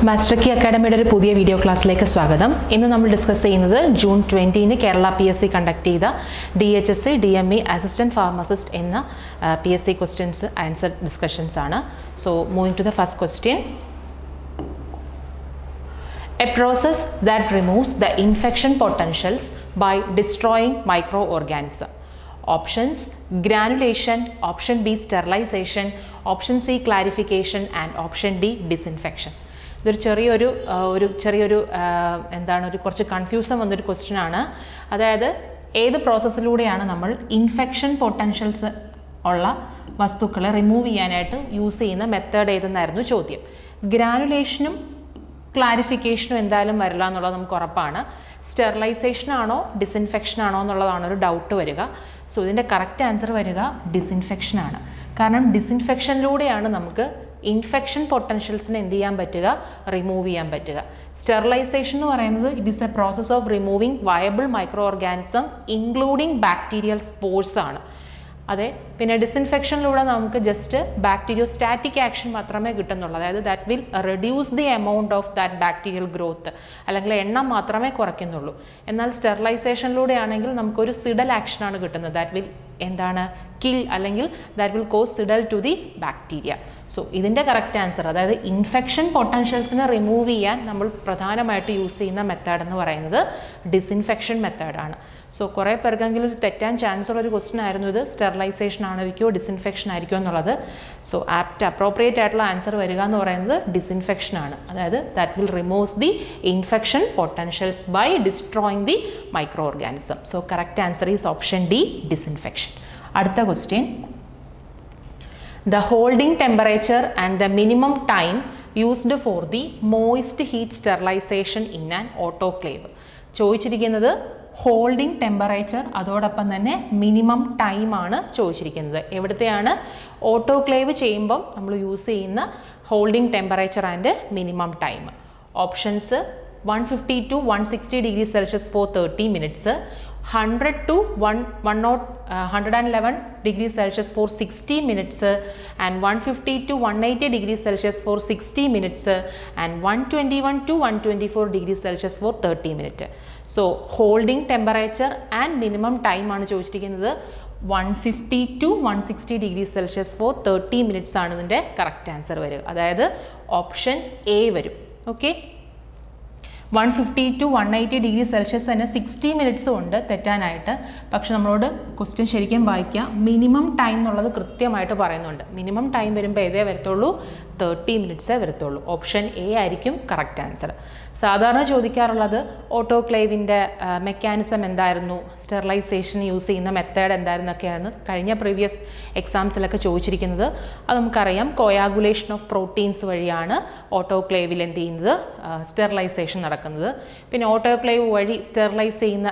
Master key അക്കാഡമിയുടെ ഒരു പുതിയ video ക്ലാസ്സിലേക്ക് സ്വാഗതം. ഇന്ന് നമ്മൾ ഡിസ്കസ് ചെയ്യുന്നത് ജൂൺ 20 കേരള PSC കണ്ടക്ട് ചെയ്ത DHSC DME അസിസ്റ്റൻറ്റ് ഫാർമസിസ്റ്റ് എന്ന PSC ക്വസ്റ്റ്യൻസ് ആൻസർ ഡിസ്കഷൻസ് ആണ്. So moving to the first question. A process that removes the infection potentials by destroying microorganisms. Options: granulation, option B sterilization, option C clarification and option D disinfection. ഇതൊരു ചെറിയൊരു കുറച്ച് confusion വന്നൊരു question ആണ്. അതായത് ഏത് പ്രോസസ്സിലൂടെയാണ് നമ്മൾ infection potentials ഉള്ള വസ്തുക്കളെ റിമൂവ് ചെയ്യാനായിട്ട് യൂസ് ചെയ്യുന്ന മെത്തേഡ് ഏതെന്നായിരുന്നു ചോദ്യം. ഗ്രാനുലേഷനും ക്ലാരിഫിക്കേഷനും എന്തായാലും വരില്ല എന്നുള്ളത് നമുക്ക് ഉറപ്പാണ്. സ്റ്റെറിലൈസേഷൻ ആണോ ഡിസിൻഫെക്ഷൻ ആണോ എന്നുള്ളതാണ് ഒരു ഡൗട്ട് വരിക. സോ ഇതിൻ്റെ കറക്റ്റ് ആൻസർ വരിക ഡിസിൻഫെക്ഷൻ ആണ്. കാരണം ഡിസിൻഫെക്ഷനിലൂടെയാണ് നമുക്ക് ഇൻഫെക്ഷൻ പൊട്ടൻഷ്യൽസിനെ എന്ത് ചെയ്യാൻ പറ്റുക, റിമൂവ് ചെയ്യാൻ പറ്റുക. സ്റ്റെറിലൈസേഷൻ എന്ന് പറയുന്നത് it is A process of removing viable micro organism including bacterial spores ആണ്. അതെ, പിന്നെ ഡിസിൻഫെക്ഷനിലൂടെ നമുക്ക് ജസ്റ്റ് ബാക്ടീരിയോസ്റ്റാറ്റിക് ആക്ഷൻ മാത്രമേ കിട്ടുന്നുള്ളൂ. അതായത് that will reduce the amount of that bacterial growth, അല്ലെങ്കിൽ എണ്ണം മാത്രമേ കുറയ്ക്കുന്നുള്ളൂ. എന്നാൽ സ്റ്റെറിലൈസേഷനിലൂടെ ആണെങ്കിൽ നമുക്കൊരു സിഡൽ ആക്ഷനാണ് കിട്ടുന്നത്. ദാറ്റ് വിൽ കിൽ, അല്ലെങ്കിൽ that will cause cidal to the bacteria. So ഇതിൻ്റെ കറക്റ്റ് ആൻസർ, അതായത് ഇൻഫെക്ഷൻ പൊട്ടൻഷ്യൽസിനെ റിമൂവ് ചെയ്യാൻ നമ്മൾ പ്രധാനമായിട്ട് യൂസ് ചെയ്യുന്ന മെത്തേഡ് എന്ന് പറയുന്നത് ഡിസിൻഫെക്ഷൻ മെത്തേഡാണ്. സോ കുറേ പേർക്കെങ്കിലും ഒരു തെറ്റാൻ ചാൻസ് ഉള്ളൊരു ക്വസ്റ്റ്യൻ ആയിരുന്നു ഇത്. സ്റ്റെറിലൈസേഷൻ ആയിരിക്കുമോ ഡിസിൻഫെക്ഷൻ ആയിരിക്കുമോ എന്നുള്ളത്. സോ അപ്രോപ്രിയേറ്റ് ആയിട്ടുള്ള ആൻസർ വരിക എന്ന് പറയുന്നത് ഡിസിൻഫെക്ഷൻ ആണ്. അതായത് that will removes the infection potentials by destroying the micro organism. So correct answer is option D, disinfection. അടുത്ത question. The holding temperature and the minimum time used for the moist heat sterilization in an autoclave. ചോദിച്ചിരിക്കുന്നത് holding temperature, അതോടൊപ്പം തന്നെ minimum time ആണ് ചോദിച്ചിരിക്കുന്നത്. എവിടത്തെയാണ്? Autoclave ചെയ്യുമ്പം നമ്മൾ use ചെയ്യുന്ന holding temperature and minimum time. Options 150 to 160 degrees Celsius for 30 minutes, 100 to 111 degrees Celsius for 60 minutes, and 150 to 180 degrees Celsius for 60 minutes, and 121 to 124 degrees Celsius for 30 minutes. So holding temperature and minimum time ആണ് ചോദിച്ചിരിക്കുന്നത്. 150 to 160 degrees Celsius for 30 minutes ആണ് ഇതിൻ്റെ correct answer വരിക. അതായത് option A വരും. Okay, 150 to 180 degree Celsius തന്നെ 60 മിനിറ്റ്സും ഉണ്ട് തെറ്റാനായിട്ട്. പക്ഷെ നമ്മളോട് ക്വസ്റ്റ്യൻ ശരിക്കും വായിക്കുക. മിനിമം ടൈം എന്നുള്ളത് കൃത്യമായിട്ട് പറയുന്നുണ്ട്. മിനിമം ടൈം വരുമ്പോൾ ഏതേ വരത്തുള്ളൂ? 30 മിനിറ്റ്സേ വരത്തുള്ളൂ. ഓപ്ഷൻ എ ആയിരിക്കും കറക്റ്റ് ആൻസർ. സാധാരണ ചോദിക്കാറുള്ളത് ഓട്ടോക്ലേവിൻ്റെ മെക്കാനിസം എന്തായിരുന്നു, സ്റ്റെറിലൈസേഷൻ യൂസ് ചെയ്യുന്ന മെത്തേഡ് എന്തായിരുന്നൊക്കെയാണ് കഴിഞ്ഞ പ്രീവിയസ് എക്സാംസിലൊക്കെ ചോദിച്ചിരിക്കുന്നത്. അത് നമുക്കറിയാം. കോയാഗുലേഷൻ ഓഫ് പ്രോട്ടീൻസ് വഴിയാണ് ഓട്ടോക്ലേവിൽ എന്ത് ചെയ്യുന്നത്, സ്റ്റെറിലൈസേഷൻ നടക്കുന്നത്. പിന്നെ ഓട്ടോക്ലേവ് വഴി സ്റ്റെറിലൈസ് ചെയ്യുന്ന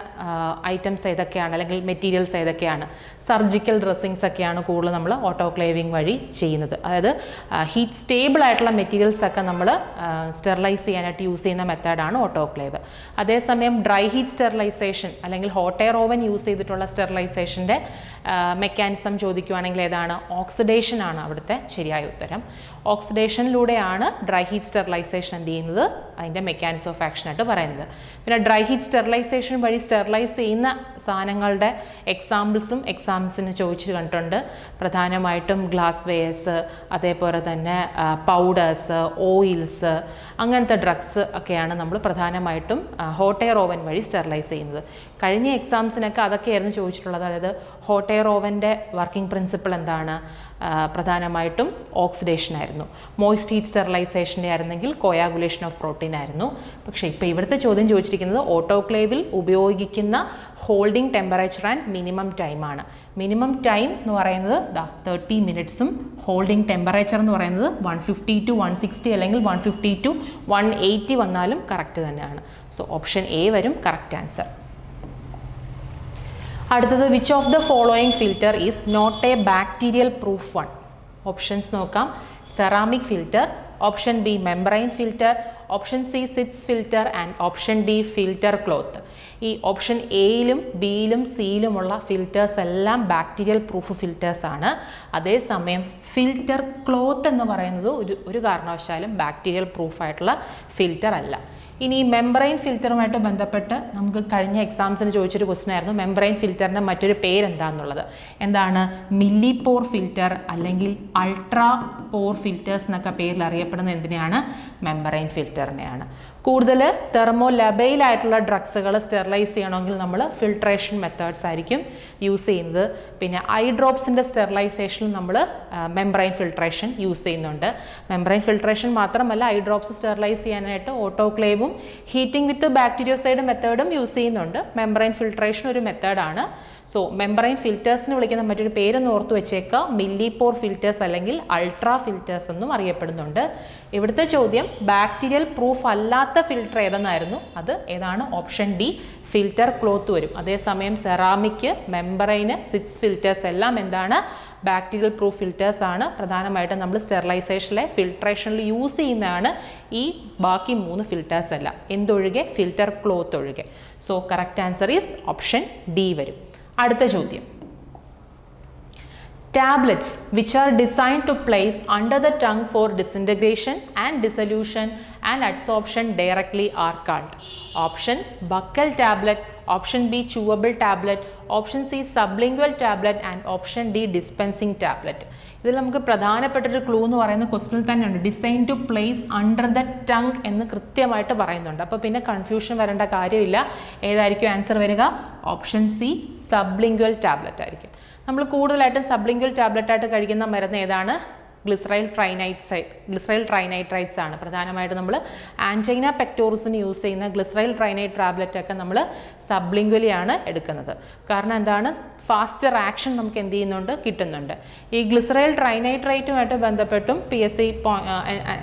ഐറ്റംസ് ഏതൊക്കെയാണ്, അല്ലെങ്കിൽ മെറ്റീരിയൽസ് ഏതൊക്കെയാണ്? സർജിക്കൽ ഡ്രസ്സിങ്സ് ഒക്കെയാണ് കൂടുതൽ നമ്മൾ ഓട്ടോക്ലേവിങ് വഴി ചെയ്യുന്നത്. അതായത് ഹീറ്റ് സ്റ്റേബിൾ ആയിട്ടുള്ള മെറ്റീരിയൽസ് ഒക്കെ നമ്മൾ സ്റ്റെറിലൈസ് ചെയ്യാനായിട്ട് യൂസ് ചെയ്യുന്ന മെത്തേഡാണ് ഓട്ടോക്ലേവ്. അതേസമയം ഡ്രൈ ഹീറ്റ് സ്റ്റെറിലൈസേഷൻ അല്ലെങ്കിൽ ഹോട്ട് എയർ ഓവൻ യൂസ് ചെയ്തിട്ടുള്ള സ്റ്റെറിലൈസേഷൻ്റെ മെക്കാനിസം ചോദിക്കുകയാണെങ്കിൽ ഏതാണ്? ഓക്സിഡേഷൻ ആണ് അവിടുത്തെ ശരിയായ ഉത്തരം. ഓക്സിഡേഷനിലൂടെയാണ് ഡ്രൈ ഹീറ്റ് സ്റ്റെറിലൈസേഷൻ എന്ത് ചെയ്യുന്നത്, അതിൻ്റെ മെക്കാനിസം ഓഫ് ആക്ഷൻ ആയിട്ട് പറയുന്നത്. പിന്നെ ഡ്രൈ ഹീറ്റ് സ്റ്റെറിലൈസേഷൻ വഴി സ്റ്റെറിലൈസ് ചെയ്യുന്ന സാധനങ്ങളുടെ എക്സാമ്പിൾസും എക്സാംസിന് ചോദിച്ചു കണ്ടിട്ടുണ്ട്. പ്രധാനമായിട്ടും ഗ്ലാസ് വെയേഴ്സ്, അതേപോലെ തന്നെ പൗഡേഴ്സ്, ഓയിൽസ്, അങ്ങനത്തെ ഡ്രഗ്സ് ഒക്കെയാണ് നമ്മൾ പ്രധാനമായിട്ടും ഹോട്ട് എയർ ഓവൻ വഴി സ്റ്റെറിലൈസ് ചെയ്യുന്നത്. കഴിഞ്ഞ എക്സാംസിനൊക്കെ അതൊക്കെയായിരുന്നു ചോദിച്ചിട്ടുള്ളത്. അതായത് ഹോട്ട് എയർ ഓവൻ്റെ വർക്കിംഗ് പ്രിൻസിപ്പിൾ എന്താണ്? പ്രധാനമായിട്ടും ഓക്സിഡേഷൻ ആയിരുന്നു. മോയിസ്റ്റ് ഹീറ്റ് സ്റ്റെറിലൈസേഷൻ്റെ ആയിരുന്നെങ്കിൽ കോയാഗുലേഷൻ ഓഫ് പ്രോട്ടീൻ ആയിരുന്നു. പക്ഷേ ഇപ്പോൾ ഇവിടുത്തെ ചോദ്യം ചോദിച്ചിരിക്കുന്നത് ഓട്ടോക്ലേവിൽ ഉപയോഗിക്കുന്ന ഹോൾഡിംഗ് ടെമ്പറേച്ചർ ആൻഡ് മിനിമം ടൈമാണ്. മിനിമം ടൈം എന്ന് പറയുന്നത് 30 മിനിറ്റ്സും ഹോൾഡിംഗ് ടെമ്പറേച്ചർ എന്ന് പറയുന്നത് 150 to 160 അല്ലെങ്കിൽ 150 to 180 വന്നാലും കറക്റ്റ് തന്നെയാണ്. സോ ഓപ്ഷൻ എ വരും കറക്റ്റ് ആൻസർ. അടുത്തത്, which of the following filter is not a bacterial proof one? Options നോക്കാം. Ceramic filter, option B membrane filter, option C Seitz filter and option D filter cloth. ഈ option എയിലും ബിയിലും സിയിലുമുള്ള filters എല്ലാം bacterial proof filters ആണ്. അതേസമയം filter cloth എന്ന് പറയുന്നത് ഒരു കാരണവശാലും ബാക്ടീരിയൽ പ്രൂഫായിട്ടുള്ള ഫിൽറ്റർ അല്ല. ഇനി മെംബ്രെയിൻ ഫിൽറ്ററുമായിട്ട് ബന്ധപ്പെട്ട് നമുക്ക് കഴിഞ്ഞ എക്സാംസിന് ചോദിച്ചൊരു ക്വസ്റ്റ്യൻ ആയിരുന്നു, മെംബ്രെയിൻ ഫിൽറ്ററിൻ്റെ മറ്റൊരു പേരെന്താണെന്നുള്ളത്. എന്താണ്? മില്ലിപോർ ഫിൽറ്റർ അല്ലെങ്കിൽ അൾട്രാ പോർ ഫിൽറ്റേഴ്സ് എന്നൊക്കെ പേരിൽ അറിയപ്പെടുന്ന എന്തിനെയാണ്? മെംബ്രെയിൻ ഫിൽറ്ററിനെയാണ്. കൂടുതൽ തെർമോലബൈൽ ആയിട്ടുള്ള ഡ്രഗ്സുകൾ സ്റ്റെറിലൈസ് ചെയ്യണമെങ്കിൽ നമ്മൾ ഫിൽട്രേഷൻ മെത്തേഡ്സ് ആയിരിക്കും യൂസ് ചെയ്യുന്നത്. പിന്നെ ഐ ഡ്രോപ്സിൻ്റെ സ്റ്റെറിലൈസേഷനിൽ നമ്മൾ മെംബ്രെയിൻ ഫിൽട്രേഷൻ യൂസ് ചെയ്യുന്നുണ്ട്. മെംബ്രെയിൻ ഫിൽട്രേഷൻ മാത്രമല്ല, ഐ ഡ്രോപ്സ് സ്റ്റെറിലൈസ് ചെയ്യാനായിട്ട് ഓട്ടോക്ലേവും ഹീറ്റിംഗ് വിത്ത് ബാക്ടീരിയോസൈഡ് മെത്തേഡും യൂസ് ചെയ്യുന്നുണ്ട്. മെംബ്രെയിൻ ഫിൽട്രേഷൻ ഒരു മെത്തേഡാണ്. സോ മെംബ്രെയിൻ ഫിൽറ്റേഴ്സിന് വിളിക്കുന്ന മറ്റൊരു പേരൊന്ന് ഓർത്ത് വെച്ചേക്കാം, മില്ലിപോർ ഫിൽറ്റേഴ്സ് അല്ലെങ്കിൽ അൾട്രാ ഫിൽറ്റേഴ്സ് എന്നും അറിയപ്പെടുന്നുണ്ട്. ഇവിടുത്തെ ചോദ്യം ബാക്ടീരിയൽ പ്രൂഫ് അല്ലാത്ത ഫിൽറ്റർ ഏതെന്നായിരുന്നു. അത് ഏതാണ്? ഓപ്ഷൻ ഡി ഫിൽറ്റർ ക്ലോത്ത് വരും. അതേസമയം സെറാമിക്, മെംബ്രെയിന്, സിറ്റ്സ് ഫിൽറ്റേഴ്സ് എല്ലാം എന്താണ്? ബാക്ടീരിയൽ പ്രൂഫ് ഫിൽറ്റേഴ്സ് ആണ്. പ്രധാനമായിട്ടും നമ്മൾ സ്റ്റെറിലൈസേഷനിലെ ഫിൽട്രേഷനിൽ യൂസ് ചെയ്യുന്നതാണ് ഈ ബാക്കി 3 ഫിൽറ്റേഴ്സ് അല്ല. എന്തൊഴികെ? ഫിൽറ്റർ ക്ലോത്ത് ഒഴികെ. So correct answer is option D വരും. അടുത്ത ചോദ്യം, tablets which are designed to place under the tongue for disintegration and dissolution and adsorption directly are called. Option buccal tablet, option B chewable tablet, option C sublingual tablet and option D dispensing tablet. ഇതിൽ നമുക്ക് പ്രധാനപ്പെട്ടൊരു clue എന്ന് പറയുന്ന ക്വസ്റ്റ്യനിൽ തന്നെയുണ്ട്, design to place under the tongue എന്ന് കൃത്യമായിട്ട് പറയുന്നുണ്ട്. അപ്പോൾ പിന്നെ കൺഫ്യൂഷൻ വരേണ്ട കാര്യമില്ല. ഏതായിരിക്കും ആൻസർ വരിക? ഓപ്ഷൻ സി സബ്ലിംഗ്വൽ ടാബ്ലറ്റ് ആയിരിക്കും. നമ്മൾ കൂടുതലായിട്ടും സബ്ലിംഗ്വൽ ടാബ്ലറ്റ് ആയിട്ട് കഴിക്കുന്ന മരുന്ന് ഏതാണ്? ഗ്ലിസറൈൽ ട്രൈനൈട്രൈറ്റ്സ് ആണ്. പ്രധാനമായിട്ട് നമ്മൾ ആൻജൈന പെക്ടോറിസിന് യൂസ് ചെയ്യുന്ന ഗ്ലിസറൈൽ ട്രൈനൈറ്റ് ടാബ്ലറ്റ് ഒക്കെ നമ്മൾ സബ്ലിംഗ്വലിയാണ് എടുക്കുന്നത്. കാരണം എന്താണ്? ഫാസ്റ്റർ ആക്ഷൻ നമുക്ക് എന്ത് ചെയ്യുന്നുണ്ട്? കിട്ടുന്നുണ്ട്. ഈ ഗ്ലിസറൈൽ ട്രൈനൈട്രൈറ്റുമായിട്ട് ബന്ധപ്പെട്ടും PSC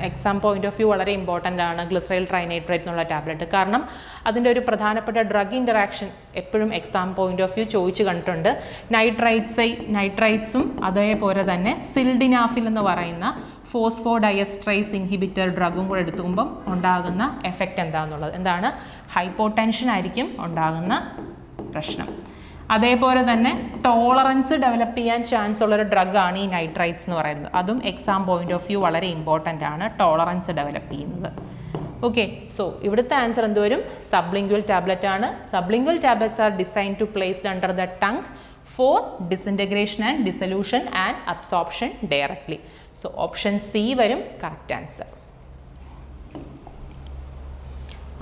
exam point of view വളരെ ഇമ്പോർട്ടൻ്റ് ആണ് ഗ്ലിസറൈൽ ട്രൈനൈട്രൈറ്റ് എന്നുള്ള ടാബ്ലറ്റ്. കാരണം അതിൻ്റെ ഒരു പ്രധാനപ്പെട്ട ഡ്രഗ് ഇൻറ്ററാക്ഷൻ എപ്പോഴും എക്സാം പോയിന്റ് ഓഫ് വ്യൂ ചോദിച്ചു കണ്ടിട്ടുണ്ട്. നൈട്രൈറ്റ്സും അതേപോലെ തന്നെ സിൽഡിനാഫിൽ എന്ന് പറയുന്ന ഫോസ്ഫോഡയസ്ട്രൈസ് ഇൻഹിബിറ്റർ ഡ്രഗും കൂടെ എടുക്കുമ്പം ഉണ്ടാകുന്ന എഫക്റ്റ് എന്താണെന്നുള്ളത്. എന്താണ്? ഹൈപ്പോടെൻഷൻ ആയിരിക്കും ഉണ്ടാകുന്ന പ്രശ്നം. അതേപോലെ തന്നെ ടോളറൻസ് ഡെവലപ്പ് ചെയ്യാൻ ചാൻസ് ഉള്ളൊരു ഡ്രഗാണ് ഈ നൈട്രൈറ്റ്സ് എന്ന് പറയുന്നത്. അതും എക്സാം പോയിന്റ് ഓഫ് വ്യൂ വളരെ ഇമ്പോർട്ടൻ്റ് ആണ്, ടോളറൻസ് ഡെവലപ്പ് ചെയ്യുന്നത്. ഓക്കെ, സോ ഇവിടുത്തെ ആൻസർ എന്തുവരും? സബ്ലിംഗ്വൽ ടാബ്ലറ്റ് ആണ്. Sublingual tablets are design to placed under the tongue for disintegration and dissolution and absorption directly. So option C വരും correct answer.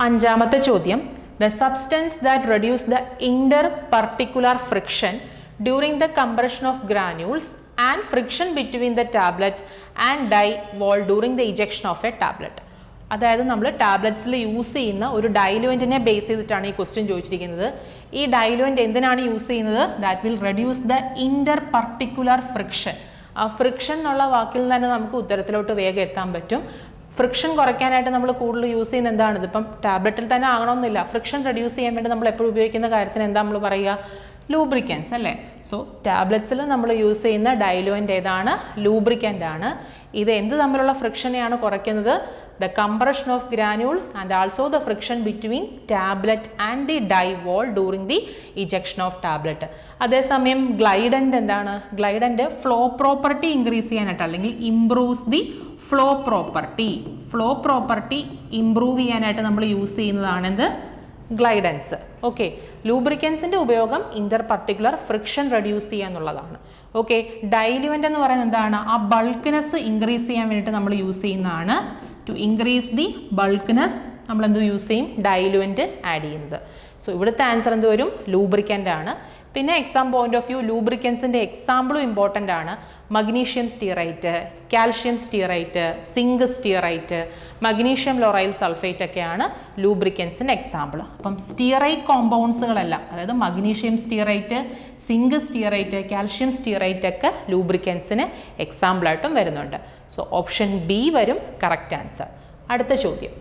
അഞ്ചാമത്തെ ചോദ്യം, the substance that reduce the interparticular friction during the compression of granules and friction between the tablet and dye wall during the ejection of a tablet. അതായത് നമ്മൾ ടാബ്ലറ്റ്സിൽ use ചെയ്യുന്ന ഒരു ഡൈലുവൻറ്റിനെ base ചെയ്തിട്ടാണ് ഈ question ചോദിച്ചിരിക്കുന്നത്. ഈ ഡൈലുവൻറ്റ് എന്തിനാണ് യൂസ് ചെയ്യുന്നത്? That will reduce the inter particular friction. ആ ഫ്രിക്ഷൻ എന്നുള്ള വാക്കിൽ തന്നെ നമുക്ക് ഉത്തരത്തിലോട്ട് വേഗം എത്താൻ പറ്റും. ഫ്രിക്ഷൻ കുറയ്ക്കാനായിട്ട് നമ്മൾ കൂടുതൽ യൂസ് ചെയ്യുന്നത് എന്താണ്? ഇതിപ്പം ടാബ്ലറ്റിൽ തന്നെ ആകണമെന്നില്ല. ഫ്രിക്ഷൻ റെഡ്യൂസ് ചെയ്യാൻ വേണ്ടി നമ്മൾ എപ്പോഴും ഉപയോഗിക്കുന്ന കാര്യത്തിന് എന്താ നമ്മൾ പറയുക? ലൂബ്രിക്കൻസ് അല്ലേ? സോ ടാബ്ലറ്റ്സിൽ നമ്മൾ യൂസ് ചെയ്യുന്ന ഡൈലുവൻ്റ് ഏതാണ്? ലൂബ്രിക്കൻ്റ് ആണ്. ഇത് എന്ത് തമ്മിലുള്ള ഫ്രിക്ഷനെയാണ് കുറയ്ക്കുന്നത്? the compression of granules and also the friction between tablet and the dye wall during the ejection of tablet. അതേസമയം ഗ്ലൈഡൻ്റ് എന്താണ്? ഗ്ലൈഡൻ്റ് ഫ്ലോ പ്രോപ്പർട്ടി ഇൻക്രീസ് ചെയ്യാനായിട്ട് അല്ലെങ്കിൽ improves the flow property improve ചെയ്യാനായിട്ട് നമ്മൾ യൂസ് ചെയ്യുന്നതാണെന്ത്? ഗ്ലൈഡൻസ്. ഓക്കെ, ലൂബ്രിക്കൻസിൻ്റെ ഉപയോഗം ഇൻ്റർ പർട്ടിക്കുലർ ഫ്രിക്ഷൻ റെഡ്യൂസ് ചെയ്യുക എന്നുള്ളതാണ്. Okay, ഡൈലുവൻ്റ് എന്ന് പറയുന്നത് എന്താണ്? ആ ബൾക്ക്നെസ് ഇൻക്രീസ് ചെയ്യാൻ വേണ്ടിയിട്ട് നമ്മൾ യൂസ് ചെയ്യുന്നതാണ്. ടു ഇൻക്രീസ് ദി ബൾക്ക്നെസ് നമ്മൾ എന്ത് യൂസ് ചെയ്യും? ഡൈലുവൻ്റ് ആഡ് ചെയ്യുന്നത്. സോ ഇവിടുത്തെ ആൻസർ എന്ത് വരും? ലൂബ്രിക്കൻ്റ് ആണ്. പിന്നെ എക്സാം പോയിന്റ് ഓഫ് വ്യൂ ലൂബ്രിക്കൻസിൻ്റെ എക്സാമ്പിളും ഇമ്പോർട്ടൻ്റ് ആണ്. Magnesium stearate, calcium stearate, zinc stearate, magnesium lauryl sulphate ഒക്കെയാണ് ലൂബ്രിക്കൻസിൻ്റെ എക്സാമ്പിൾ. അപ്പം സ്റ്റിയറൈറ്റ് കോമ്പൗണ്ട്സുകളെല്ലാം, അതായത് magnesium stearate, zinc stearate, calcium stearate ഒക്കെ ലൂബ്രിക്കൻസിന് എക്സാമ്പിളായിട്ടും വരുന്നുണ്ട്. സോ ഓപ്ഷൻ ബി വരും കറക്റ്റ് ആൻസർ. അടുത്ത ചോദ്യം,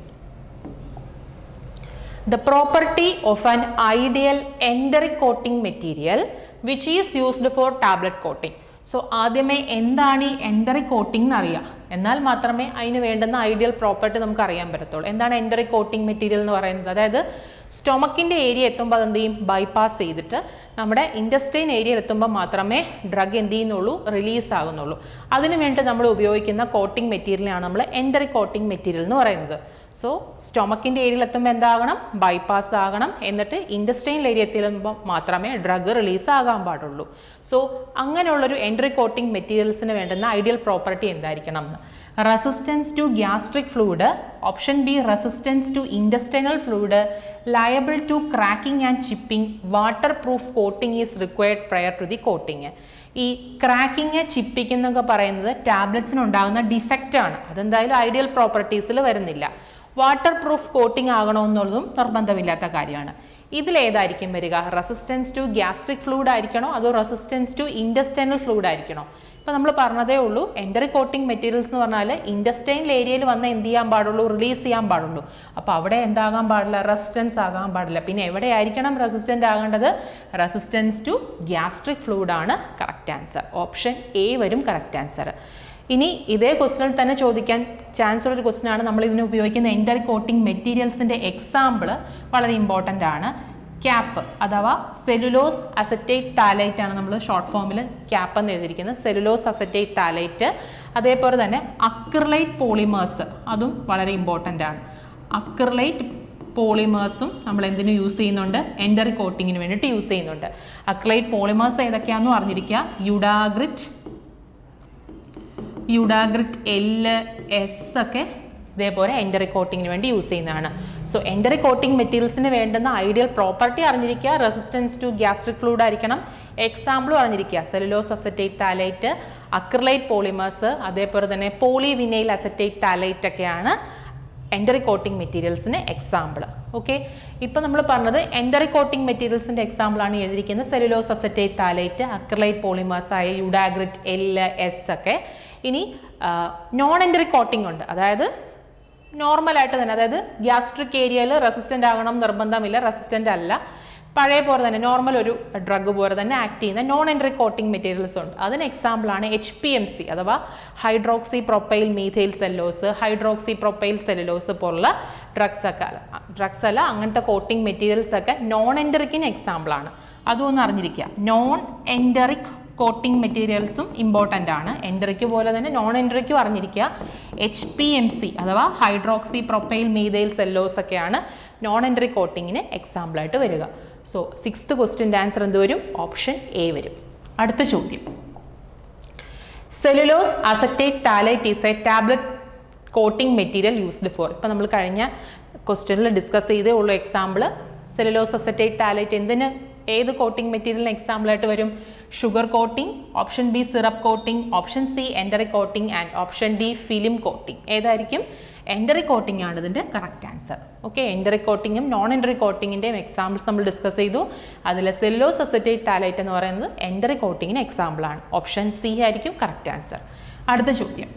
the property of an ideal enteric coating material which is used for tablet coating. So ആദ്യമേ എന്താണ് ഈ എൻഡറിക് കോട്ടിംഗ് എന്ന് അറിയാം, എന്നാൽ മാത്രമേ അതിന് വേണ്ടുന്ന ഐഡിയൽ പ്രോപ്പർട്ടി നമുക്ക് അറിയാൻ പറ്റത്തുള്ളൂ. എന്താണ് എൻഡറിക് കോട്ടിംഗ് മെറ്റീരിയൽ എന്ന് പറയുന്നത്? അതായത് സ്റ്റൊമക്കിൻ്റെ ഏരിയ എത്തുമ്പോൾ അതെന്ത് ചെയ്യും, ബൈപ്പാസ് ചെയ്തിട്ട് നമ്മുടെ ഇൻറ്റസ്റ്റൈൻ ഏരിയയിൽ എത്തുമ്പോൾ മാത്രമേ ഡ്രഗ് എന്ത് ചെയ്യുന്നുള്ളൂ, റിലീസ് ആകുന്നുള്ളൂ. അതിനുവേണ്ടി നമ്മൾ ഉപയോഗിക്കുന്ന കോട്ടിംഗ് മെറ്റീരിയലാണ് നമ്മൾ എൻഡറിക് കോട്ടിംഗ് മെറ്റീരിയൽ എന്ന് പറയുന്നത്. സോ സ്റ്റൊമക്കിൻ്റെ ഏരിയയിൽ എത്തുമ്പോൾ എന്താകണം, ബൈപ്പാസ് ആകണം, എന്നിട്ട് ഇൻറ്റസ്റ്റൈൻ ഏരിയ എത്തിയുമ്പോൾ മാത്രമേ ഡ്രഗ് റിലീസ് ആകാൻ പാടുള്ളൂ. സോ അങ്ങനെയുള്ളൊരു എൻഡറിക് കോട്ടിംഗ് മെറ്റീരിയൽസിന് വേണ്ടുന്ന ഐഡിയൽ പ്രോപ്പർട്ടി എന്തായിരിക്കണം എന്ന്? Resistance to gastric fluid, option B resistance to intestinal fluid, liable to cracking and chipping, water proof coating is required prior to the coating. ഈ cracking chipping എന്നൊക്കെ പറയുന്നത് ടാബ്ലറ്റ്സിന് ഉണ്ടാകുന്ന defect ആണ്, അതെന്തായാലും ideal പ്രോപ്പർട്ടീസിൽ വരുന്നില്ല. വാട്ടർ പ്രൂഫ് കോട്ടിംഗ് ആകണമെന്നുള്ളതും നിർബന്ധമില്ലാത്ത കാര്യമാണ്. ഇതിലേതായിരിക്കും വരിക? Resistance to gastric fluid ആയിരിക്കണോ അതോ റെസിസ്റ്റൻസ് ടു ഇൻറ്റസ്റ്റൈനൽ ഫ്ലൂയിഡ് ആയിരിക്കണോ? ഇപ്പോൾ നമ്മൾ പറഞ്ഞതേ ഉള്ളൂ, എൻഡറിക് കോട്ടിംഗ് മെറ്റീരിയൽസ് എന്ന് പറഞ്ഞാൽ ഇൻറ്റസ്റ്റൈൻ ഏരിയയിൽ വന്ന് എന്ത് ചെയ്യാൻ പാടുള്ളൂ, റിലീസ് ചെയ്യാൻ പാടുള്ളൂ. അപ്പോൾ അവിടെ എന്താകാൻ പാടില്ല, റെസിസ്റ്റൻസ് ആകാൻ പാടില്ല. പിന്നെ എവിടെയായിരിക്കണം റെസിസ്റ്റൻ്റ് ആകേണ്ടത്? റെസിസ്റ്റൻസ് ടു ഗ്യാസ്ട്രിക് ഫ്ലൂയിഡ് ആണ് കറക്റ്റ് ആൻസർ. ഓപ്ഷൻ എ വരും കറക്റ്റ് ആൻസർ. ഇനി ഇതേ ക്വസ്റ്റിനിൽ തന്നെ ചോദിക്കാൻ ചാൻസ് ഉള്ളൊരു ക്വസ്റ്റ്യൻ ആണ്, നമ്മൾ ഇതിന് ഉപയോഗിക്കുന്ന എൻഡറിക് കോട്ടിംഗ് മെറ്റീരിയൽസിൻ്റെ എക്സാമ്പിൾ വളരെ ഇമ്പോർട്ടൻ്റ് ആണ്. ക്യാപ്പ് അഥവാ സെലുലോസ് അസറ്റേറ്റ് ടാലൈറ്റ് ആണ് നമ്മൾ ഷോർട്ട് ഫോമിൽ ക്യാപ്പ് എന്ന് എഴുതിയിരിക്കുന്നത്. സെലുലോസ് അസറ്റേറ്റ് ടാലൈറ്റ്, അതേപോലെ തന്നെ അക്രിലൈറ്റ് പോളിമേഴ്സ്, അതും വളരെ ഇമ്പോർട്ടൻ്റ് ആണ്. അക്രിലൈറ്റ് പോളിമേഴ്സും നമ്മൾ എന്തിനു യൂസ് ചെയ്യുന്നുണ്ട്? എൻഡറിക് കോട്ടിങ്ങിന് വേണ്ടിയിട്ട് യൂസ് ചെയ്യുന്നുണ്ട്. അക്രിലൈറ്റ് പോളിമേഴ്സ് ഏതൊക്കെയാണെന്ന് അറിഞ്ഞിരിക്കുക. യുഡാഗ്രിറ്റ് എൽ എസ് ഒക്കെ ഇതേപോലെ എൻഡറിക് കോട്ടിങ്ങിന് വേണ്ടി യൂസ് ചെയ്യുന്നതാണ്. സോ എൻഡറിക് കോട്ടിംഗ് മെറ്റീരിയൽസിന് വേണ്ടുന്ന ഐഡിയൽ പ്രോപ്പർട്ടി അറിഞ്ഞിരിക്കുക. റെസിസ്റ്റൻസ് ടു ഗ്യാസ്ട്രിക് ഫ്ലൂയിഡ് ആയിരിക്കണം. എക്സാമ്പിളും അറിഞ്ഞിരിക്കുക. സെലുലോസ് അസറ്റേറ്റ് ടാലൈറ്റ്, അക്രിലൈറ്റ് പോളിമേഴ്സ്, അതേപോലെ തന്നെ പോളിവിനൈൽ അസറ്റേറ്റ് ടാലൈറ്റ് ഒക്കെയാണ് എൻഡറിക് കോട്ടിംഗ് മെറ്റീരിയൽസിന് എക്സാമ്പിൾ. ഓക്കെ, ഇപ്പോൾ നമ്മൾ പറഞ്ഞത് എൻഡറിക് കോട്ടിംഗ് മെറ്റീരിയൽസിൻ്റെ എക്സാമ്പിളാണ് എഴുതിയിരിക്കുന്നത്. സെലുലോസ് അസറ്റേറ്റ് ടാലൈറ്റ്, അക്രിലൈറ്റ് പോളിമേഴ്സ് ആയ യുഡാഗ്രിറ്റ് എൽ എസ് ഒക്കെ. ഇനി നോൺ എൻഡറിക് കോട്ടിംഗ് ഉണ്ട്, അതായത് നോർമലായിട്ട് തന്നെ, അതായത് ഗ്യാസ്ട്രിക് ഏരിയയിൽ റെസിസ്റ്റൻ്റ് ആകണം നിർബന്ധമില്ല, റെസിസ്റ്റൻ്റ് അല്ല, പഴയ പോലെ തന്നെ നോർമൽ ഒരു ഡ്രഗ് പോലെ തന്നെ ആക്ട് ചെയ്യുന്ന നോൺ എൻഡറിക് കോട്ടിംഗ് മെറ്റീരിയൽസ് ഉണ്ട്. അതിന് എക്സാമ്പിളാണ് HPMC അഥവാ hydroxy propyl methyl സെല്ലോസ്, hydroxy propyl cellulose പോലുള്ള ഡ്രഗ്സ് അല്ല അങ്ങനത്തെ കോട്ടിംഗ് മെറ്റീരിയൽസ് ഒക്കെ നോൺ എൻഡറിക്കിന് എക്സാമ്പിളാണ്. അതൊന്നും അറിഞ്ഞിരിക്കുക. നോൺ എൻഡറിക് കോട്ടിംഗ് മെറ്റീരിയൽസും ഇമ്പോർട്ടൻ്റ് ആണ്. എൻഡറിക്ക് പോലെ തന്നെ നോൺ എൻഡറിക്കും അറിഞ്ഞിരിക്കുക. HPMC അഥവാ ഹൈഡ്രോക്സി പ്രൊപ്പൈൽ മീഥൈൽ സെല്ലോസ് ഒക്കെയാണ് നോൺ എൻഡറിക് കോട്ടിങ്ങിന് എക്സാമ്പിളായിട്ട് വരിക. സോ 6th ക്വസ്റ്റ്യൻ്റെ ആൻസർ എന്ത് വരും? ഓപ്ഷൻ എ വരും. അടുത്ത ചോദ്യം, cellulose acetate phthalate is a tablet coating material used for. ഇപ്പം നമ്മൾ കഴിഞ്ഞ ക്വസ്റ്റ്യനിൽ ഡിസ്കസ് ചെയ്തേ ഉള്ളൂ എക്സാമ്പിൾ. സെല്ലുലോസ് അസറ്റേറ്റ് ടാലൈറ്റ് എന്തിന്, ഏത് കോട്ടിംഗ് മെറ്റീരിയലിന് എക്സാമ്പിളായിട്ട് വരും? Sugar coating, option B syrup coating, option C enteric coating and option D film coating. ഏതായിരിക്കും? എൻഡറിക് കോട്ടിംഗ് ആണ് ഇതിൻ്റെ കറക്റ്റ് ആൻസർ. ഓക്കെ, എൻഡറിക് കോട്ടിങ്ങും നോൺ എൻഡറിക് കോട്ടിങ്ങിൻ്റെയും എക്സാമ്പിൾസ് നമ്മൾ ഡിസ്കസ് ചെയ്തു. അതിൽ സെല്ലുലോസ് അസറ്റേറ്റ് ടാലൈറ്റ് എന്ന് പറയുന്നത് എൻഡറിക് കോട്ടിങ്ങിന് എക്സാമ്പിളാണ്. ഓപ്ഷൻ സി ആയിരിക്കും കറക്റ്റ് ആൻസർ. അടുത്ത ചോദ്യം,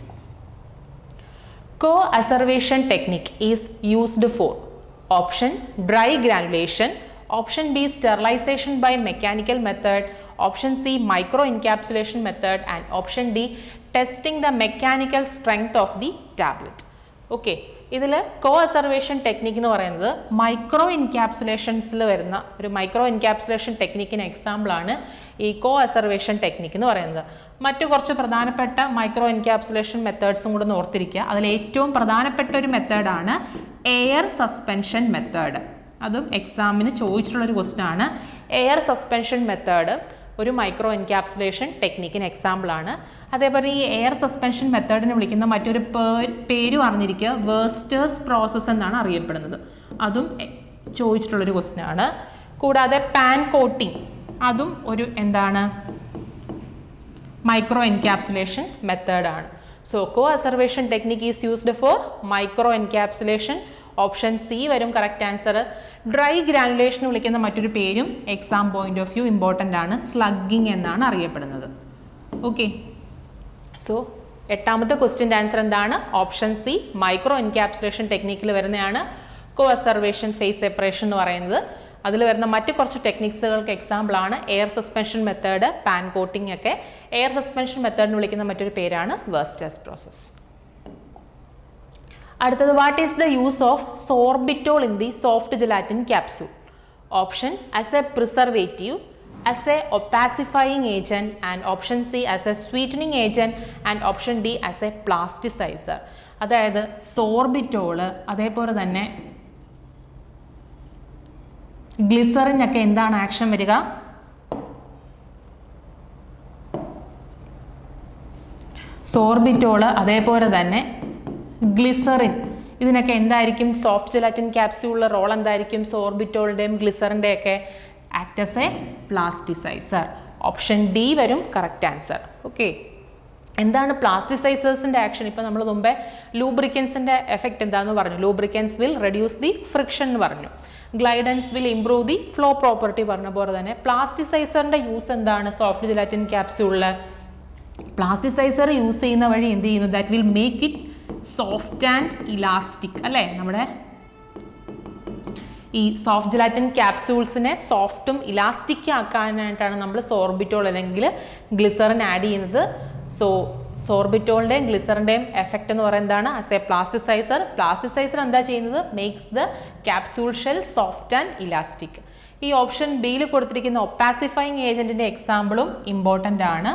coacervation technique is used for. Option dry granulation, option B sterilisation by mechanical method, option C microencapsulation method and option D testing the mechanical strength of the tablet. Okay, ഇതിൽ coacervation technique എന്ന് പറയുന്നത് micro എൻക്യാപ്സുലേഷൻസിൽ വരുന്ന ഒരു micro encapsulation ടെക്നിക്കിന് എക്സാമ്പിളാണ് ഈ കോ അസർവേഷൻ technique എന്ന് പറയുന്നത്. മറ്റു കുറച്ച് പ്രധാനപ്പെട്ട മൈക്രോ എൻക്യാപ്സുലേഷൻ മെത്തേഡ്സും കൂടെ ഓർത്തിരിക്കുക. അതിൽ ഏറ്റവും പ്രധാനപ്പെട്ട ഒരു മെത്തേഡാണ് എയർ സസ്പെൻഷൻ മെത്തേഡ്. അതും എക്സാമിന് ചോദിച്ചിട്ടുള്ളൊരു ക്വസ്റ്റ്യൻ ആണ്. എയർ സസ്പെൻഷൻ മെത്തേഡ് ഒരു മൈക്രോ എൻക്യാപ്സുലേഷൻ ടെക്നിക്കിന് എക്സാമ്പിളാണ്. അതേപോലെ ഈ എയർ സസ്പെൻഷൻ മെത്തേഡിനെ വിളിക്കുന്ന മറ്റൊരു പേരും അറിഞ്ഞിരിക്കുക, വേഴ്സ്റ്റേഴ്സ് പ്രോസസ്സ് എന്നാണ് അറിയപ്പെടുന്നത്. അതും ചോദിച്ചിട്ടുള്ളൊരു ക്വസ്റ്റ്യൻ ആണ്. കൂടാതെ പാൻ കോട്ടിംഗ്, അതും ഒരു എന്താണ്, മൈക്രോ എൻക്യാപ്സുലേഷൻ മെത്തേഡാണ്. So coacervation technique is used for microencapsulation. Option C വരും കറക്റ്റ് ആൻസർ. ഡ്രൈ ഗ്രാനുലേഷൻ വിളിക്കുന്ന മറ്റൊരു പേരും exam point of view important ആണ്, സ്ലഗ്ഗിങ് എന്നാണ് അറിയപ്പെടുന്നത്. ഓക്കെ, സോ 8ാമത്തെ ക്വസ്റ്റ്യൻ്റെ ആൻസർ എന്താണ്? ഓപ്ഷൻ സി മൈക്രോ എൻക്യാപ്സുലേഷൻ ടെക്നിക്കിൽ വരുന്നതാണ് കോ അസർവേഷൻ ഫേസ് സെപ്പറേഷൻ എന്ന് പറയുന്നത്. അതിൽ വരുന്ന മറ്റു കുറച്ച് ടെക്നിക്സുകൾക്ക് എക്സാമ്പിളാണ് air suspension method, pan coating ഒക്കെ. എയർ സസ്പെൻഷൻ മെത്തേഡിന് വിളിക്കുന്ന മറ്റൊരു പേരാണ് വേർസ്റ്റേഴ്സ് പ്രോസസ്. അടുത്തത്, what is the use of sorbitol in the soft gelatin capsule? Option as A preservative, as a opacifying agent, and option C as a sweetening agent, and option D as a plasticizer. അതായത് സോർബിറ്റോള് അതേപോലെ തന്നെ glycerin ഒക്കെ എന്താണ് action വരിക? സോർബിറ്റോള് അതേപോലെ തന്നെ glycerin, ഇതിനൊക്കെ എന്തായിരിക്കും സോഫ്റ്റ് ജെലാറ്റിൻ ക്യാപ്സ്യൂളിലെ റോൾ എന്തായിരിക്കും? സോർബിറ്റോളിൻ്റെയും ഗ്ലിസറിൻ്റെ ഒക്കെ act as a plasticiser. Option D വരും കറക്റ്റ് ആൻസർ. ഓക്കെ, എന്താണ് പ്ലാസ്റ്റിസൈസേഴ്സിൻ്റെ ആക്ഷൻ? ഇപ്പോൾ നമ്മൾ മുമ്പേ ലൂബ്രിക്കൻസിൻ്റെ എഫക്റ്റ് എന്താണെന്ന് പറഞ്ഞു. Lubricants will reduce the friction എന്ന് പറഞ്ഞു. Glidants will improve the flow property പറഞ്ഞ പോലെ തന്നെ പ്ലാസ്റ്റിസൈസറിൻ്റെ യൂസ് എന്താണ് സോഫ്റ്റ് ജെലാറ്റിൻ ക്യാപ്സ്യൂളിൽ? പ്ലാസ്റ്റിസൈസർ യൂസ് ചെയ്യുന്ന വഴി എന്ത് ചെയ്യുന്നു? That will make it soft and elastic അല്ലേ? നമ്മുടെ ഈ സോഫ്റ്റ് ജെലാറ്റിൻ ക്യാപ്സ്യൂൾസിനെ സോഫ്റ്റും ഇലാസ്റ്റിക് ആക്കാനായിട്ടാണ് നമ്മൾ സോർബിറ്റോൾ അല്ലെങ്കിൽ ഗ്ലിസറിൻ ആഡ് ചെയ്യുന്നത്. സോ സോർബിറ്റോളിൻ്റെയും ഗ്ലിസറിൻ്റെയും എഫക്റ്റ് എന്ന് പറയുന്നത് എന്താണ്? As a plasticiser. പ്ലാസ്റ്റിസൈസർ എന്താ ചെയ്യുന്നത്? Makes the capsule shell soft and elastic. ഈ ഓപ്ഷൻ ബിയിൽ കൊടുത്തിരിക്കുന്ന ഒപ്പാസിഫൈങ് ഏജൻറ്റിൻ്റെ എക്സാമ്പിളും ഇമ്പോർട്ടൻ്റ് ആണ്.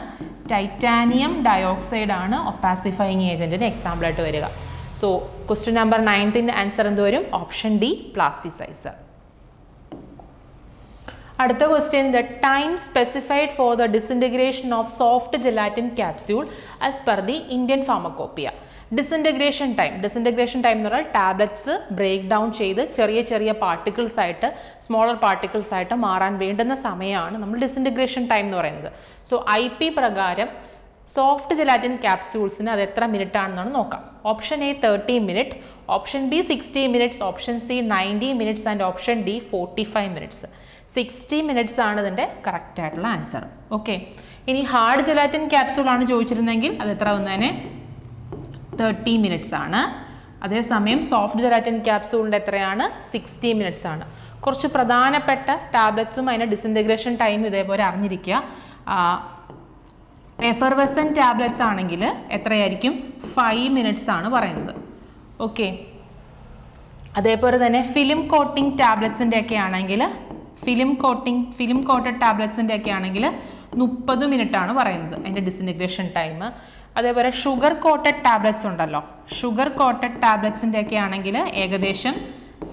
ടൈറ്റാനിയം ഡയോക്സൈഡ് ആണ് ഒപ്പാസിഫൈങ് ഏജൻറ്റിന് എക്സാമ്പിളായിട്ട് വരിക. സോ ക്വസ്റ്റ്യൻ നമ്പർ 9ൻ്റെ ആൻസർ എന്ത് വരും? Option D plasticiser. അടുത്ത question, the time specified for the disintegration of soft gelatin capsule as per the Indian pharmacopoeia. Disintegration time എന്ന് പറഞ്ഞാൽ ടാബ്ലറ്റ്സ് ബ്രേക്ക് ഡൗൺ ചെയ്ത് ചെറിയ ചെറിയ പാർട്ടിക്കിൾസ് ആയിട്ട്, സ്മോളർ പാർട്ടിക്കിൾസ് ആയിട്ട് മാറാൻ വേണ്ടുന്ന സമയമാണ് നമ്മൾ ഡിസിൻറ്റഗ്രേഷൻ ടൈം എന്ന് പറയുന്നത്. സോ IP പ്രകാരം സോഫ്റ്റ് ജെലാറ്റിൻ ക്യാപ്സ്യൂൾസിന് അത് എത്ര മിനിറ്റ് ആണെന്നാണ് നോക്കാം. Option A 30 minute, option B 60 minutes, option C 90 minutes and option D 45 minutes. 60 minutes ആണ് ഇതിൻ്റെ കറക്റ്റ് ആയിട്ടുള്ള ആൻസർ. ഓക്കെ, ഇനി ഹാർഡ് ജെലാറ്റിൻ ക്യാപ്സ്യൂൾ ആണ് ചോദിച്ചിരുന്നെങ്കിൽ അത് എത്ര വന്നേനെ? 30 മിനിറ്റ്സ് ആണ്. അതേസമയം സോഫ്റ്റ് ജെലാറ്റിൻ ക്യാപ്സ്യൂളിൻ്റെ എത്രയാണ്? 60 മിനിറ്റ്സ് ആണ്. കുറച്ച് പ്രധാനപ്പെട്ട ടാബ്ലറ്റ്സും അതിൻ്റെ ഡിസിൻറ്റഗ്രേഷൻ ടൈം ഇതേപോലെ അറിഞ്ഞിരിക്കുക. എഫർവെസൻ ടാബ്ലറ്റ്സ് ആണെങ്കിൽ എത്രയായിരിക്കും? 5 മിനിറ്റ്സ് ആണ് പറയുന്നത്. ഓക്കെ, അതേപോലെ തന്നെ ഫിലിം കോട്ടിംഗ് ടാബ്ലറ്റ്സിൻ്റെ ഒക്കെ ആണെങ്കിൽ ഫിലിം കോട്ടഡ് ടാബ്ലറ്റ്സിൻ്റെ ഒക്കെ ആണെങ്കിൽ 30 മിനിറ്റ് ആണ് പറയുന്നത് അതിൻ്റെ ഡിസിൻറ്റഗ്രേഷൻ ടൈം. അതേപോലെ ഷുഗർ കോട്ടഡ് ടാബ്ലറ്റ്സ് ഉണ്ടല്ലോ, ഷുഗർ കോട്ടഡ് ടാബ്ലറ്റ്സിൻ്റെ ഒക്കെ ആണെങ്കിൽ ഏകദേശം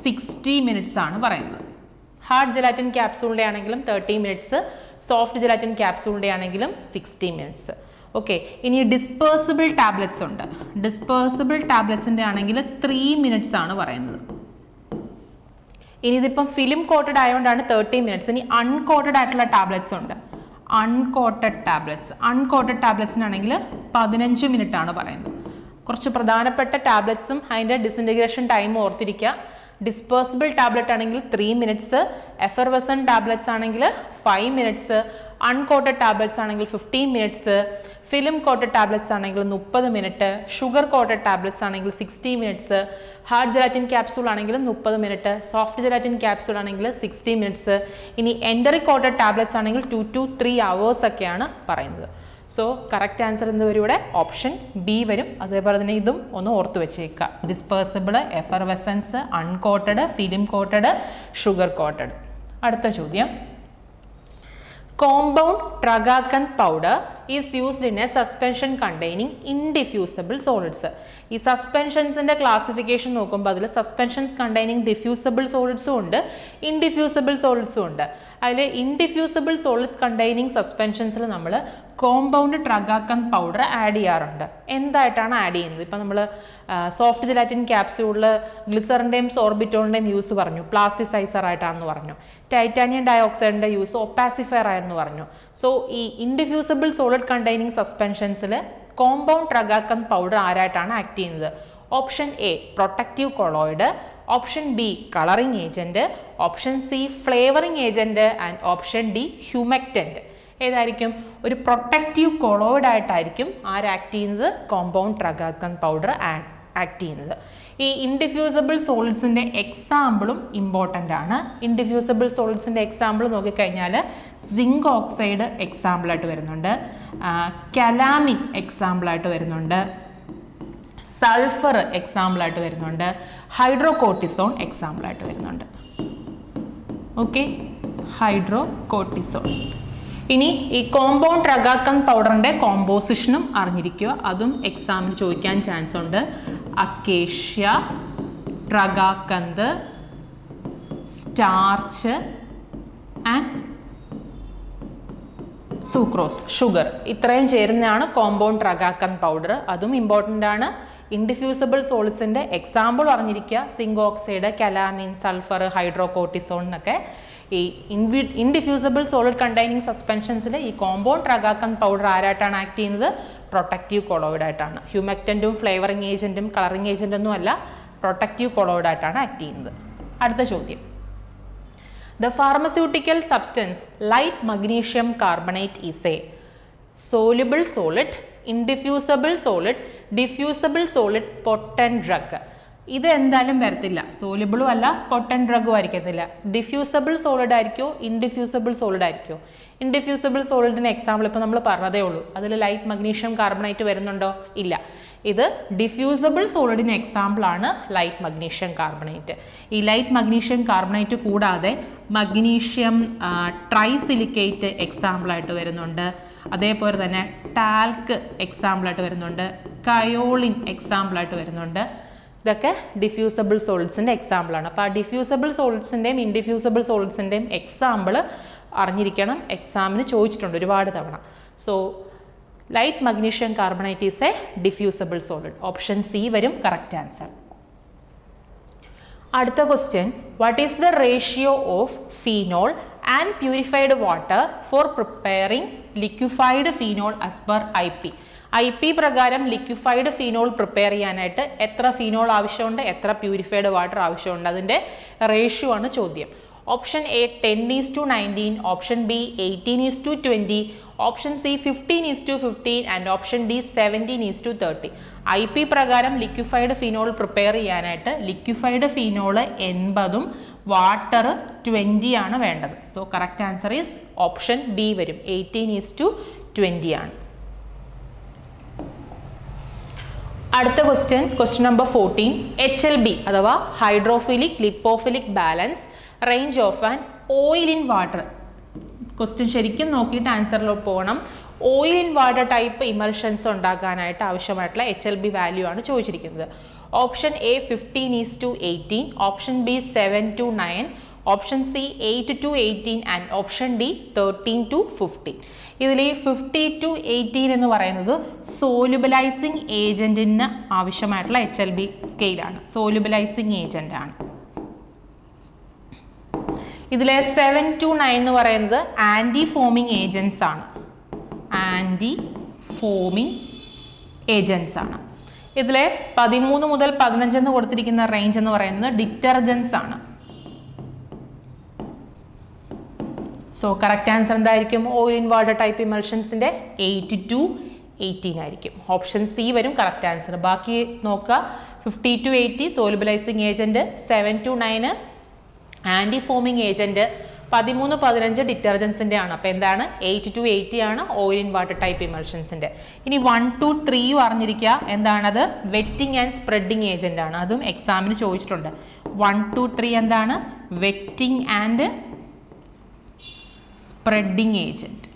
60 മിനിറ്റ്സ് ആണ് പറയുന്നത്. ഹാർഡ് ജെലാറ്റിൻ ക്യാപ്സ്യൂളിൻ്റെ ആണെങ്കിലും 30 മിനിറ്റ്സ്, സോഫ്റ്റ് ജെലാറ്റിൻ ക്യാപ്സ്യൂളിൻ്റെ ആണെങ്കിലും 60 മിനിറ്റ്സ്. ഓക്കെ, ഇനി ഡിസ്പേഴ്സിബിൾ ടാബ്ലറ്റ്സ് ഉണ്ട്. ഡിസ്പേഴ്സിബിൾ ടാബ്ലറ്റ്സിൻ്റെ ആണെങ്കിൽ 3 മിനിറ്റ്സ് ആണ് പറയുന്നത്. ഇനി ഇതിപ്പം ഫിലിം കോട്ടഡ് ആയതുകൊണ്ടാണ് 30 മിനിറ്റ്സ്. ഇനി അൺകോട്ടഡ് ആയിട്ടുള്ള ടാബ്ലറ്റ്സ് ഉണ്ട്. അൺകോട്ടഡ് ടാബ്ലറ്റ്സിനാണെങ്കിൽ 15 മിനിറ്റ് ആണ് പറയുന്നത്. കുറച്ച് പ്രധാനപ്പെട്ട ടാബ്ലറ്റ്സും അതിൻ്റെ ഡിസിൻറ്റഗ്രേഷൻ ടൈം ഓർത്തിരിക്കുക. ഡിസ്പേഴ്സിബിൾ ടാബ്ലറ്റ് ആണെങ്കിൽ 3 മിനിറ്റ്സ്, എഫർവെസൻ ടാബ്ലറ്റ്സ് ആണെങ്കിൽ 5 മിനിറ്റ്സ്, അൺകോട്ടഡ് ടാബ്ലറ്റ്സ് ആണെങ്കിൽ 15 മിനിറ്റ്സ്, ഫിലിം കോട്ടഡ് ടാബ്ലറ്റ്സ് ആണെങ്കിൽ 30 മിനിറ്റ്, ഷുഗർ കോട്ടഡ് ടാബ്ലറ്റ്സ് ആണെങ്കിൽ 60 മിനിറ്റ്സ്, ഹാർഡ് ജെലാറ്റിൻ ക്യാപ്സ്യൂൾ ആണെങ്കിലും 30 മിനിറ്റ്, സോഫ്റ്റ് ജെലാറ്റിൻ ക്യാപ്സ്യൂൾ ആണെങ്കിൽ 60 മിനിറ്റ്സ്. ഇനി എൻഡറിക് കോട്ടഡ് ടാബ്ലറ്റ്സ് ആണെങ്കിൽ 2 to 3 hours ഒക്കെയാണ് പറയുന്നത്. സോ കറക്റ്റ് ആൻസർ എന്ത് വരും ഇവിടെ? ഓപ്ഷൻ ബി വരും. അതേപോലെ തന്നെ ഇതും ഒന്ന് ഓർത്ത് വെച്ചേക്കുക. Dispersible, effervescence, uncoated, film coated, sugar coated. അടുത്ത ചോദ്യം, compound tragacanth powder is used in a suspension containing indiffusible solids. ഈ സസ്പെൻഷൻസിൻ്റെ ക്ലാസിഫിക്കേഷൻ നോക്കുമ്പോൾ അതിൽ സസ്പെൻഷൻസ് കണ്ടെയ്നിങ് ഡിഫ്യൂസിബിൾ സോളിഡ്സും ഉണ്ട്, ഇൻഡിഫ്യൂസിബിൾ സോളിഡ്സും ഉണ്ട്. അതിൽ ഇൻഡിഫ്യൂസിബിൾ സോളിഡ്സ് കണ്ടെയ്നിങ് സസ്പെൻഷൻസിൽ നമ്മൾ കോമ്പൗണ്ട് ട്രഗാക്കൻ പൗഡർ ആഡ് ചെയ്യാറുണ്ട്. എന്തായിട്ടാണ് ആഡ് ചെയ്യുന്നത്? ഇപ്പം നമ്മൾ സോഫ്റ്റ് ജെലാറ്റിൻ ക്യാപ്സ്യൂളിൽ ഗ്ലിസറിൻ്റെയും സോർബിറ്റോളിൻ്റെയും യൂസ് പറഞ്ഞു, പ്ലാസ്റ്റിസൈസർ ആയിട്ടാണെന്ന് പറഞ്ഞു. ടൈറ്റാനിയം ഡയോക്സൈഡിൻ്റെ യൂസ് ഒപ്പാസിഫയർ ആയെന്ന് പറഞ്ഞു. സോ ഈ ഇൻഡിഫ്യൂസിബിൾ സോളിഡ് കണ്ടെയ്നിങ് സസ്പെൻഷൻസിൽ കോമ്പൗണ്ട് ട്രഗാക്കൻ പൗഡർ ആരായിട്ടാണ് ആക്ട് ചെയ്യുന്നത്? Option A protective colloid, option B colouring agent, option C flavouring agent and option D humectant. ഏതായിരിക്കും? ഒരു പ്രൊട്ടക്റ്റീവ് കൊളോയിഡ് ആയിട്ടായിരിക്കും ആര് ആക്ട് ചെയ്യുന്നത്? കോമ്പൗണ്ട് ട്രഗാക്കൻ പൗഡർ ആക്ട് ചെയ്യുന്നത്. ഈ ഇൻഡിഫ്യൂസബിൾ സോളിഡ്സിൻ്റെ എക്സാമ്പിളും ഇമ്പോർട്ടൻ്റ് ആണ്. ഇൻഡിഫ്യൂസബിൾ സോളിഡ്സിൻ്റെ എക്സാമ്പിൾ നോക്കിക്കഴിഞ്ഞാൽ സിങ്ക് ഓക്സൈഡ് എക്സാമ്പിളായിട്ട് വരുന്നുണ്ട്, കലാമിൻ എക്സാമ്പിളായിട്ട് വരുന്നുണ്ട്, സൾഫർ എക്സാമ്പിളായിട്ട് വരുന്നുണ്ട്, ഹൈഡ്രോകോർട്ടിസോൺ എക്സാമ്പിളായിട്ട് വരുന്നുണ്ട്. Okay, hydrocortisone. ഇനി ഈ കോമ്പൗണ്ട് ട്രഗാക്കൻ പൗഡറിൻ്റെ കോമ്പോസിഷനും അറിഞ്ഞിരിക്കുക, അതും എക്സാമിന് ചോദിക്കാൻ ചാൻസ് ഉണ്ട്. Acacia, tragacanth, starch and sucrose, sugar, ഇത്രയും ചേരുന്നതാണ് കോമ്പൗണ്ട് ട്രഗാക്കൻ പൗഡർ. അതും ഇമ്പോർട്ടൻ്റ് ആണ്. ഇൻഡിഫ്യൂസബിൾ സോളിഡ്സിൻ്റെ എക്സാമ്പിൾ അറിഞ്ഞിരിക്കുക, zinc oxide, calamine, sulphur, hydrocortisone എന്നൊക്കെ. ഈ ഇൻഡിഫ്യൂസബിൾ സോളിഡ് കണ്ടെയ്നിങ് സസ്പെൻഷൻസിൽ ഈ കോമ്പൗണ്ട് ട്രഗാക്കൻ പൗഡർ ആരായിട്ടാണ് ആക്ട് ചെയ്യുന്നത്? പ്രൊട്ടക്റ്റീവ് കൊളോയിഡ് ആയിട്ടാണ്. ഹ്യൂമെക്റ്റൻറ്റും ഫ്ലേവറിംഗ് ഏജൻറ്റും കളറിംഗ് ഏജൻറ്റൊന്നും അല്ല, പ്രൊട്ടക്റ്റീവ് കൊളോയിഡ് ആയിട്ടാണ് ആക്ട് ചെയ്യുന്നത്. അടുത്ത ചോദ്യം, the pharmaceutical substance light magnesium carbonate is a soluble solid, indiffusible solid, diffusible solid, potent drug. ഇത് എന്തായാലും വരത്തില്ല, സോലിബിളും അല്ല പൊട്ടൻ ഡ്രഗും ആയിരിക്കത്തില്ല. ഡിഫ്യൂസബിൾ സോളിഡ് ആയിരിക്കുമോ, ഇൻഡിഫ്യൂസബിൾ സോളിഡ് ആയിരിക്കുമോ? ഇൻഡിഫ്യൂസബിൾ സോളിഡിന് എക്സാമ്പിൾ ഇപ്പോൾ നമ്മൾ പറഞ്ഞതേ ഉള്ളൂ, അതിൽ ലൈറ്റ് മഗ്നീഷ്യം കാർബണേറ്റ് വരുന്നുണ്ടോ? ഇല്ല. ഇത് ഡിഫ്യൂസബിൾ സോളിഡിന് എക്സാമ്പിൾ ആണ് ലൈറ്റ് മഗ്നീഷ്യം കാർബണേറ്റ്. ഈ ലൈറ്റ് മഗ്നീഷ്യം കാർബണേറ്റ് കൂടാതെ മഗ്നീഷ്യം ട്രൈസിലിക്കേറ്റ് എക്സാമ്പിളായിട്ട് വരുന്നുണ്ട്, അതേപോലെ തന്നെ ടാൽക്ക് എക്സാമ്പിളായിട്ട് വരുന്നുണ്ട്, കയോളിൻ എക്സാമ്പിളായിട്ട് വരുന്നുണ്ട്. ഇതൊക്കെ ഡിഫ്യൂസബിൾ സോളിഡ്സിൻ്റെ എക്സാമ്പിളാണ്. അപ്പോൾ ആ ഡിഫ്യൂസബിൾ സോളിഡ്സിൻ്റെയും ഇൻഡിഫ്യൂസബിൾ സോളിഡ്സിൻ്റെയും എക്സാമ്പിൾ അറിഞ്ഞിരിക്കണം, എക്സാമിന് ചോദിച്ചിട്ടുണ്ട് ഒരുപാട് തവണ. So light magnesium carbonate is a diffusible solid. Option C വരും കറക്റ്റ് ആൻസർ. അടുത്ത question, what is the ratio of phenol and purified water for preparing liquefied phenol as per IP? IP പ്രകാരം liquefied phenol prepare ചെയ്യാനായിട്ട് എത്ര phenol ആവശ്യമുണ്ട്, എത്ര purified water ആവശ്യമുണ്ട്, അതിൻ്റെ ratio ആണ് ചോദ്യം. Option A 10:19, option B 18:20, option C 15:15 and option D 17:30. IP പ്രകാരം ലിക്വിഫൈഡ് ഫീനോൾ പ്രിപ്പയർ ചെയ്യാനായിട്ട് ലിക്വിഫൈഡ് ഫീനോൾ 80ഉം വാട്ടർ 20 ആണ് വേണ്ടത്. So correct answer is option B വരും, 18:20 ആണ്. അടുത്ത ക്വസ്റ്റ്യൻ, ക്വസ്റ്റ്യൻ നമ്പർ 14, HLB അഥവാ hydrophilic lipophilic balance range of an oil in water. Question ശരിക്കും നോക്കിയിട്ട് ആൻസറിലോട്ട് പോകണം. ഓയിൽ ഇൻ വാട്ടർ ടൈപ്പ് ഇമൽഷൻസ് ഉണ്ടാക്കാനായിട്ട് ആവശ്യമായിട്ടുള്ള HLB വാല്യൂ ആണ് ചോദിച്ചിരിക്കുന്നത്. Option A 15:18, option B 7:9, option C 8:18 and option D 13:15. ഇതിൽ ഈ 50:18 എന്ന് പറയുന്നത് സോലുബിലൈസിങ് ഏജന്റിന് ആവശ്യമായിട്ടുള്ള HLB സ്കെയിലാണ്, സോലുബിലൈസിങ് ഏജന്റ് ആണ്. ഇതിലെ 7-9 എന്ന് പറയുന്നത് ആൻറ്റി ഫോമിങ് ഏജൻസ് ആണ്, ആൻറ്റി ഫോമിങ് ഏജൻസ് ആണ്. ഇതിലെ 13 മുതൽ 15 എന്ന് കൊടുത്തിരിക്കുന്ന റേഞ്ച് എന്ന് പറയുന്നത് ഡിറ്റർജൻസ് ആണ്. സോ കറക്റ്റ് ആൻസർ എന്തായിരിക്കും? ഓയിൽ ഇൻ വാട്ടർ ടൈപ്പ് ഇമൽഷൻസിൻ്റെ 8-18 ആയിരിക്കും. ഓപ്ഷൻ സി വരും കറക്റ്റ് ആൻസർ. ബാക്കി നോക്കുക, 50-80 സോലുബിലൈസിങ് ഏജന്റ്, 7-9 ആൻറ്റി ഫോമിങ് ഏജന്റ്, 13-15 ഡിറ്റർജൻസിൻ്റെ ആണ്. അപ്പോൾ എന്താണ്? 8-80 ആണ് ഓയിൽ ഇൻ വാട്ടർ ടൈപ്പ് ഇമൽഷൻസിൻ്റെ. ഇനി 1-3 അറിഞ്ഞിരിക്കുക, എന്താണത്? വെറ്റിംഗ് ആൻഡ് സ്പ്രെഡിങ് ഏജന്റ് ആണ്. അതും എക്സാമിന് ചോദിച്ചിട്ടുണ്ട്. 1-3 എന്താണ്? Wetting and spreading agent.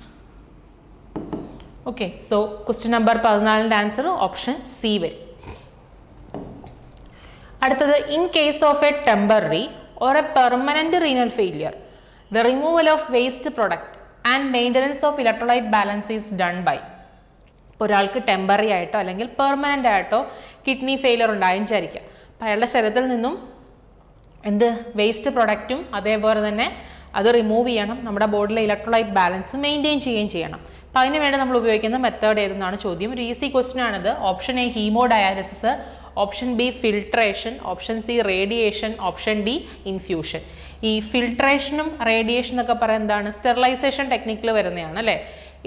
Okay, so question number 14ൻ്റെ ആൻസർ ഓപ്ഷൻ സി വരും. അടുത്തത്, in case of a temporary or a permanent renal failure, the removal of waste product and maintenance of electrolyte balance is done by. ഒരാൾക്ക് temporary ആയിട്ടോ അല്ലെങ്കിൽ permanent ആയിട്ടോ kidney failure ഉണ്ടായെന്ന് വിചാരിക്കുക. അപ്പോൾ അയാളുടെ ശരീരത്തിൽ നിന്നും വേസ്റ്റ് പ്രൊഡക്റ്റും അതേപോലെ തന്നെ അത് റിമൂവ് ചെയ്യണം, നമ്മുടെ ബോഡിയിലെ ഇലക്ട്രോലൈറ്റ് ബാലൻസ് മെയിൻറ്റെയിൻ ചെയ്യുകയും ചെയ്യണം. അപ്പോൾ അതിന് വേണ്ടി നമ്മൾ ഉപയോഗിക്കുന്ന മെത്തേഡ് ഏതെന്നാണ് ചോദ്യം. ഒരു ഈസി ക്വസ്റ്റ്യൻ ആണിത്. Option A haemo dialysis, option B filtration, option C radiation, option D infusion. ഈ ഫിൽട്രേഷനും റേഡിയേഷൻ എന്നൊക്കെ പറയുന്നത് എന്താണ്? സ്റ്റെറിലൈസേഷൻ ടെക്നിക്കിൽ വരുന്നതാണ് അല്ലേ.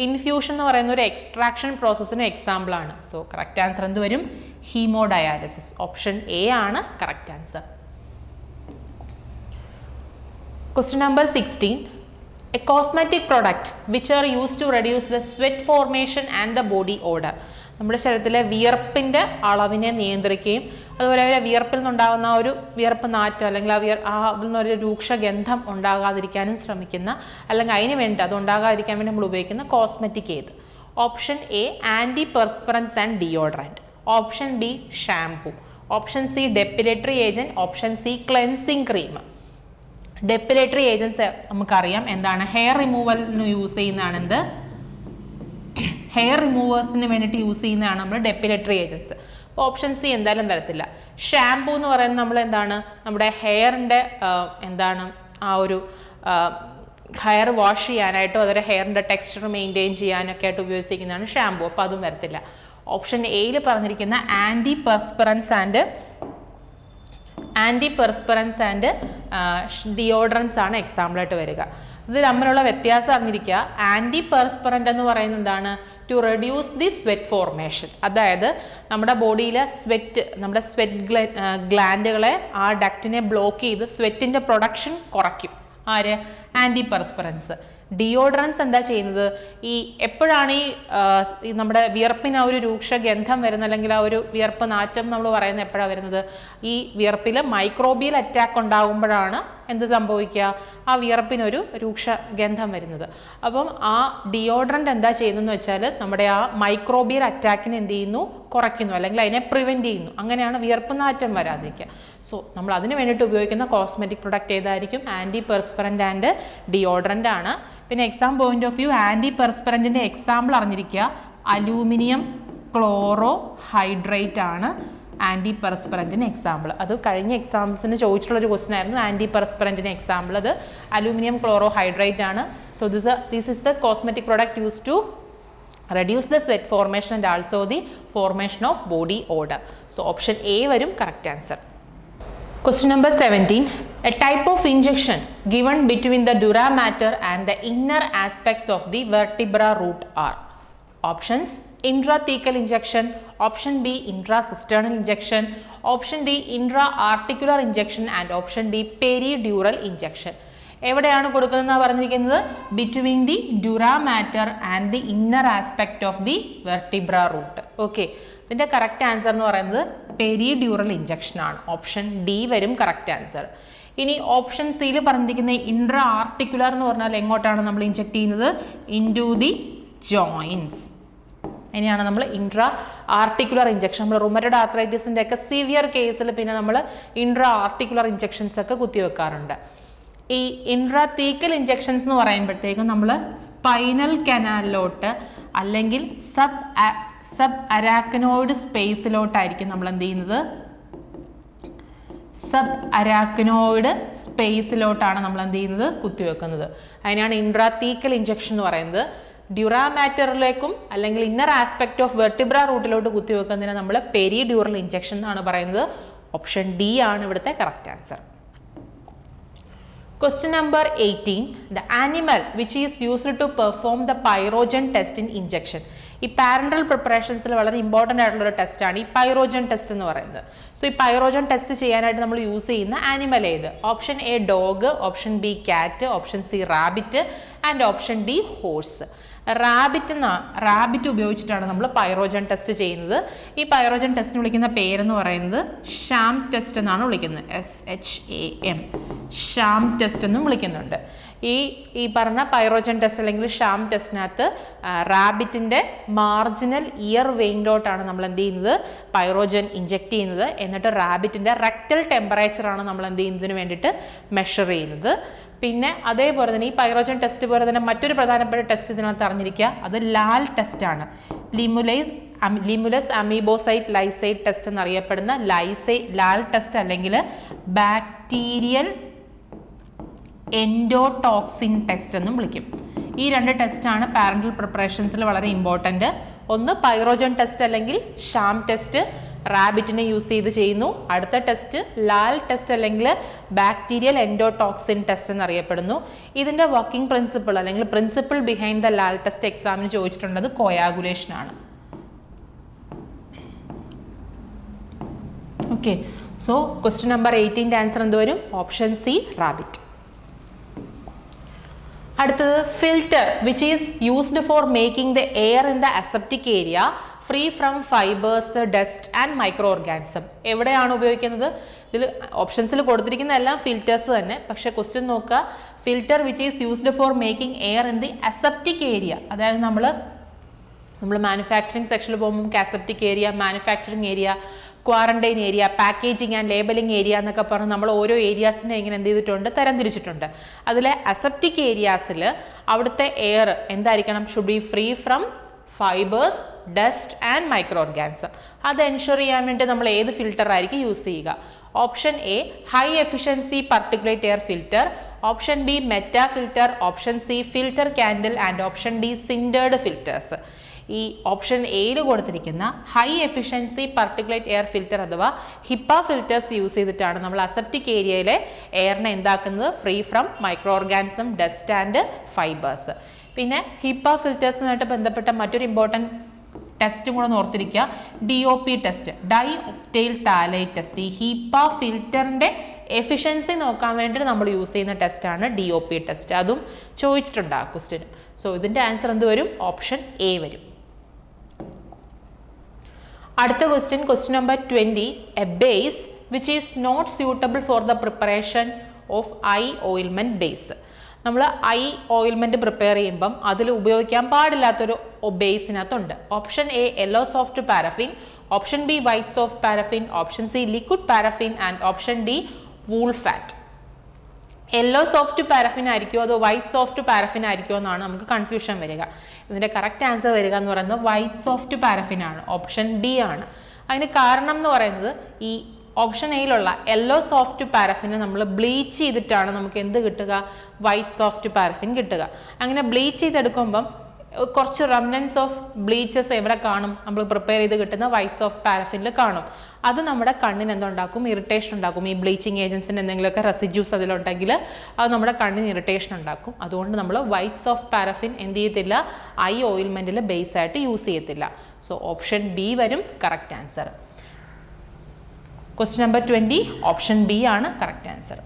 ഇൻഫ്യൂഷൻ എന്ന് പറയുന്ന ഒരു എക്സ്ട്രാക്ഷൻ പ്രോസസ്സിന് എക്സാമ്പിൾ ആണ്. സോ കറക്റ്റ് ആൻസർ എന്ത് വരും? ഹീമോഡയാലിസിസ്. ഓപ്ഷൻ എ ആണ് correct answer. Question number 16. A cosmetic product which are used to reduce the sweat formation and the body odor. നമ്മുടെ ശരീരത്തിലെ വിയർപ്പിൻ്റെ അളവിനെ നിയന്ത്രിക്കുകയും അതുപോലെ വിയർപ്പിൽ നിന്നുണ്ടാകുന്ന ഒരു വിയർപ്പ് നാറ്റം അല്ലെങ്കിൽ അതിൽ നിന്നൊരു രൂക്ഷഗന്ധം ഉണ്ടാകാതിരിക്കാനും ശ്രമിക്കുന്ന, അല്ലെങ്കിൽ അതിന് വേണ്ടി അത് ഉണ്ടാകാതിരിക്കാൻ വേണ്ടി നമ്മൾ ഉപയോഗിക്കുന്ന കോസ്മെറ്റിക് ഏത്? Option A antiperspirants and deodorant. Option B shampoo. Option C depilatory agent. Option C cleansing cream. Depilatory agents നമുക്കറിയാം എന്താണ്, ഹെയർ റിമൂവലിന് യൂസ് ചെയ്യുന്നതാണ്. എന്ത്? ഹെയർ റിമൂവേഴ്സിന് വേണ്ടിയിട്ട് യൂസ് ചെയ്യുന്നതാണ് നമ്മൾ ഡെപ്പിലേറ്ററി ഏജൻസ്. അപ്പോൾ ഓപ്ഷൻ സി എന്തായാലും വരത്തില്ല. ഷാംപൂ എന്ന് പറയുന്നത് നമ്മൾ എന്താണ്, നമ്മുടെ ഹെയറിൻ്റെ എന്താണ് ആ ഒരു ഹെയർ വാഷ് ചെയ്യാനായിട്ടോ അതുപോലെ ഹെയറിൻ്റെ ടെക്സ്ചർ മെയിൻറ്റെയിൻ ചെയ്യാനൊക്കെ ആയിട്ട് ഉപയോഗിച്ചിരിക്കുന്നതാണ് ഷാംപൂ. അപ്പോൾ അതും വരത്തില്ല. ഓപ്ഷൻ എയിൽ പറഞ്ഞിരിക്കുന്ന ആൻറ്റി പെർസ്പിറൻസ് ആൻഡ് ഡിയോഡ്രൻസ് ആണ് എക്സാമ്പിളായിട്ട് വരിക. ഇത് തമ്മിലുള്ള വ്യത്യാസം അറിഞ്ഞിരിക്കുക. ആൻറ്റി പെർസ്പിറൻ്റ് എന്ന് പറയുന്നത് എന്താണ്? To reduce the sweat formation. അതായത് നമ്മുടെ ബോഡിയിലെ നമ്മുടെ സ്വെറ്റ് ഗ്ലാൻഡുകളെ ആ ഡക്റ്റിനെ ബ്ലോക്ക് ചെയ്ത് സ്വെറ്റിൻ്റെ പ്രൊഡക്ഷൻ കുറയ്ക്കും. ആര്? ആൻറ്റി പെർസ്പിറൻസ്. ഡിയോഡ്രൻസ് എന്താ ചെയ്യുന്നത്? ഈ എപ്പോഴാണ് ഈ നമ്മുടെ വിയർപ്പിന് ആ ഒരു രൂക്ഷഗന്ധം വരുന്നത് അല്ലെങ്കിൽ ആ ഒരു വിയർപ്പ് നാറ്റം നമ്മൾ പറയുന്നത് എപ്പോഴാണ് വരുന്നത്? ഈ വിയർപ്പിൽ മൈക്രോബിയൽ അറ്റാക്ക് ഉണ്ടാകുമ്പോഴാണ് എന്ത് സംഭവിക്കുക? ആ വിയർപ്പിനൊരു രൂക്ഷഗന്ധം വരുന്നത്. അപ്പം ആ ഡിയോഡ്രൻ്റ് എന്താ ചെയ്യുന്നതെന്ന് വെച്ചാൽ നമ്മുടെ ആ മൈക്രോബിയൽ അറ്റാക്കിനെ എന്ത് ചെയ്യുന്നു? കുറയ്ക്കുന്നു, അല്ലെങ്കിൽ അതിനെ പ്രിവെൻറ്റ് ചെയ്യുന്നു. അങ്ങനെയാണ് വിയർപ്പ് നാറ്റം വരാതിരിക്കുക. സോ നമ്മൾ അതിന് വേണ്ടിയിട്ട് ഉപയോഗിക്കുന്ന കോസ്മെറ്റിക് പ്രൊഡക്റ്റ് ഏതായിരിക്കും? ആൻറ്റി പെർസ്പിറൻ്റ് ആൻഡ് ഡിയോഡ്രൻ്റ് ആണ്. പിന്നെ എക്സാം പോയിന്റ് ഓഫ് വ്യൂ ആൻറ്റി പെർസ്പിറൻറ്റിൻ്റെ എക്സാമ്പിൾ അറിഞ്ഞിരിക്കുക. അലൂമിനിയം ക്ലോറോ ഹൈഡ്രേറ്റ് ആണ് ആൻറ്റി പെർസ്പിറൻറ്റിന് എക്സാമ്പിൾ. അത് കഴിഞ്ഞ എക്സാംസിന് ചോദിച്ചിട്ടുള്ളൊരു ക്വസ്റ്റൻ ആയിരുന്നു. ആൻറ്റി പെർസ്പിറൻറ്റിന് എക്സാമ്പിൾ അത് അലൂമിനിയം ക്ലോറോ ഹൈഡ്രേറ്റ് ആണ്. So this is the cosmetic product use to reduce the sweat formation and also the formation of body odor. So option A varum correct answer. Question number 17. A type of injection given between the dura mater and the inner aspects of the vertebra root are options: intrathecal injection, option B intracisternal injection, option D intra-articular injection and option D peridural injection. എവിടെയാണ് കൊടുക്കുന്നതെന്നാണ് പറഞ്ഞിരിക്കുന്നത്? Between the dura mater and the inner aspect of the vertebra root. Okay, ഇതിൻ്റെ correct answer എന്ന് പറയുന്നത് peridural injection ആണ്. Option D വരും correct answer. ഇനി option സിയിൽ പറഞ്ഞിരിക്കുന്ന ഇൻട്രാ ആർട്ടിക്കുലർ എന്ന് പറഞ്ഞാൽ എങ്ങോട്ടാണ് നമ്മൾ ഇഞ്ചക്ട് ചെയ്യുന്നത്? Into the joints. ഇനിയാണ് നമ്മൾ ഇൻട്രാ ആർട്ടിക്കുലർ ഇഞ്ചക്ഷൻ. നമ്മൾ റുമറ്റോയ്ഡ് ആർത്രൈറ്റിസിൻ്റെ ഒക്കെ സിവിയർ കേസിൽ പിന്നെ നമ്മൾ ഇൻട്രാ ആർട്ടിക്കുലർ ഇഞ്ചക്ഷൻസ് ഒക്കെ കുത്തിവെക്കാറുണ്ട്. ഈ ഇൻട്രാതീക്കൽ ഇഞ്ചക്ഷൻസ് എന്ന് പറയുമ്പോഴത്തേക്കും നമ്മൾ സ്പൈനൽ കനാലിലോട്ട് അല്ലെങ്കിൽ സബ് അരാക്കനോയിഡ് സ്പേസിലോട്ടായിരിക്കും നമ്മൾ എന്ത് ചെയ്യുന്നത്? സബ് അരാക്കനോയിഡ് സ്പേസിലോട്ടാണ് നമ്മൾ എന്ത് ചെയ്യുന്നത്? കുത്തിവെക്കുന്നത്. അതിനാണ് ഇൻട്രാതീക്കൽ ഇഞ്ചക്ഷൻ എന്ന് പറയുന്നത്. ഡ്യൂറാ മാറ്ററിലേക്കും അല്ലെങ്കിൽ ഇന്നർ ആസ്പെക്ട് ഓഫ് വെർട്ടിബ്ര റൂട്ടിലോട്ട് കുത്തിവെക്കുന്നതിന് നമ്മൾ പെരിഡ്യൂറൽ ഇഞ്ചക്ഷൻ എന്നാണ് പറയുന്നത്. ഓപ്ഷൻ ഡി ആണ് ഇവിടുത്തെ correct answer. Question number 18. The animal which is used to perform the pyrogen test in injection. ഈ പാരന്റൽ പ്രിപ്പറേഷൻസിൽ വളരെ ഇമ്പോർട്ടൻ്റ് ആയിട്ടുള്ളൊരു ടെസ്റ്റാണ് ഈ പൈറോജൻ ടെസ്റ്റ് എന്ന് പറയുന്നത്. സോ ഈ പൈറോജൻ ടെസ്റ്റ് ചെയ്യാനായിട്ട് നമ്മൾ യൂസ് ചെയ്യുന്ന ആനിമൽ ഏത്? Option A dog, option B cat, option C rabbit and option D horse. Rabbit ഉപയോഗിച്ചിട്ടാണ് നമ്മൾ പൈറോജൻ ടെസ്റ്റ് ചെയ്യുന്നത്. ഈ പൈറോജൻ ടെസ്റ്റിന് വിളിക്കുന്ന പേരെന്ന് പറയുന്നത് ഷാം ടെസ്റ്റ് എന്നാണ് വിളിക്കുന്നത്. SHAM, ഷാം ടെസ്റ്റ് എന്നും വിളിക്കുന്നുണ്ട്. ഈ പറഞ്ഞ പൈറോജൻ ടെസ്റ്റ് അല്ലെങ്കിൽ ഷാം ടെസ്റ്റിനകത്ത് റാബിറ്റിൻ്റെ മാർജിനൽ ഇയർ വെയിനിലോട്ടാണ് നമ്മൾ എന്ത് ചെയ്യുന്നത്? പൈറോജൻ ഇഞ്ചെക്ട് ചെയ്യുന്നത്. എന്നിട്ട് റാബിറ്റിൻ്റെ റെക്ടൽ ടെമ്പറേച്ചറാണ് നമ്മൾ എന്ത് ചെയ്യുന്നതിന് വേണ്ടിയിട്ട് മെഷർ ചെയ്യുന്നത്. പിന്നെ അതേപോലെ തന്നെ ഈ പൈറോജൻ ടെസ്റ്റ് പോലെ തന്നെ മറ്റൊരു പ്രധാനപ്പെട്ട ടെസ്റ്റ് ഇതിനകത്ത് അറിഞ്ഞിരിക്കുക. അത് ലാൽ ടെസ്റ്റാണ്. ലിമുലസ് അമീബോസൈറ്റ് ലൈസൈറ്റ് ടെസ്റ്റ് എന്നറിയപ്പെടുന്ന ലാൽ ടെസ്റ്റ് അല്ലെങ്കിൽ ബാക്ടീരിയൽ എൻഡോടോക്സിൻ ടെസ്റ്റ് എന്നും വിളിക്കും. ഈ രണ്ട് ടെസ്റ്റാണ് പാരന്റൽ പ്രിപ്പറേഷൻസിൽ വളരെ ഇമ്പോർട്ടൻറ്റ്. ഒന്ന് പൈറോജൻ ടെസ്റ്റ് അല്ലെങ്കിൽ ഷാം ടെസ്റ്റ്, റാബിറ്റിനെ യൂസ് ചെയ്ത് ചെയ്യുന്നു. അടുത്ത ടെസ്റ്റ് ലാൽ ടെസ്റ്റ് അല്ലെങ്കിൽ ബാക്ടീരിയൽ എൻഡോടോക്സിൻ ടെസ്റ്റ് എന്നറിയപ്പെടുന്നു. ഇതിൻ്റെ വർക്കിംഗ് പ്രിൻസിപ്പിൾ അല്ലെങ്കിൽ principle behind the LAL test എക്സാമിന് ചോദിച്ചിട്ടുള്ളത് കോയാഗുലേഷൻ ആണ്. Okay, so question number 18 answer എന്ത് വരും? Option C rabbit. അടുത്തത് filter which is used for making the air in the aseptic area free from fibres, dust and microorganism. എവിടെയാണ് ഉപയോഗിക്കുന്നത്? ഇതിൽ ഓപ്ഷൻസിൽ കൊടുത്തിരിക്കുന്ന എല്ലാം ഫിൽറ്റേഴ്സ് തന്നെ. പക്ഷേ ക്വസ്റ്റ്യൻ നോക്കുക, filter which is used for making air in the aseptic area. അതായത് നമ്മൾ മാനുഫാക്ചറിങ് സെക്ഷനിൽ പോകുമ്പോൾ aseptic area, manufacturing area, quarantine area, packaging and labelling area എന്നൊക്കെ പറഞ്ഞ് നമ്മൾ ഓരോ ഏരിയാസിനെ ഇങ്ങനെ എന്ത് ചെയ്തിട്ടുണ്ട്? തരംതിരിച്ചിട്ടുണ്ട്. അതിലെ അസെപ്റ്റിക് ഏരിയാസിൽ അവിടുത്തെ എയർ എന്തായിരിക്കണം? Should be free from fibres, dust and microorganism. അത് എൻഷുർ ചെയ്യാൻ വേണ്ടി നമ്മൾ ഏത് ഫിൽറ്റർ ആയിരിക്കും യൂസ് ചെയ്യുക? Option A high efficiency particulate air filter, option B meta filter, option C filter candle and option D sintered filters. ഈ option എയിൽ കൊടുത്തിരിക്കുന്ന high efficiency particulate air filter അഥവാ ഹിപ്പ ഫിൽറ്റേഴ്സ് യൂസ് ചെയ്തിട്ടാണ് നമ്മൾ aseptic ഏരിയയിലെ എയറിനെ എന്താക്കുന്നത്? Free from microorganism, dust and fibres. പിന്നെ ഹിപ്പ ഫിൽറ്റേഴ്സുമായിട്ട് ബന്ധപ്പെട്ട മറ്റൊരു ഇമ്പോർട്ടൻറ്റ് ടെസ്റ്റും കൂടെ ഓർത്തിരിക്കുക, DOP test, dioctyl phthalate test. ഈ ഹിപ്പ ഫിൽറ്ററിൻ്റെ എഫിഷ്യൻസി നോക്കാൻ വേണ്ടി നമ്മൾ യൂസ് ചെയ്യുന്ന ടെസ്റ്റാണ് DOP ടെസ്റ്റ്. അതും ചോദിച്ചിട്ടുണ്ട് ആ ക്വസ്റ്റ്യൻ. സോ ഇതിൻ്റെ ആൻസർ എന്ത് വരും? ഓപ്ഷൻ എ വരും. അടുത്ത question, question number 20, a base which is not suitable for the preparation of eye ointment base. നമ്മൾ ഐ ഓയിൽമെൻറ്റ് പ്രിപ്പയർ ചെയ്യുമ്പം അതിൽ ഉപയോഗിക്കാൻ പാടില്ലാത്തൊരു ബേസിനകത്തുണ്ട്. Option A yellow soft paraffin, option B white soft paraffin, option C liquid paraffin and option D wool fat. Yellow soft paraffin ആയിരിക്കുമോ അതോ white soft paraffin ആയിരിക്കുമോ എന്നാണ് നമുക്ക് കൺഫ്യൂഷൻ വരിക. ഇതിൻ്റെ കറക്റ്റ് ആൻസർ വരിക എന്ന് പറയുന്നത് വൈറ്റ് സോഫ്റ്റ് പാരഫിൻ ആണ്, ഓപ്ഷൻ ബി ആണ്. അതിന് കാരണം എന്ന് പറയുന്നത് ഈ ഓപ്ഷൻ എയിലുള്ള യെല്ലോ സോഫ്റ്റ് പാരഫിനെ നമ്മൾ ബ്ലീച്ച് ചെയ്തിട്ടാണ് നമുക്ക് എന്ത് കിട്ടുക? വൈറ്റ് സോഫ്റ്റ് പാരഫിൻ കിട്ടുക. അങ്ങനെ ബ്ലീച്ച് ചെയ്തെടുക്കുമ്പം കുറച്ച് റെമനൻസ് ഓഫ് ബ്ലീച്ചസ് എവിടെ കാണും? നമ്മൾ പ്രിപ്പയർ ചെയ്ത് കിട്ടുന്ന വൈറ്റ് സോഫ്റ്റ് പാരഫിനിൽ കാണും. അത് നമ്മുടെ കണ്ണിന് എന്തുണ്ടാക്കും? ഇറിറ്റേഷൻ ഉണ്ടാക്കും. ഈ ബ്ലീച്ചിങ് ഏജൻസിൻ്റെ എന്തെങ്കിലുമൊക്കെ റെസിഡ്യൂസ് അതിലുണ്ടെങ്കിൽ അത് നമ്മുടെ കണ്ണിന് ഇറിറ്റേഷൻ ഉണ്ടാക്കും. അതുകൊണ്ട് നമ്മൾ വൈറ്റ് സോഫ്റ്റ് പാരഫിൻ എന്ത് ചെയ്യത്തില്ല? ഐ ഓയിൽമെൻറ്റിൽ ബേസ് ആയിട്ട് യൂസ് ചെയ്യത്തില്ല. സോ ഓപ്ഷൻ ബി വരും correct answer. Question number 20 option B ആണ് കറക്റ്റ് ആൻസർ.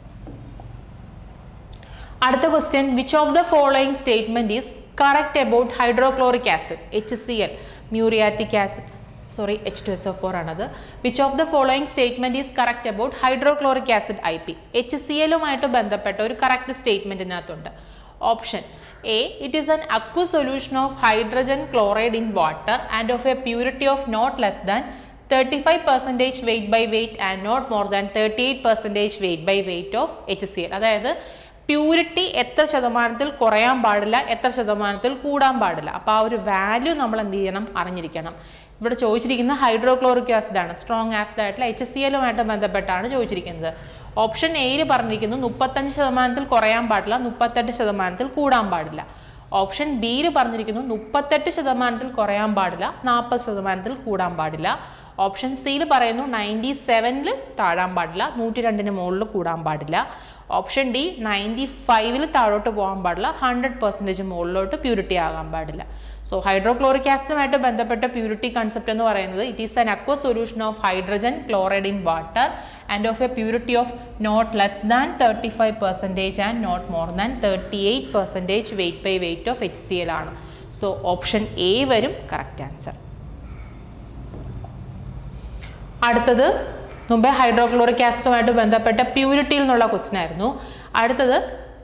അടുത്ത question, which of the following statement is correct about hydrochloric acid, HCl, muriatic acid, sorry H2SO4 ആണത്. Which of the following statement is correct about hydrochloric acid IP? HCl-ഉമായിട്ട് ബന്ധപ്പെട്ട ഒരു correct സ്റ്റേറ്റ്മെന്റിനകത്തുണ്ട്. Option A it is an aqua solution of hydrogen chloride in water and of a purity of not less than 35% weight by weight and not more than 38% weight by weight of HCl. അതായത് purity എത്ര ശതമാനത്തിൽ കുറയാൻ പാടില്ല, എത്ര ശതമാനത്തിൽ കൂടാൻ പാടില്ല. അപ്പോൾ ആ ഒരു വാല്യൂ നമ്മൾ എന്ത് ചെയ്യണം? അറിഞ്ഞിരിക്കണം. ഇവിടെ ചോദിച്ചിരിക്കുന്ന ഹൈഡ്രോക്ലോറിക് ആസിഡ് ആണ്, സ്ട്രോങ് ആസിഡ് ആയിട്ടുള്ള HCl-ഉമായിട്ട് ബന്ധപ്പെട്ടാണ് ചോദിച്ചിരിക്കുന്നത്. ഓപ്ഷൻ എയിൽ പറഞ്ഞിരിക്കുന്നു 35% കുറയാൻ പാടില്ല, 38% കൂടാൻ പാടില്ല. ഓപ്ഷൻ ബിയിൽ പറഞ്ഞിരിക്കുന്നു 38% കുറയാൻ പാടില്ല, 40% കൂടാൻ പാടില്ല. ഓപ്ഷൻ സിയിൽ പറയുന്നു 97-ൽ താഴാൻ പാടില്ല, 102-ന് മുകളിൽ കൂടാൻ പാടില്ല. ഓപ്ഷൻ ഡി 95-ൽ താഴോട്ട് പോകാൻ പാടില്ല, 100% മുകളിലോട്ട് പ്യൂരിറ്റി ആകാൻ പാടില്ല. സോ ഹൈഡ്രോക്ലോറിക് ആസിഡുമായിട്ട് ബന്ധപ്പെട്ട പ്യൂരിറ്റി കൺസെപ്റ്റ് എന്ന് പറയുന്നത് it is an aqua solution of hydrogen chloride in water and of a purity of not less than 35% and not more than 38% weight by weight of HCl ആണ്. So option A വരും correct answer. അടുത്തത് മുമ്പേ hydrochloric ആസിഡുമായിട്ട് ബന്ധപ്പെട്ട പ്യൂരിറ്റിയിൽ നിന്നുള്ള question ആയിരുന്നു. അടുത്തത്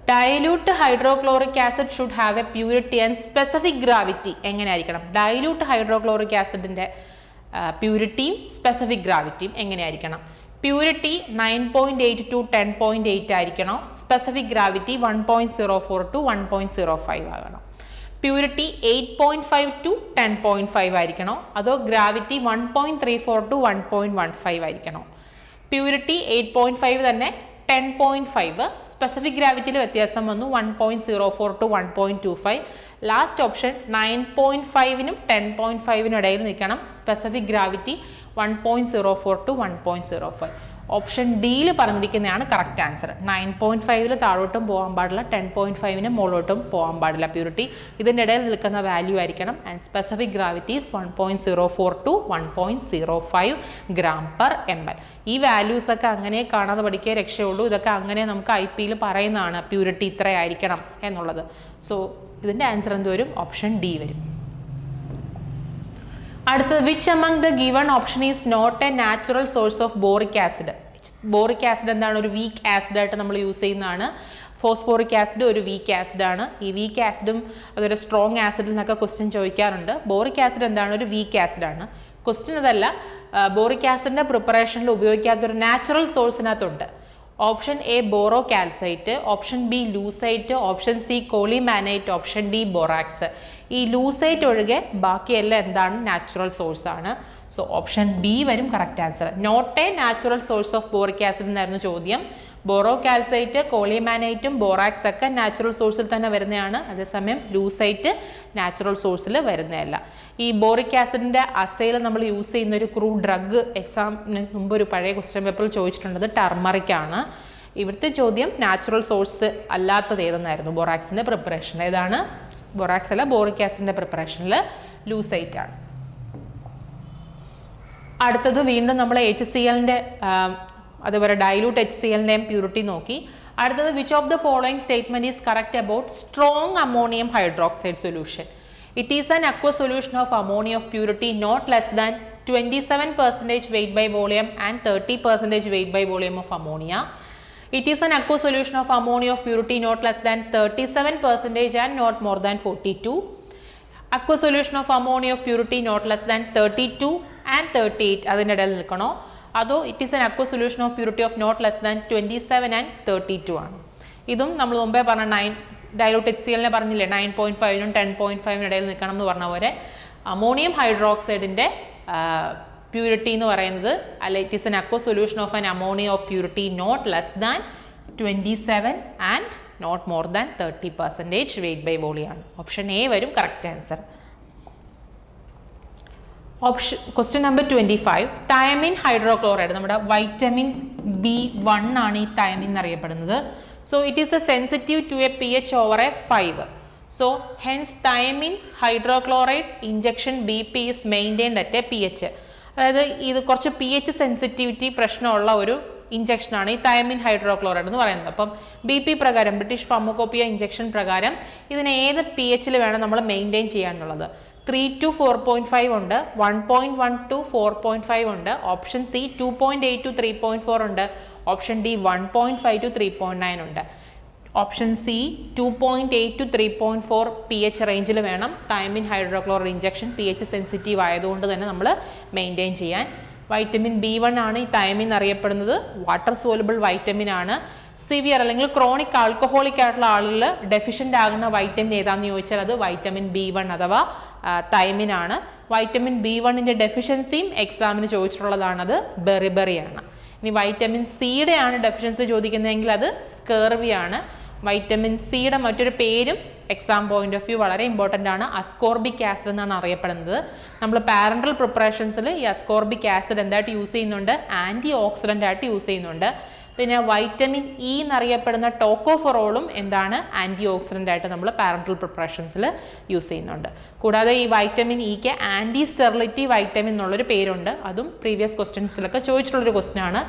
dilute hydrochloric acid should have a purity and specific gravity എങ്ങനെയായിരിക്കണം? Dilute hydrochloric ആസിഡിൻ്റെ പ്യൂരിറ്റിയും സ്പെസിഫിക് ഗ്രാവിറ്റിയും എങ്ങനെയായിരിക്കണം? പ്യൂരിറ്റി 9.8 to 10.8 ആയിരിക്കണം. സ്പെസിഫിക് ഗ്രാവിറ്റി 1.04 to 1.05 ആകണം. പ്യൂരിറ്റി 8.5 to 10.5 ആയിരിക്കണോ അതോ ഗ്രാവിറ്റി 1.34 to 1.15 ആയിരിക്കണോ? പ്യൂരിറ്റി 8.5 തന്നെ 10.5. സ്പെസിഫിക് ഗ്രാവിറ്റിയിൽ വ്യത്യാസം വന്നു 1.04 to 1.25. ലാസ്റ്റ് ഓപ്ഷൻ 9.5നും 10.5നും ഇടയിൽ നിൽക്കണം. Specific gravity 1.04 to 1.05. ഓപ്ഷൻ ഡിയിൽ പറഞ്ഞിരിക്കുന്നതാണ് കറക്റ്റ് ആൻസർ. 9.5 താഴോട്ടും പോകാൻ പാടില്ല, 10.5ന് മുകളിലോട്ടും പോകാൻ പാടില്ല പ്യൂരിറ്റി. ഇതിൻ്റെ ഇടയിൽ നിൽക്കുന്ന വാല്യൂ ആയിരിക്കണം. And specific gravity is 1.04 to 1.05 gram per ml. ഈ വാല്യൂസ് ഒക്കെ അങ്ങനെ കാണാതെ പഠിക്കേ രക്ഷയുള്ളൂ. ഇതൊക്കെ അങ്ങനെ നമുക്ക് IPയിൽ പറയുന്നതാണ് പ്യൂരിറ്റി ഇത്രയായിരിക്കണം എന്നുള്ളത്. സോ ഇതിൻ്റെ ആൻസർ എന്ത് വരും? ഓപ്ഷൻ ഡി വരും. അടുത്തത് which among the given option is not a natural source of boric acid. Boric acid എന്താണ്? ഒരു വീക്ക് ആസിഡായിട്ട് നമ്മൾ യൂസ് ചെയ്യുന്നതാണ്. ഫോസ്ഫോറിക് ആസിഡ് ഒരു വീക്ക് ആസിഡാണ്. ഈ വീക്ക് ആസിഡും അതൊരു സ്ട്രോങ് ആസിഡിൽ നിന്നൊക്കെ ക്വസ്റ്റ്യൻ ചോദിക്കാറുണ്ട്. ബോറിക് ആസിഡ് എന്താണ്? ഒരു വീക്ക് ആസിഡാണ്. ക്വസ്റ്റ്യൻ അതല്ല. ബോറിക് ആസിഡിൻ്റെ പ്രിപ്പറേഷനിൽ ഉപയോഗിക്കാത്തൊരു നാച്ചുറൽ സോഴ്സിനകത്തുണ്ട്. Option A borocalcite, option B lucite, option C colemanite, option D borax. ഈ ലൂസൈറ്റ് ഒഴികെ ബാക്കിയെല്ലാം എന്താണ്? നാച്ചുറൽ സോഴ്സ് ആണ്. സോ ഓപ്ഷൻ ബി വരും correct answer. Not a natural source of boric acid എന്നായിരുന്നു ചോദ്യം. ബോറോ കാൽസൈറ്റ്, കോളിമാനൈറ്റും ബോറാക്സ് ഒക്കെ നാച്ചുറൽ സോഴ്സിൽ തന്നെ വരുന്നതാണ്. അതേസമയം ലൂസൈറ്റ് നാച്ചുറൽ സോഴ്സിൽ വരുന്നതല്ല. ഈ ബോറിക് ആസിഡിൻ്റെ അസയിൽ നമ്മൾ യൂസ് ചെയ്യുന്ന ഒരു ക്രൂഡ് ഡ്രഗ് എക്സാമിന് മുമ്പ് ഒരു പഴയ ക്വസ്റ്റ്യൻ പേപ്പറിൽ ചോദിച്ചിട്ടുള്ളത് ടർമറിക് ആണ്. ഇവിടുത്തെ ചോദ്യം നാച്ചുറൽ സോഴ്സ് അല്ലാത്തത് ഏതെന്നായിരുന്നു? ബോറാക്സിൻ്റെ പ്രിപ്പറേഷൻ ഏതാണ്? ബോറാക്സ് അല്ല, ബോറിക് ആസിഡിൻ്റെ പ്രിപ്പറേഷനിൽ ലൂസൈറ്റ് ആണ്. അടുത്തത് വീണ്ടും നമ്മൾ HClൻ്റെ അതുപോലെ ഡൈലൂട്ട് HClൻ്റെയും പ്യൂരിറ്റി നോക്കി. അടുത്തത് which of the following statement is correct about strong ammonium hydroxide solution. It is an aqueous solution of ammonia of purity not less than 27% weight by volume and 30% weight by volume of ammonia. It is an aqueous solution of ammonia of purity not less than 37% and not more than 42. Aqueous solution of ammonia of purity not less than 32 and 38 അതിൻ്റെ ഇടയിൽ നിൽക്കണോ? അതോ it is an aqueous solution of purity of not less than 27 and 32 ആണ്. ഇതും നമ്മൾ മുമ്പേ പറഞ്ഞ dilute HClനെ പറഞ്ഞില്ലേ 9.5നും 10.5നും ഇടയിൽ നിൽക്കണം എന്ന് പറഞ്ഞ പോലെ അമോണിയം ഹൈഡ്രോക്സൈഡിൻ്റെ പ്യൂരിറ്റി എന്ന് പറയുന്നത് അല്ല, it is N aqueous solution of an ammonia of purity not less than 27 and not more than 30% weight by volume ആണ്. ഓപ്ഷൻ എ വരും correct answer. Question number 25. Thiamine hydrochloride നമ്മുടെ വൈറ്റമിൻ B1 ആണ് ഈ thiamine എന്നറിയപ്പെടുന്നത്. So it is a sensitive to a pH over a 5. So hence thiamine hydrochloride injection BP is maintained at a pH. അതായത് ഇത് കുറച്ച് pH sensitivity പ്രശ്നമുള്ള ഒരു ഇഞ്ചക്ഷനാണ് ഈ തൈമിൻ ഹൈഡ്രോക്ലോറൈഡ് എന്ന് പറയുന്നത്. അപ്പം BP പ്രകാരം ബ്രിട്ടീഷ് ഫാർമക്കോപ്പിയ ഇഞ്ചക്ഷൻ പ്രകാരം ഇതിനെ ഏത് pHൽ വേണം നമ്മൾ മെയിൻറ്റെയിൻ ചെയ്യാനുള്ളത്? 3 to 4.5 ഉണ്ട്, 1.1 to 4.5 ഉണ്ട്, ഓപ്ഷൻ സി 2.8 to 3.4 ഉണ്ട്, ഓപ്ഷൻ ഡി 1.5 to 3.9 ഉണ്ട്. ഓപ്ഷൻ സി 2.8 to 3.4 pH റേഞ്ചിൽ വേണം thiamine hydrochloride injection pH sensitive ആയതുകൊണ്ട് തന്നെ നമ്മൾ മെയിൻറ്റെയിൻ ചെയ്യാൻ. വൈറ്റമിൻ B1 ആണ് ഈ തൈമിൻ അറിയപ്പെടുന്നത്. വാട്ടർ സോലുബിൾ വൈറ്റമിൻ ആണ്. സിവിയർ അല്ലെങ്കിൽ ക്രോണിക് ആൽക്കഹോളിക് ആയിട്ടുള്ള ആളുകൾ ഡെഫിഷ്യൻ്റ് ആകുന്ന വൈറ്റമിൻ ഏതാണെന്ന് ചോദിച്ചാൽ അത് വൈറ്റമിൻ B1 അഥവാ തൈമിൻ ആണ്. വൈറ്റമിൻ B1ൻ്റെ ഡെഫിഷ്യൻസിയും എക്സാമിന് ചോദിച്ചിട്ടുള്ളതാണ്, അത് ബെറിബെറിയാണ്. ഇനി വൈറ്റമിൻ സിയുടെ ആണ് ഡെഫിഷ്യൻസി ചോദിക്കുന്നതെങ്കിൽ അത് സ്കെർവി ആണ്. വൈറ്റമിൻ സിയുടെ മറ്റൊരു പേരും എക്സാം പോയിന്റ് ഓഫ് വ്യൂ വളരെ ഇമ്പോർട്ടൻ്റ് ആണ്, അസ്കോർബിക് ആസിഡ് എന്നാണ് അറിയപ്പെടുന്നത്. നമ്മൾ പാരൻ്റൽ പ്രിപ്പറേഷൻസിൽ ഈ അസ്കോർബിക് ആസിഡ് എന്തായിട്ട് യൂസ് ചെയ്യുന്നുണ്ട്? ആൻറ്റി ഓക്സിഡൻ്റ് ആയിട്ട് യൂസ് ചെയ്യുന്നുണ്ട്. പിന്നെ വൈറ്റമിൻ ഇ എന്നറിയപ്പെടുന്ന ടോക്കോഫെറോളും എന്താണ്? ആൻറ്റി ഓക്സിഡൻ്റ് ആയിട്ട് നമ്മൾ പാരൻ്റൽ പ്രിപ്പറേഷൻസിൽ യൂസ് ചെയ്യുന്നുണ്ട്. കൂടാതെ ഈ വൈറ്റമിൻ ഇക്ക് ആൻറ്റി സ്റ്റെറിലിറ്റി വൈറ്റമിൻ എന്നുള്ളൊരു പേരുണ്ട്. അതും പ്രീവിയസ് ക്വസ്റ്റ്യൻസിലൊക്കെ ചോദിച്ചിട്ടുള്ളൊരു ക്വസ്റ്റ്യൻ ആണ്.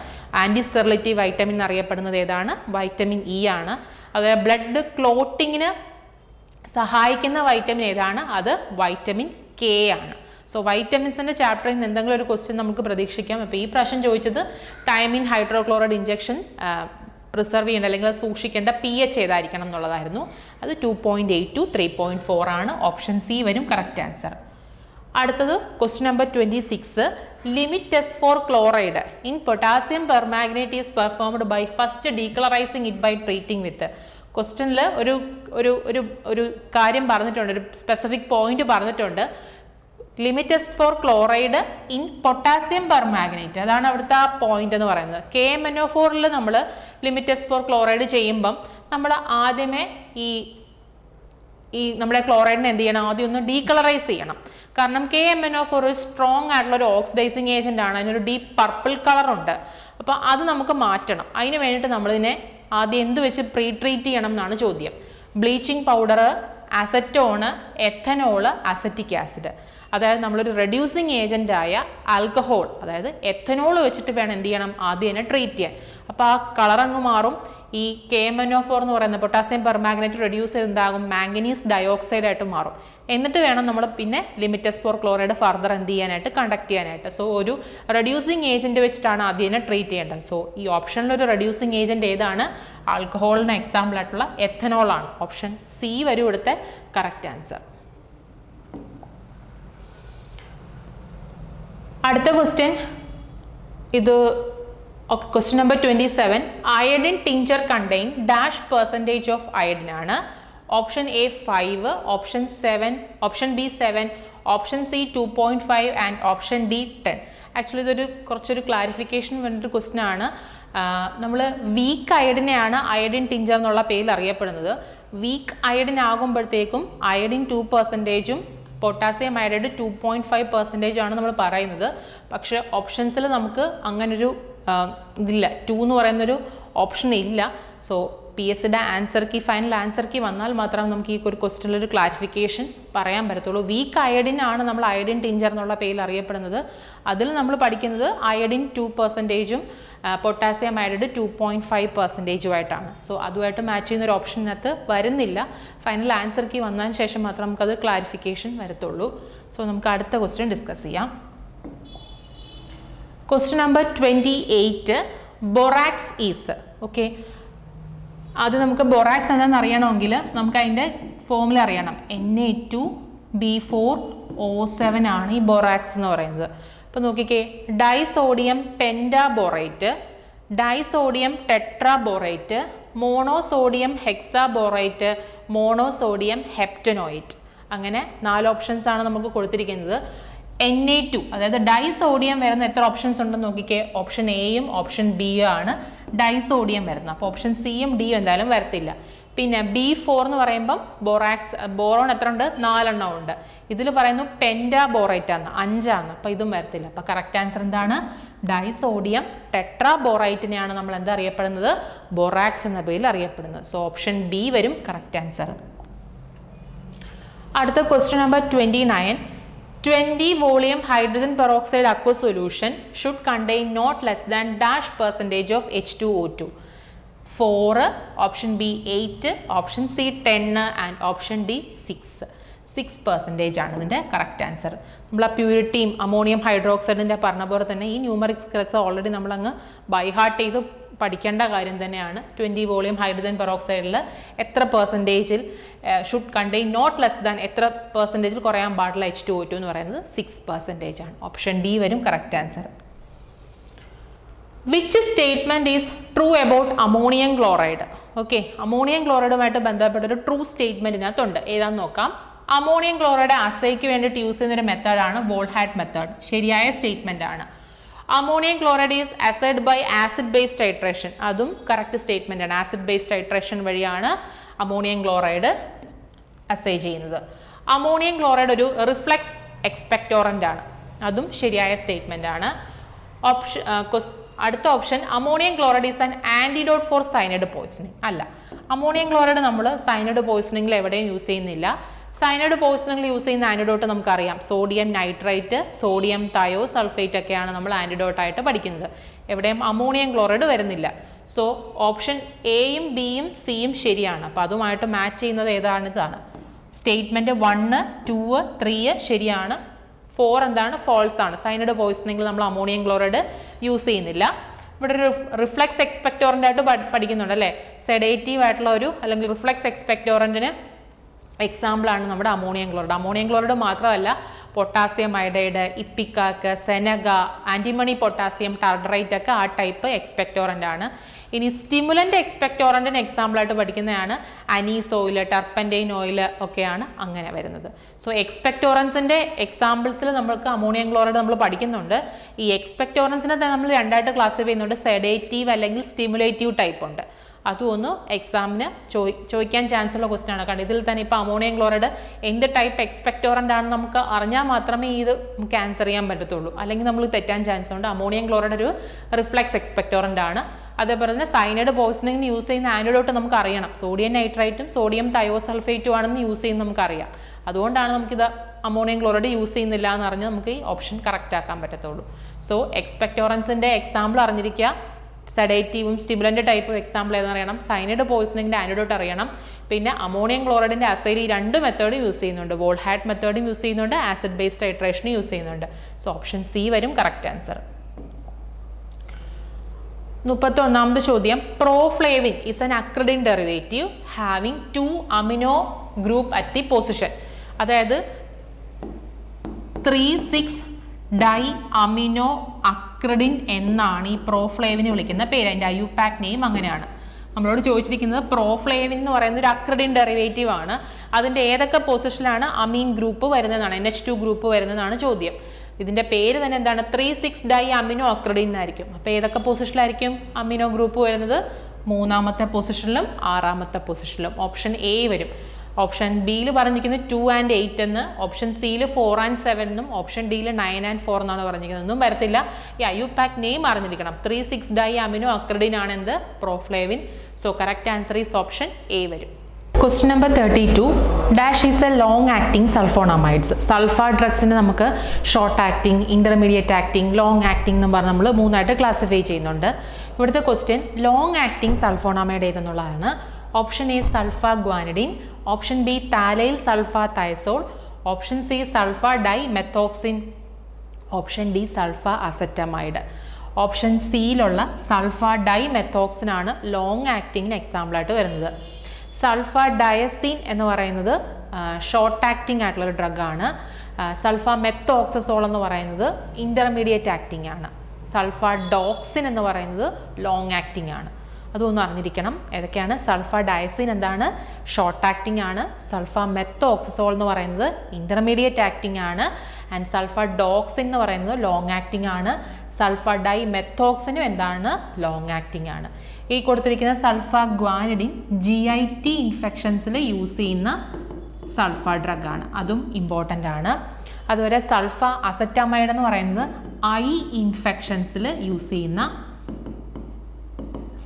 ആൻറ്റി സ്റ്റെറിലിറ്റി വൈറ്റമിൻ എന്നറിയപ്പെടുന്നത് ഏതാണ്? വൈറ്റമിൻ ഇ ആണ്. അതായത് ബ്ലഡ് ക്ലോട്ടിങ്ങിന് സഹായിക്കുന്ന വൈറ്റമിൻ ഏതാണ്? അത് വൈറ്റമിൻ കെ ആണ്. സോ വൈറ്റമിൻസിൻ്റെ ചാപ്റ്ററിൽ നിന്ന് എന്തെങ്കിലും ഒരു ക്വസ്റ്റ്യൻ നമുക്ക് പ്രതീക്ഷിക്കാം. അപ്പോൾ ഈ പ്രാവശ്യം ചോദിച്ചത് തൈമിൻ ഹൈഡ്രോക്ലോറൈഡ് ഇഞ്ചക്ഷൻ പ്രിസർവ് ചെയ്യേണ്ട അല്ലെങ്കിൽ സൂക്ഷിക്കേണ്ട pH ഏതായിരിക്കണം എന്നുള്ളതായിരുന്നു. അത് 2.8 to 3.4 ആണ്. ഓപ്ഷൻ സി വരും കറക്റ്റ് ആൻസർ. അടുത്തത് question number 26. Limit test for chloride in potassium permanganate is performed by first decolourising it by treating with. ക്വസ്റ്റ്യനിൽ ഒരു ഒരു ഒരു ഒരു കാര്യം പറഞ്ഞിട്ടുണ്ട്, ഒരു സ്പെസിഫിക് പോയിന്റ് പറഞ്ഞിട്ടുണ്ട്. Limit test for chloride in potassium permanganate, അതാണ് അവിടുത്തെ ആ പോയിന്റ് എന്ന് പറയുന്നത്. KMnO4 നമ്മൾ ലിമിറ്റ് ടെസ്റ്റ് ഫോർ ക്ലോറൈഡ് ചെയ്യുമ്പം നമ്മൾ ആദ്യമേ ഈ നമ്മുടെ ക്ലോറൈഡിനെ എന്ത് ചെയ്യണം, ആദ്യം ഒന്ന് ഡീകളറൈസ് ചെയ്യണം. കാരണം KMnO4 ഒരു സ്ട്രോങ് ആയിട്ടുള്ള ഒരു ഓക്സിഡൈസിങ് ഏജന്റ് ആണ്, അതിനൊരു ഡീപ്പ് പർപ്പിൾ കളർ ഉണ്ട്. അപ്പോൾ അത് നമുക്ക് മാറ്റണം. അതിന് വേണ്ടിയിട്ട് നമ്മളിതിനെ ആദ്യം എന്ത് വെച്ച് പ്രീ ട്രീറ്റ് ചെയ്യണം എന്നാണ് ചോദ്യം. Bleaching powder, acetone, ethanol, acetic acid, അതായത് നമ്മളൊരു റെഡ്യൂസിങ് ഏജന്റ് ആയ ആൽക്കഹോൾ, അതായത് എഥനോൾ വെച്ചിട്ട് വേണം എന്ത് ചെയ്യണം, ആദ്യം തന്നെ ട്രീറ്റ് ചെയ്യാൻ. അപ്പോൾ ആ കളർ അങ്ങ് മാറും. ഈ KMnO4 എന്ന് പറയുന്ന പൊട്ടാസ്യം പെർമാഗ്നേറ്റ് റെഡ്യൂസ് ചെയ്ത് എന്താകും, മാംഗനീസ് ഡയോക്സൈഡ് ആയിട്ട് മാറും. എന്നിട്ട് വേണം നമ്മൾ പിന്നെ limit test for chloride further എന്ത് ചെയ്യാനായിട്ട്, കണ്ടക്ട് ചെയ്യാനായിട്ട്. സോ ഒരു റെഡ്യൂസിങ് ഏജന്റ് വെച്ചിട്ടാണ് ആദ്യം തന്നെ ട്രീറ്റ് ചെയ്യേണ്ടത്. സോ ഈ ഓപ്ഷനിൽ ഒരു റെഡ്യൂസിങ് ഏജന്റ് ഏതാണ്, ആൽക്കഹോളിന് എക്സാമ്പിൾ ആയിട്ടുള്ള എഥനോൾ ആണ്. ഓപ്ഷൻ സി വരും ഇവിടുത്തെ കറക്റ്റ് ആൻസർ. അടുത്ത ക്വസ്റ്റ്യൻ, ഇത് question number 27. Iodine tincture contain dash percentage of iodine ആണ്. Option A 5, option B 7, option C 2.5 and option D 10. Actually ഇതൊരു കുറച്ചൊരു ക്ലാരിഫിക്കേഷൻ വേണ്ടിയൊരു ക്വസ്റ്റ്യൻ ആണ്. നമ്മൾ വീക്ക് അയഡിനെയാണ് അയഡിൻ ടിഞ്ചർ എന്നുള്ള പേരിൽ അറിയപ്പെടുന്നത്. വീക്ക് അയഡിൻ ആകുമ്പോഴത്തേക്കും അയഡിൻ 2%, പൊട്ടാസ്യം അയഡൈഡ് 2.5% ആണ് നമ്മൾ പറയുന്നത്. പക്ഷെ ഓപ്ഷൻസിൽ നമുക്ക് അങ്ങനൊരു ഇതില്ല, 2 എന്ന് പറയുന്നൊരു ഓപ്ഷൻ ഇല്ല. സോ PSCയുടെ answer key, final answer key വന്നാൽ മാത്രമേ നമുക്ക് ഈ ഒരു ക്വസ്റ്റ്യനിലൊരു ക്ലാരിഫിക്കേഷൻ പറയാൻ പറ്റത്തുള്ളൂ. വീക്ക് അയഡിൻ ആണ് നമ്മൾ അയഡിൻ ടിഞ്ചർ എന്നുള്ള പേരിൽ അറിയപ്പെടുന്നത്. അതിൽ നമ്മൾ പഠിക്കുന്നത് അയഡിൻ 2%, പൊട്ടാസ്യം അയഡൈഡ് 2.5% ആയിട്ടാണ്. സോ അതുമായിട്ട് മാച്ച് ചെയ്യുന്ന ഒരു ഓപ്ഷനകത്ത് വരുന്നില്ല. ഫൈനൽ ആൻസർ കീ വന്നതിന് ശേഷം മാത്രം നമുക്കത് ക്ലാരിഫിക്കേഷൻ വരത്തുള്ളൂ. സോ നമുക്ക് അടുത്ത ക്വസ്റ്റ്യൻ ഡിസ്കസ് ചെയ്യാം. Question number 28, borax is. Okay, അത് നമുക്ക് ബൊറാക്സ് എന്താണെന്ന് അറിയണമെങ്കിൽ നമുക്ക് അതിൻ്റെ ഫോമുല അറിയണം. Na2B4O7 ആണ് ഈ ബൊറാക്സ് എന്ന് പറയുന്നത്. അപ്പോൾ നോക്കിക്കേ, ഡൈസോഡിയം പെൻറ്റാബോറേറ്റ്, ഡൈസോഡിയം ടെട്രാബോറേറ്റ്, മോണോസോഡിയം ഹെക്സാബോറേറ്റ്, മോണോസോഡിയം ഹെപ്റ്റനോയിറ്റ്, അങ്ങനെ 4 ഓപ്ഷൻസ് ആണ് നമുക്ക് കൊടുത്തിരിക്കുന്നത്. Na2, അതായത് ഡൈസോഡിയം വരുന്ന എത്ര ഓപ്ഷൻസ് ഉണ്ടെന്ന് നോക്കിക്കേ. ഓപ്ഷൻ എയും ഓപ്ഷൻ ബിയും ആണ് ഡൈസോഡിയം വരുന്നത്. അപ്പോൾ ഓപ്ഷൻ സിയും ഡിയും എന്തായാലും വരത്തില്ല. പിന്നെ B4 എന്ന് പറയുമ്പം ബോറോൺ എത്ര ഉണ്ട്, 4 ഉണ്ട്. ഇതിൽ പറയുന്നു പെൻറ്റാബോറേറ്റ് ആണ്, 5. അപ്പോൾ ഇതും വരത്തില്ല. അപ്പോൾ കറക്റ്റ് ആൻസർ എന്താണ്, ഡൈസോഡിയം ടെട്രാബോറൈറ്റിനെയാണ് നമ്മൾ എന്താ അറിയപ്പെടുന്നത്, ബൊറാക്സ് എന്ന പേരിൽ അറിയപ്പെടുന്നത്. സോ ഓപ്ഷൻ ഡി വരും കറക്റ്റ് ആൻസർ. അടുത്ത question number 29. 20 volume hydrogen peroxide aqueous solution should contain not less than dash percentage of H2O2. 4, option B 8, option C 10 and option D 6% ആണ് ഇതിൻ്റെ കറക്റ്റ് ആൻസർ. നമ്മൾ ആ പ്യൂരിറ്റിയും ammonium ഹൈഡ്രോക്സൈഡിൻ്റെ പറഞ്ഞ പോലെ തന്നെ ഈ ന്യൂമറിക്സ് ഓൾറെഡി നമ്മളങ്ങ് ബൈഹാർട്ട് ചെയ്ത് പഠിക്കേണ്ട കാര്യം തന്നെയാണ്. 20 വോളിയം ഹൈഡ്രജൻ പെറോക്സൈഡിൽ എത്ര പെർസെൻറ്റേജിൽ should contain not less than എത്ര പെർസെൻറ്റേജിൽ കുറയാൻ പാടില്ല H2O2 എന്ന് പറയുന്നത് 6% ആണ്. ഓപ്ഷൻ ഡി വരും correct answer. Which statement is true about ammonium chloride? Okay, ammonium ക്ലോറൈഡുമായിട്ട് ബന്ധപ്പെട്ടൊരു ട്രൂ സ്റ്റേറ്റ്മെൻറ്റിനകത്തുണ്ട്. ഏതാണെന്ന് നോക്കാം. അമോണിയം ക്ലോറൈഡ് അസൈക്ക് വേണ്ടിയിട്ട് യൂസ് ചെയ്യുന്നൊരു മെത്തേഡാണ് വോൾഹാറ്റ് മെത്തേഡ്. ശരിയായ സ്റ്റേറ്റ്മെൻ്റ് ആണ്. Ammonium chloride is assayed by acid base titration, അതും കറക്റ്റ് സ്റ്റേറ്റ്മെൻ്റ് ആണ്. ആസിഡ് ബേസ് ടൈട്രേഷൻ വഴിയാണ് അമോണിയം ക്ലോറൈഡ് അസൈ ചെയ്യുന്നത്. അമോണിയം ക്ലോറൈഡ് ഒരു റിഫ്ലക്സ് എക്സ്പെക്ടോറൻ്റ് ആണ്, അതും ശരിയായ സ്റ്റേറ്റ്മെൻ്റ് ആണ്. അടുത്ത option, ammonium chloride is an antidote for cyanide poisoning. അല്ല, അമോണിയം ക്ലോറൈഡ് നമ്മൾ സൈനൈഡ് പോയ്സണിങ്ങിൽ എവിടെയും യൂസ് ചെയ്യുന്നില്ല. സൈനൈഡ് പോയ്സണിങ്ങിൽ യൂസ് ചെയ്യുന്ന ആൻറ്റിഡോട്ട് നമുക്കറിയാം, sodium nitrite, sodium thiosulphate ഒക്കെയാണ് നമ്മൾ ആൻറ്റിഡോട്ടായിട്ട് പഠിക്കുന്നത്. എവിടെയും അമോണിയം ക്ലോറൈഡ് വരുന്നില്ല. സോ ഓപ്ഷൻ എയും ബിയും സിയും ശരിയാണ്. അപ്പോൾ അതുമായിട്ട് മാച്ച് ചെയ്യുന്നത് ഇതാണ്. സ്റ്റേറ്റ്മെൻറ്റ് 1, 2, 3 ശരിയാണ്. 4 എന്താണ്, ഫോൾസ് ആണ്. സൈനൈഡ് പോയ്സണിങ്ങിൽ നമ്മൾ അമോണിയം ക്ലോറൈഡ് യൂസ് ചെയ്യുന്നില്ല. ഇവിടെ ഒരു റിഫ്ലക്സ് എക്സ്പെക്ടോറൻ്റ് ആയിട്ട് പഠിക്കുന്നുണ്ട് അല്ലേ. സെഡേറ്റീവ് ആയിട്ടുള്ള ഒരു അല്ലെങ്കിൽ റിഫ്ലക്സ് എക്സ്പെക്ടോറൻറ്റിന് എക്സാമ്പിളാണ് നമ്മുടെ അമോണിയം ക്ലോറൈഡ്. അമോണിയം ക്ലോറൈഡ് മാത്രമല്ല potassium iodide, ipecac, senega, antimony potassium tartrate ഒക്കെ ആ ടൈപ്പ് എക്സ്പെക്ടോറൻ്റ് ആണ്. ഇനി സ്റ്റിമുലൻ്റ് എക്സ്പെക്ടോറൻറ്റിന് എക്സാമ്പിളായിട്ട് പഠിക്കുന്നതാണ് അനീസ് ഓയിൽ, ടർപ്പൻറ്റൈൻ ഓയിൽ ഒക്കെയാണ് അങ്ങനെ വരുന്നത്. സോ എക്സ്പെക്ടോറൻസിൻ്റെ എക്സാമ്പിൾസിൽ നമ്മൾക്ക് അമോണിയം ക്ലോറൈഡ് നമ്മൾ പഠിക്കുന്നുണ്ട്. ഈ എക്സ്പെക്ടോറൻസിനെ നമ്മൾ രണ്ടായിട്ട് ക്ലാസിഫൈ ചെയ്യുന്നുണ്ട്. സെഡേറ്റീവ് അല്ലെങ്കിൽ സ്റ്റിമുലേറ്റീവ് ടൈപ്പ് ഉണ്ട്. അതും ഒന്ന് എക്സാമിന് ചോദിക്കാൻ ചാൻസ് ഉള്ള ക്വസ്റ്റ്യൻ ആണ്. കാരണം ഇതിൽ തന്നെ ഇപ്പോൾ അമോണിയം ക്ലോറൈഡ് എന്ത് ടൈപ്പ് എക്സ്പെക്ടോറൻ്റ് ആണെന്ന് നമുക്ക് അറിഞ്ഞാൽ മാത്രമേ ഇത് നമുക്ക് ആൻസർ ചെയ്യാൻ പറ്റത്തുള്ളൂ. അല്ലെങ്കിൽ നമ്മൾ തെറ്റാൻ ചാൻസ് ഉണ്ട്. അമോണിയം ക്ലോറൈഡ് ഒരു റിഫ്ലെക്സ് എക്സ്പെക്ടോറൻ്റ് ആണ്. അതേപോലെ തന്നെ സൈനൈഡ് പോയിസണിങ്ങിന് യൂസ് ചെയ്യുന്ന ആന്റിഡോട്ട് നമുക്ക് അറിയണം. സോഡിയം നൈട്രൈറ്റും സോഡിയം തയോസൾഫേറ്റും ആണെന്ന് യൂസ് ചെയ്യുന്നത് നമുക്കറിയാം. അതുകൊണ്ടാണ് നമുക്കിത് അമോണിയം ക്ലോറൈഡ് യൂസ് ചെയ്യുന്നില്ല എന്ന് അറിഞ്ഞ് നമുക്ക് ഈ ഓപ്ഷൻ കറക്റ്റ് ആക്കാൻ പറ്റത്തുള്ളൂ. സോ എക്സ്പെക്ടോറൻസിൻ്റെ എക്സാമ്പിൾ അറിഞ്ഞിരിക്കുക. സെഡേറ്റീവും സ്റ്റിമുലൻ്റ് ടൈപ്പും എക്സാമ്പിൾ ഏതെന്ന് അറിയണം. സൈനൈഡ് പോയിസണിങ്ങിൻ്റെ ആന്റിഡോട്ട് അറിയണം. പിന്നെ അമോണിയം ക്ലോറൈഡിൻ്റെ അസൈൽ ഈ രണ്ട് മെത്തേഡും യൂസ് ചെയ്യുന്നുണ്ട്. വോൾഹാറ്റ് മെത്തേഡും യൂസ് ചെയ്യുന്നുണ്ട്, ആസിഡ് ബേസ്ഡ് ടൈട്രേഷനും യൂസ് ചെയ്യുന്നുണ്ട്. സോ ഓപ്ഷൻ സി വരും കറക്റ്റ് ആൻസർ. 31ാമത്തെ ചോദ്യം, proflavine is an acridine derivative having 2 amino group at the position. അതായത് 3,6 ഡൈ അമിനോ അക്രിഡിൻ എന്നാണ് ഈ പ്രോഫ്ലേവിനെ വിളിക്കുന്ന പേര്. അതിൻ്റെ IUPAC നെയിം അങ്ങനെയാണ്. നമ്മളോട് ചോദിച്ചിരിക്കുന്നത് പ്രോഫ്ലേവിൻ എന്ന് പറയുന്ന ഒരു അക്രിഡിൻ ഡെറിവേറ്റീവ് ആണ്. അതിൻ്റെ ഏതൊക്കെ പൊസിഷനിലാണ് അമീൻ ഗ്രൂപ്പ് വരുന്നതാണ്, NH2 ഗ്രൂപ്പ് വരുന്നതാണ് ചോദ്യം. ഇതിൻ്റെ പേര് തന്നെ എന്താണ്, 3,6 ഡൈ അമിനോ അക്രിഡിൻ എന്നായിരിക്കും. അപ്പോൾ ഏതൊക്കെ പൊസിഷനിലായിരിക്കും അമിനോ ഗ്രൂപ്പ് വരുന്നത്? 3ാമത്തെ പൊസിഷനിലും 6ാമത്തെ പൊസിഷനിലും. ഓപ്ഷൻ എ വരും. ഓപ്ഷൻ ബിയിൽ പറഞ്ഞിരിക്കുന്നത് 2 and 8 എന്ന്, ഓപ്ഷൻ സിയിൽ 4 and 7 എന്നും, ഓപ്ഷൻ ഡിയിൽ 9 and 4 എന്നാണ് പറഞ്ഞിരിക്കുന്നത്. ഒന്നും വരത്തില്ല. ഈ IUPAC നെയിം അറിഞ്ഞിരിക്കണം. 3,6 ഡൈ അമിനോ അക്രിഡിൻ ആണ് എന്ത്, proflavine. So correct answer is option A വരും. Question number 32, dash is a long acting sulphonamides. Sulpha ഡ്രഗ്സിന് നമുക്ക് short acting, intermediate acting, long acting എന്ന് പറഞ്ഞ് നമ്മൾ 3ആയിട്ട് ക്ലാസിഫൈ ചെയ്യുന്നുണ്ട്. ഇവിടുത്തെ ക്വസ്റ്റ്യൻ ലോങ് ആക്ടിങ് സൾഫോണമൈഡ് ഏതെന്നുള്ളതാണ്. Option A sulpha guanidine, option B thalyl sulpha thiazole, option C sulpha di methoxine, option D sulpha acetamide. Option സിയിലുള്ള സൾഫ ഡൈ മെത്തോക്സിനാണ് long ആക്ടിങ്ങിന് എക്സാമ്പിളായിട്ട് വരുന്നത്. സൾഫ ഡയസീൻ എന്ന് പറയുന്നത് ഷോർട്ട് ആക്ടിങ് ആയിട്ടുള്ളൊരു ഡ്രഗാണ്. സൾഫ മെത്തോക്സസോൾ എന്ന് പറയുന്നത് ഇൻ്റർമീഡിയറ്റ് ആക്ടിങ് ആണ്. സൾഫ ഡോക്സിൻ എന്ന് പറയുന്നത് ലോങ് ആക്ടിങ് ആണ്. അതൊന്നും അറിഞ്ഞിരിക്കണം. ഏതൊക്കെയാണ്? സൾഫ ഡയസീൻ എന്താണ്, ഷോർട്ട് ആക്ടിങ് ആണ്. സൾഫ മെത്തോക്സസോൾ എന്ന് പറയുന്നത് ഇൻ്റർമീഡിയറ്റ് ആക്ടിങ് ആണ്. ആൻഡ് സൾഫ ഡോക്സിൻ എന്ന് പറയുന്നത് ലോങ് ആക്ടിങ് ആണ്. സൾഫ ഡൈ മെത്തോക്സിനും എന്താണ്, ലോങ് ആക്ടിങ് ആണ്. ഈ കൊടുത്തിരിക്കുന്ന സൾഫ ഗ്വാനിഡിൻ GIT ഇൻഫെക്ഷൻസിൽ യൂസ് ചെയ്യുന്ന സൾഫ ഡ്രഗാണ്. അതും ഇമ്പോർട്ടൻ്റ് ആണ്. അതുപോലെ സൾഫ അസറ്റമൈഡ് എന്ന് പറയുന്നത് ഐ ഇൻഫെക്ഷൻസിൽ യൂസ് ചെയ്യുന്ന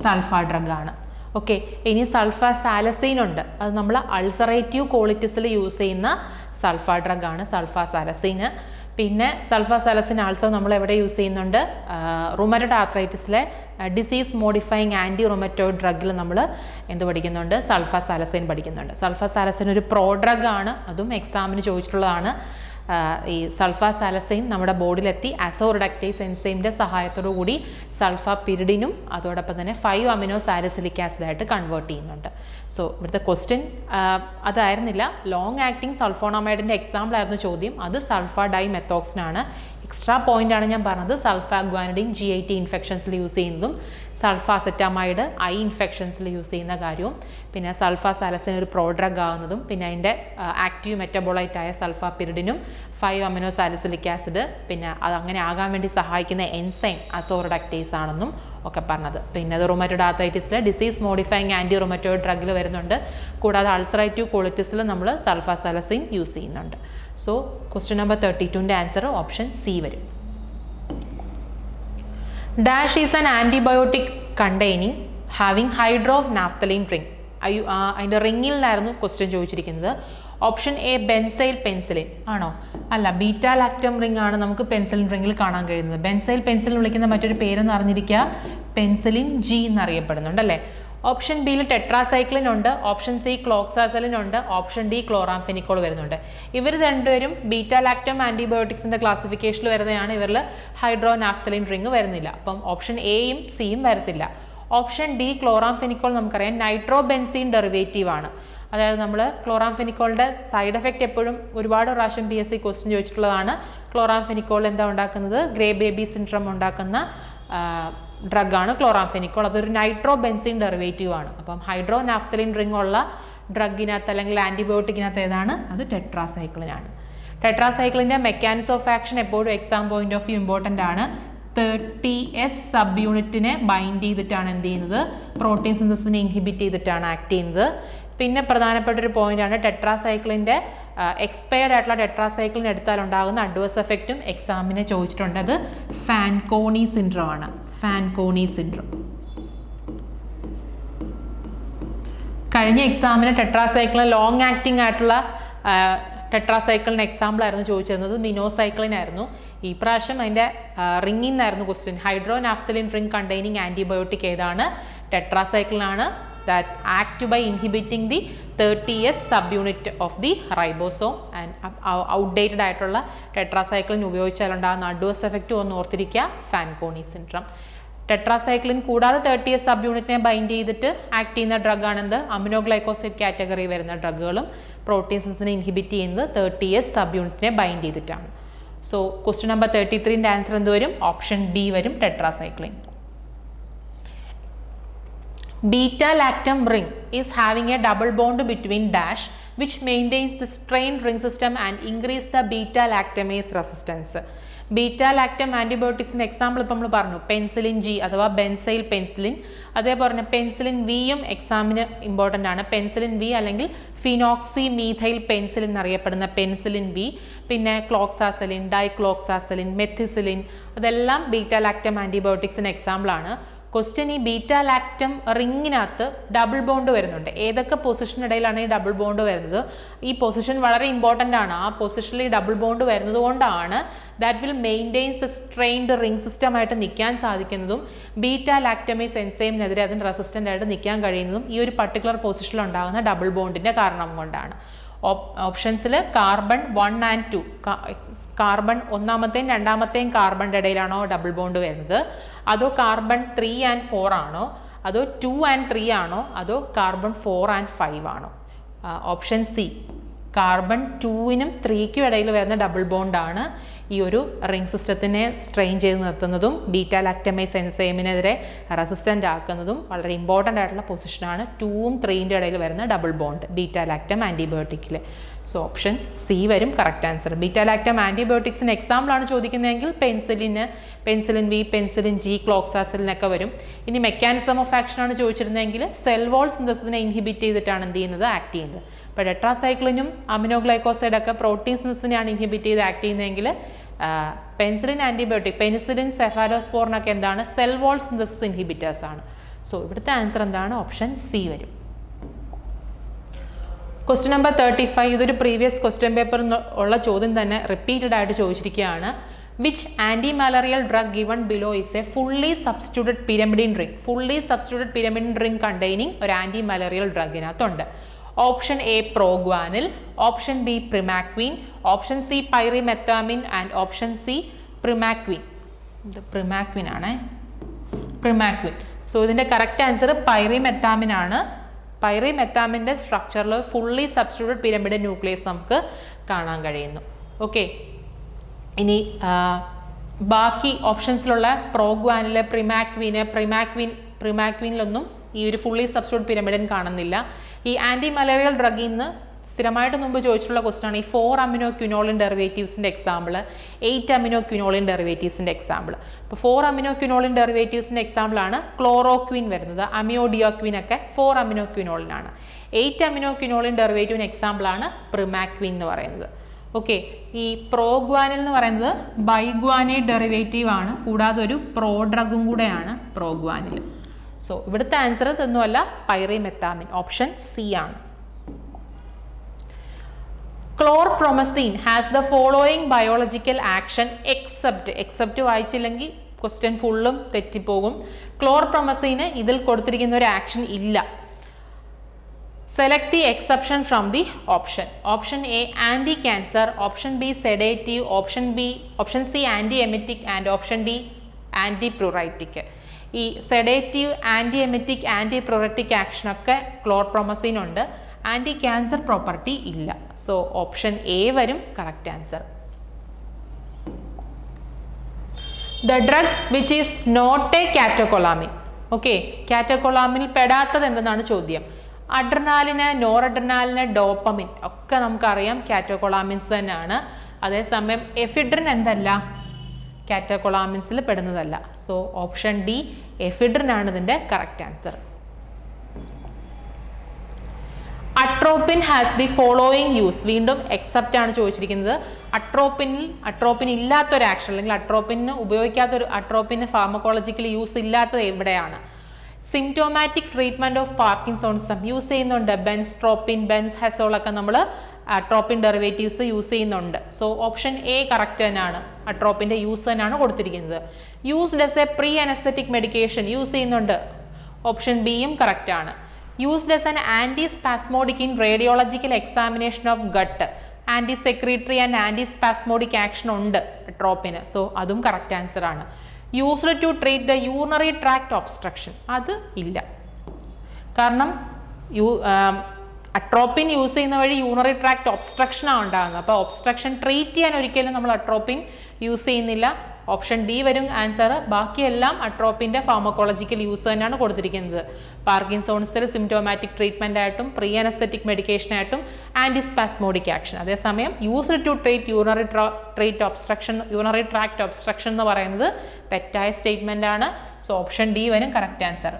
സൾഫ ഡ്രഗാണ്. ഓക്കെ, ഇനി സൾഫ സാലസീൻ ഉണ്ട്. അത് നമ്മൾ അൾസറേറ്റീവ് കോളിറ്റിസിൽ യൂസ് ചെയ്യുന്ന സൾഫ ഡ്രഗാണ് സൾഫ സാലസീന്. പിന്നെ സൾഫ സാലസിൻ ആൾസോ നമ്മൾ എവിടെ യൂസ് ചെയ്യുന്നുണ്ട്? റുമറ്റോയ്ഡ് ആർത്രൈറ്റിസിലെ ഡിസീസ് മോഡിഫയിങ് ആൻറ്റി റുമറ്റോയ്ഡ് ഡ്രഗിൽ നമ്മൾ എന്ത് പഠിക്കുന്നുണ്ട്? സൾഫ സാലസിൻ പഠിക്കുന്നുണ്ട്. സൾഫ സാലസിൻ ഒരു പ്രോഡ്രഗ് ആണ്. അതും എക്സാമിന് ചോദിച്ചിട്ടുള്ളതാണ്. ഈ സൾഫ സാലസൈൻ നമ്മുടെ ബോഡിയിലെത്തി അസോ റിഡക്റ്റേസ് എൻസൈമിൻ്റെ സഹായത്തോടു കൂടി സൾഫ പിരിഡിനും അതോടൊപ്പം തന്നെ 5 അമിനോ സാലിസിലിക് ആസിഡായിട്ട് കൺവേർട്ട് ചെയ്യുന്നുണ്ട്. സോ ഇവിടുത്തെ ക്വസ്റ്റ്യൻ അതായിരുന്നില്ല. ലോങ് ആക്ടിങ് സൾഫോണമൈഡിൻ്റെ എക്സാമ്പിൾ ആയിരുന്നു ചോദ്യം. അത് സൾഫ ഡൈ മെത്തോക്സിനാണ്. എക്സ്ട്രാ പോയിന്റ് ആണ് ഞാൻ പറഞ്ഞത്. സൾഫ ഗ്വാനിഡിൻ GIT ഇൻഫെക്ഷൻസിൽ യൂസ് ചെയ്യുന്നതും സൾഫ അസറ്റമൈഡ് ഐ ഇൻഫെക്ഷൻസിൽ യൂസ് ചെയ്യുന്ന കാര്യവും പിന്നെ സൾഫ സാലസിൻ ഒരു പ്രോഡ്രഗ് ആകുന്നതും പിന്നെ അതിൻ്റെ ആക്റ്റീവ് മെറ്റബോളൈറ്റ് ആയ സൾഫ പിരിഡിനും 5 അമിനോ സാലിസിലിക് ആസിഡ് പിന്നെ അത് അങ്ങനെ ആകാൻ വേണ്ടി സഹായിക്കുന്ന എൻസൈം അസോ റിഡക്റ്റേസ് ആണെന്നും ഒക്കെ പറഞ്ഞത്. പിന്നെ അത് റുമറ്റോയ്ഡ് ആർത്രൈറ്റിസിലെ ഡിസീസ് മോഡിഫയിങ് ആൻറ്റി റുമറ്റോയ്ഡ് ഡ്രഗിൽ വരുന്നുണ്ട്. കൂടാതെ അൾസറേറ്റീവ് കോളിറ്റിസിൽ നമ്മൾ സൾഫ സാലസിൻ യൂസ് ചെയ്യുന്നുണ്ട്. സോ ക്വസ്റ്റ്യൻ നമ്പർ 32ൻ്റെ ആൻസർ ഓപ്ഷൻ സി വരും. Dash is an antibiotic containing having hydro naphthalene ring. അതിൻ്റെ റിങ്ങിൽ നിന്നായിരുന്നു ക്വസ്റ്റ്യൻ ചോദിച്ചിരിക്കുന്നത്. ഓപ്ഷൻ എ ബെൻസൈൽ പെൻസിലിൻ ആണോ? അല്ല, ബീറ്റാ ലാക്ടം റിംഗ് ആണ് നമുക്ക് പെൻസിലിൻ റിങ്ങിൽ കാണാൻ കഴിയുന്നത്. ബെൻസൈൽ പെൻസിലിൻ വിളിക്കുന്ന മറ്റൊരു പേരെന്ന് അറിഞ്ഞിരിക്കുക, പെൻസിലിൻ G എന്നറിയപ്പെടുന്നുണ്ട് അല്ലേ. ഓപ്ഷൻ ബിയിൽ ടെട്രാസൈക്ലിൻ ഉണ്ട്, ഓപ്ഷൻ സി ക്ലോക്സാസലിൻ ഉണ്ട്, ഓപ്ഷൻ ഡി ക്ലോറാംഫെനിക്കോൾ വരുന്നുണ്ട്. ഇവർ രണ്ടുപേരും ബീറ്റാ ലാക്ടം ആൻറ്റിബയോട്ടിക്സിൻ്റെ ക്ലാസിഫിക്കേഷനിൽ വരുന്നതാണ്. ഇവരിൽ ഹൈഡ്രോ നാഫ്തലിൻ റിംഗ് വരുന്നില്ല. അപ്പം ഓപ്ഷൻ എയും സിയും വരത്തില്ല. ഓപ്ഷൻ ഡി ക്ലോറാംഫെനിക്കോൾ നമുക്കറിയാം നൈട്രോ ബെൻസീൻ ഡെറിവേറ്റീവ് ആണ്. അതായത് നമ്മൾ ക്ലോറാംഫെനിക്കോളിൻ്റെ സൈഡ് എഫക്റ്റ് എപ്പോഴും ഒരുപാട് പ്രാവശ്യം PSC ക്വസ്റ്റ്യൻ ചോദിച്ചിട്ടുള്ളതാണ്. ക്ലോറാംഫെനിക്കോൾ എന്താ ഉണ്ടാക്കുന്നത്? ഗ്രേ ബേബി സിൻഡ്രം ഉണ്ടാക്കുന്ന ഡ്രഗാണ് ക്ലോറാംഫെനിക്കോൾ. അതൊരു നൈട്രോ ബെൻസിൻ ഡെറിവേറ്റീവ് ആണ്. അപ്പം ഹൈഡ്രോ നാഫ്തലിൻ റിംഗ് ഉള്ള ഡ്രഗിനകത്ത് അല്ലെങ്കിൽ ആൻറ്റിബയോട്ടിക്കിനകത്ത് ഏതാണ്? അത് ടെട്രാസൈക്ലിനാണ്. ടെട്രാസൈക്ലിൻ്റെ മെക്കാനിസം ഓഫ് ആക്ഷൻ എപ്പോഴും exam point of view important ആണ്. 30S സബ് യൂണിറ്റിനെ ബൈൻഡ് ചെയ്തിട്ടാണ് എന്ത് ചെയ്യുന്നത്? പ്രോട്ടീൻ സിന്തസിനെ ഇൻഹിബിറ്റ് ചെയ്തിട്ടാണ് ആക്ട് ചെയ്യുന്നത്. പിന്നെ പ്രധാനപ്പെട്ട ഒരു പോയിന്റാണ് ടെട്രാസൈക്ലിൻ്റെ എക്സ്പയർഡ് ആയിട്ടുള്ള ടെട്രാസൈക്ലിൻ എടുത്താൽ ഉണ്ടാകുന്ന അഡ്വേഴ്സ് എഫക്റ്റും എക്സാമിനെ ചോദിച്ചിട്ടുണ്ട്. അത് ഫാൻകോണി സിൻഡ്രം ആണ്. ഫാൻകോണി സിൻഡ്രം കഴിഞ്ഞ എക്സാമിന് ടെട്രാസൈക്ലിൻ ലോങ് ആക്ടിങ് ആയിട്ടുള്ള ടെട്രാസൈക്ലിൻ എക്സാമ്പിൾ ആയിരുന്നു ചോദിച്ചിരുന്നത്, മിനോസൈക്ലിൻ ആയിരുന്നു. ഈ പ്രാവശ്യം അതിൻ്റെ റിംഗിൽ നിന്നായിരുന്നു question. Hydro naphthalene ring containing antibiotic ഏതാണ്? ടെട്രാസൈക്ലിൻ ആണ്. that act by inhibiting the 30S subunit of the ribosome and outdated ആയിട്ടുള്ള ടെട്രാസൈക്ലിൻ ഉപയോഗിച്ചാലുണ്ടാകുന്ന അഡ്വേഴ്സ് എഫക്റ്റ് ഒന്ന് ഓർത്തിരിക്കുക, ഫാൻകോണി സിൻഡ്രം. ടെട്രാസൈക്ലിൻ കൂടാതെ 30S സബ് യൂണിറ്റിനെ ബൈൻഡ് ചെയ്തിട്ട് ആക്ട് ചെയ്യുന്ന ഡ്രഗ് ആണെന്ത്? അമിനോഗ്ലൈക്കോസൈഡ് കാറ്റഗറി വരുന്ന ഡ്രഗുകളും പ്രോട്ടീൻസിനെ inhibit ചെയ്യുന്നത് 30S സബ് യൂണിറ്റിനെ ബൈൻഡ് ചെയ്തിട്ടാണ്. സോ ക്വസ്റ്റ്യൻ നമ്പർ 33ൻ്റെ ആൻസർ എന്ത് വരും? ഓപ്ഷൻ ബി വരും, tetracycline. Beta-lactam ring is having a double bond between dash which maintains the strained ring system and increase the beta-lactamase resistance. Beta lactam ആൻറ്റിബയോട്ടിക്സിന് example ഇപ്പം നമ്മൾ പറഞ്ഞു, penicillin G അഥവാ benzyl penicillin. അതേപോലെ തന്നെ പെൻസിലിൻ വിയും എക്സാമിന് ഇമ്പോർട്ടൻ്റ് ആണ്. പെൻസിലിൻ വി അല്ലെങ്കിൽ ഫിനോക്സി മീഥൈൽ പെൻസിലിൻ എന്നറിയപ്പെടുന്ന പെൻസിലിൻ വി, പിന്നെ ക്ലോക്സാസലിൻ, ഡൈക്ലോക്സാസലിൻ, മെഥിസിലിൻ, അതെല്ലാം ബീറ്റാലാക്ടം ആൻറ്റിബയോട്ടിക്സിന് എക്സാമ്പിളാണ്. ക്വസ്റ്റ്യൻ ഈ ബീറ്റാലാക്ടം റിങ്ങിനകത്ത് ഡബിൾ ബോണ്ട് വരുന്നുണ്ട്. ഏതൊക്കെ പൊസിഷനിടയിലാണ് ഈ ഡബിൾ ബോണ്ട് വരുന്നത്? ഈ പൊസിഷൻ വളരെ ഇമ്പോർട്ടൻ്റ് ആണ്. ആ പൊസിഷനിൽ ഈ ഡബിൾ ബോണ്ട് വരുന്നത് കൊണ്ടാണ് that will maintains a strained ring സിസ്റ്റമായിട്ട് നിൽക്കാൻ സാധിക്കുന്നതും ബീറ്റാലാക്ടമേസ് എൻസൈമിനെതിരെ അതിന് റെസിസ്റ്റൻ്റ് ആയിട്ട് നിൽക്കാൻ കഴിയുന്നതും ഈ ഒരു പർട്ടിക്കുലർ പൊസിഷനിൽ ഉണ്ടാകുന്ന ഡബിൾ ബോണ്ടിൻ്റെ കാരണം കൊണ്ടാണ്. ഓപ്ഷൻസിൽ കാർബൺ 1 and 2, കാർബൺ ഒന്നാമത്തെയും രണ്ടാമത്തെയും കാർബണിൻ്റെ ഇടയിലാണോ ഡബിൾ ബോണ്ട് വരുന്നത്? അതോ കാർബൺ 3 and 4 ആണോ? അതോ 2 and 3 ആണോ? അതോ കാർബൺ 4 and 5 ആണോ? ഓപ്ഷൻ സി, കാർബൺ 2നും 3ക്കും ഇടയിൽ വരുന്ന ഡബിൾ ബോണ്ടാണ് ഈ ഒരു റിംഗ് സിസ്റ്റത്തിനെ സ്ട്രെയിൻ ചെയ്ത് നിർത്തുന്നതും ബീറ്റാലാക്ടമേസ് എൻസൈമിനെതിരെ റെസിസ്റ്റൻ്റ് ആക്കുന്നതും വളരെ ഇമ്പോർട്ടൻ്റ് ആയിട്ടുള്ള പൊസിഷനാണ് 2ഉം 3ൻ്റെ ഇടയിൽ വരുന്ന ഡബിൾ ബോണ്ട് ബീറ്റാലാക്ടം ആൻറ്റിബയോട്ടിക്കിൽ. സോ ഓപ്ഷൻ സി വരും കറക്റ്റ് ആൻസർ. ബീറ്റാലാക്ടം ആൻറ്റിബയോട്ടിക്സിന് എക്സാമ്പിളാണ് ചോദിക്കുന്നതെങ്കിൽ പെൻസിലിൻ വി, പെൻസിലിൻ ജി, ക്ലോക്സാസിലിനൊക്കെ വരും. ഇനി മെക്കാനിസം ഓഫ് ആക്ഷൻ ആണ് ചോദിച്ചിരുന്നതെങ്കിൽ സെൽ വോൾ സിന്തസിനെ ഇൻഹിബിറ്റ് ചെയ്തിട്ടാണ് എന്ത് ചെയ്യുന്നത്? ആക്ട് ചെയ്യുന്നത്. ഇപ്പോൾ ടെട്രാസൈക്ലിനും അമിനോഗ്ലൈക്കോസൈഡൊക്കെ പ്രോട്ടീൻ സിന്തസിനെയാണ് ഇൻഹിബിറ്റ് ചെയ്ത് ആക്ട് ചെയ്യുന്നതെങ്കിൽ പെൻസിലിൻ ആൻറ്റിബയോട്ടിക്, പെനിസിലിൻ, സെഫാലോസ്പോറിനൊക്കെ എന്താണ്? സെൽ വോൾ സിന്തസിസ് ഇൻഹിബിറ്റേഴ്സ് ആണ്. സോ ഇവിടുത്തെ ആൻസർ എന്താണ്? ഓപ്ഷൻ സി വരും. ക്വസ്റ്റ്യൻ നമ്പർ 35, ഇതൊരു പ്രീവിയസ് ക്വസ്റ്റ്യൻ പേപ്പറിൽ ഉള്ള ചോദ്യം തന്നെ റിപ്പീറ്റഡ് ആയിട്ട് ചോദിച്ചിരിക്കുകയാണ്. Which anti malarial drug given below is a fully substituted pyrimidine ring? Fully substituted pyrimidine ring containing ഒരു ആൻറ്റി മലേറിയൽ ഡ്രഗിനകത്തുണ്ട്. Option A proguanil, option B primaquine, option C pyrimethamine and option C primaquine. ഇത് primaquine ആണ്, primaquine. So ഇതിൻ്റെ correct answer pyrimethamine ആണ്. പൈറിമെത്താമിൻ്റെ സ്ട്രക്ചറിൽ fully substituted pyramid nucleus നമുക്ക് കാണാൻ കഴിയുന്നു. ഓക്കെ, ഇനി ബാക്കി ഓപ്ഷൻസിലുള്ള പ്രോഗ്വാനിൽ, പ്രിമാക്വിനിലൊന്നും ഈ ഒരു ഫുള്ളി സബ്സ്റ്റിറ്റ്യൂട്ട് പിരമിഡിൻ കാണുന്നില്ല. ഈ ആൻറ്റി മലേറിയൽ ഡ്രഗിൽ നിന്ന് സ്ഥിരമായിട്ട് മുമ്പ് ചോദിച്ചിട്ടുള്ള ക്വസ്റ്റൻ ആണ് ഈ 4 അമിനോ ക്വിനോളിൻ ഡെറിവേറ്റീവ്സിൻ്റെ എക്സാമ്പിൾ, 8 അമിനോ ക്വിനോളിൻ ഡെറിവേറ്റീവ്സിൻ്റെ എക്സാമ്പിൾ. ഇപ്പോൾ 4 അമിനോ ക്വിനോളിൻ ഡെറിവേറ്റീവ്സിൻ്റെ എക്സാമ്പിളാണ് ക്ലോറോക്വിൻ വരുന്നത്. അമിയോഡിയോക്വിൻ ഒക്കെ 4 അമിനോ ക്വിനോളിനാണ്. 8 അമിനോ ക്വിനോളിൻ ഡെറിവേറ്റീവിന് എക്സാമ്പിളാണ് പ്രിമാക്വിൻ എന്ന് പറയുന്നത്. ഓക്കെ, ഈ പ്രോഗ്വാനിൽ എന്ന് പറയുന്നത് ബൈഗ്വാനേറ്റ് ഡെറിവേറ്റീവ് ആണ്, കൂടാതെ ഒരു പ്രോഡ്രഗും കൂടെയാണ് പ്രോഗ്വാനിൽ. സോ ഇവിടുത്തെ ആൻസർ ഇതൊന്നുമല്ല, പൈറിമെത്താമിൻ, ഓപ്ഷൻ സി ആണ്. Chlorpromazine has the following biological action except വായിച്ചില്ലെങ്കിൽ ക്വസ്റ്റ്യൻ ഫുള്ളും തെറ്റിപ്പോകും. ക്ലോർപ്രൊമസീന് ഇതിൽ കൊടുത്തിരിക്കുന്ന ഒരു ആക്ഷൻ ഇല്ല. Select the exception from the option. Option A anti cancer, option B sedative, option C anti emetic and option D anti pruritic. ഈ sedative, anti emetic, anti pruritic ആക്ഷനൊക്കെ ക്ലോർപ്രൊമസീൻ ഉണ്ട്. ആൻറ്റി ക്യാൻസർ പ്രോപ്പർട്ടി ഇല്ല. So option A വരും correct answer. The drug which is not a catecholamine. Okay, കാറ്റോകൊളാമിനിൽ പെടാത്തത് എന്തെന്നാണ് ചോദ്യം. അഡ്രനാലിന്, നോറഡ്രനാലിന്, dopamine ഒക്കെ നമുക്കറിയാം കാറ്റോകൊളാമിൻസ് തന്നെയാണ്. അതേസമയം എഫിഡ്രിൻ എന്തല്ല, കാറ്റോകൊളാമിൻസിൽ പെടുന്നതല്ല. സോ ഓപ്ഷൻ ഡി എഫിഡ്രിൻ ആണ് ഇതിൻ്റെ correct answer. Atropine has the following use. വീണ്ടും എക്സെപ്റ്റ് ആണ് ചോദിച്ചിരിക്കുന്നത്. അട്രോപ്പിൻ ഇല്ലാത്തൊരു ആക്ഷൻ അല്ലെങ്കിൽ അട്രോപ്പിന് ഫാർമക്കോളജിക്കൽ യൂസ് ഇല്ലാത്തത് എവിടെയാണ്? Symptomatic treatment of parkinsonism use ചെയ്യുന്നുണ്ട്. ബെൻസ്ട്രോപ്പിൻ, ബെൻസ്ഹെസോൾ ഒക്കെ നമ്മൾ അട്രോപ്പിൻ ഡെറിവേറ്റീവ്സ് യൂസ് ചെയ്യുന്നുണ്ട്. സോ ഓപ്ഷൻ എ കറക്റ്റ് തന്നെയാണ്. അട്രോപ്പിന്റെ യൂസ് തന്നെയാണ് കൊടുത്തിരിക്കുന്നത്. Used as a pre anaesthetic medication use ചെയ്യുന്നുണ്ട്. ഓപ്ഷൻ ബിയും കറക്റ്റ് ആണ്. Used as an antispasmodic in radiological examination of gut. Antisecretory and antispasmodic action ഉണ്ട് അട്രോപ്പിന്. സോ അതും കറക്റ്റ് ആൻസർ ആണ്. Used to treat the urinary tract obstruction. അത് ഇല്ല. കാരണം അട്രോപ്പിൻ യൂസ് ചെയ്യുന്ന വഴി യൂറിനറി ട്രാക്ട് ഒബ്സ്ട്രക്ഷനാണ് ഉണ്ടാകുന്നത്. അപ്പോൾ ഒബ്സ്ട്രക്ഷൻ ട്രീറ്റ് ചെയ്യാൻ ഒരിക്കലും നമ്മൾ അട്രോപ്പിൻ യൂസ് ചെയ്യുന്നില്ല. ഓപ്ഷൻ ഡി വരും ആൻസർ. ബാക്കിയെല്ലാം അട്രോപ്പിന്റെ ഫാർമക്കോളജിക്കൽ യൂസ് തന്നെയാണ് കൊടുത്തിരിക്കുന്നത്. പാർക്കിൻസോൺസിൽ സിംറ്റോമാറ്റിക് ട്രീറ്റ്മെന്റ് ആയിട്ടും പ്രീ അനസ്തെറ്റിക് മെഡിക്കേഷൻ ആയിട്ടും ആന്റിസ്പാസ്മോഡിക് ആക്ഷൻ. അതേസമയം used to treat urinary tract obstruction എന്ന് പറയുന്നത് തെറ്റായ സ്റ്റേറ്റ്മെന്റ് ആണ്. സോ ഓപ്ഷൻ ഡി വരും കറക്റ്റ് ആൻസർ.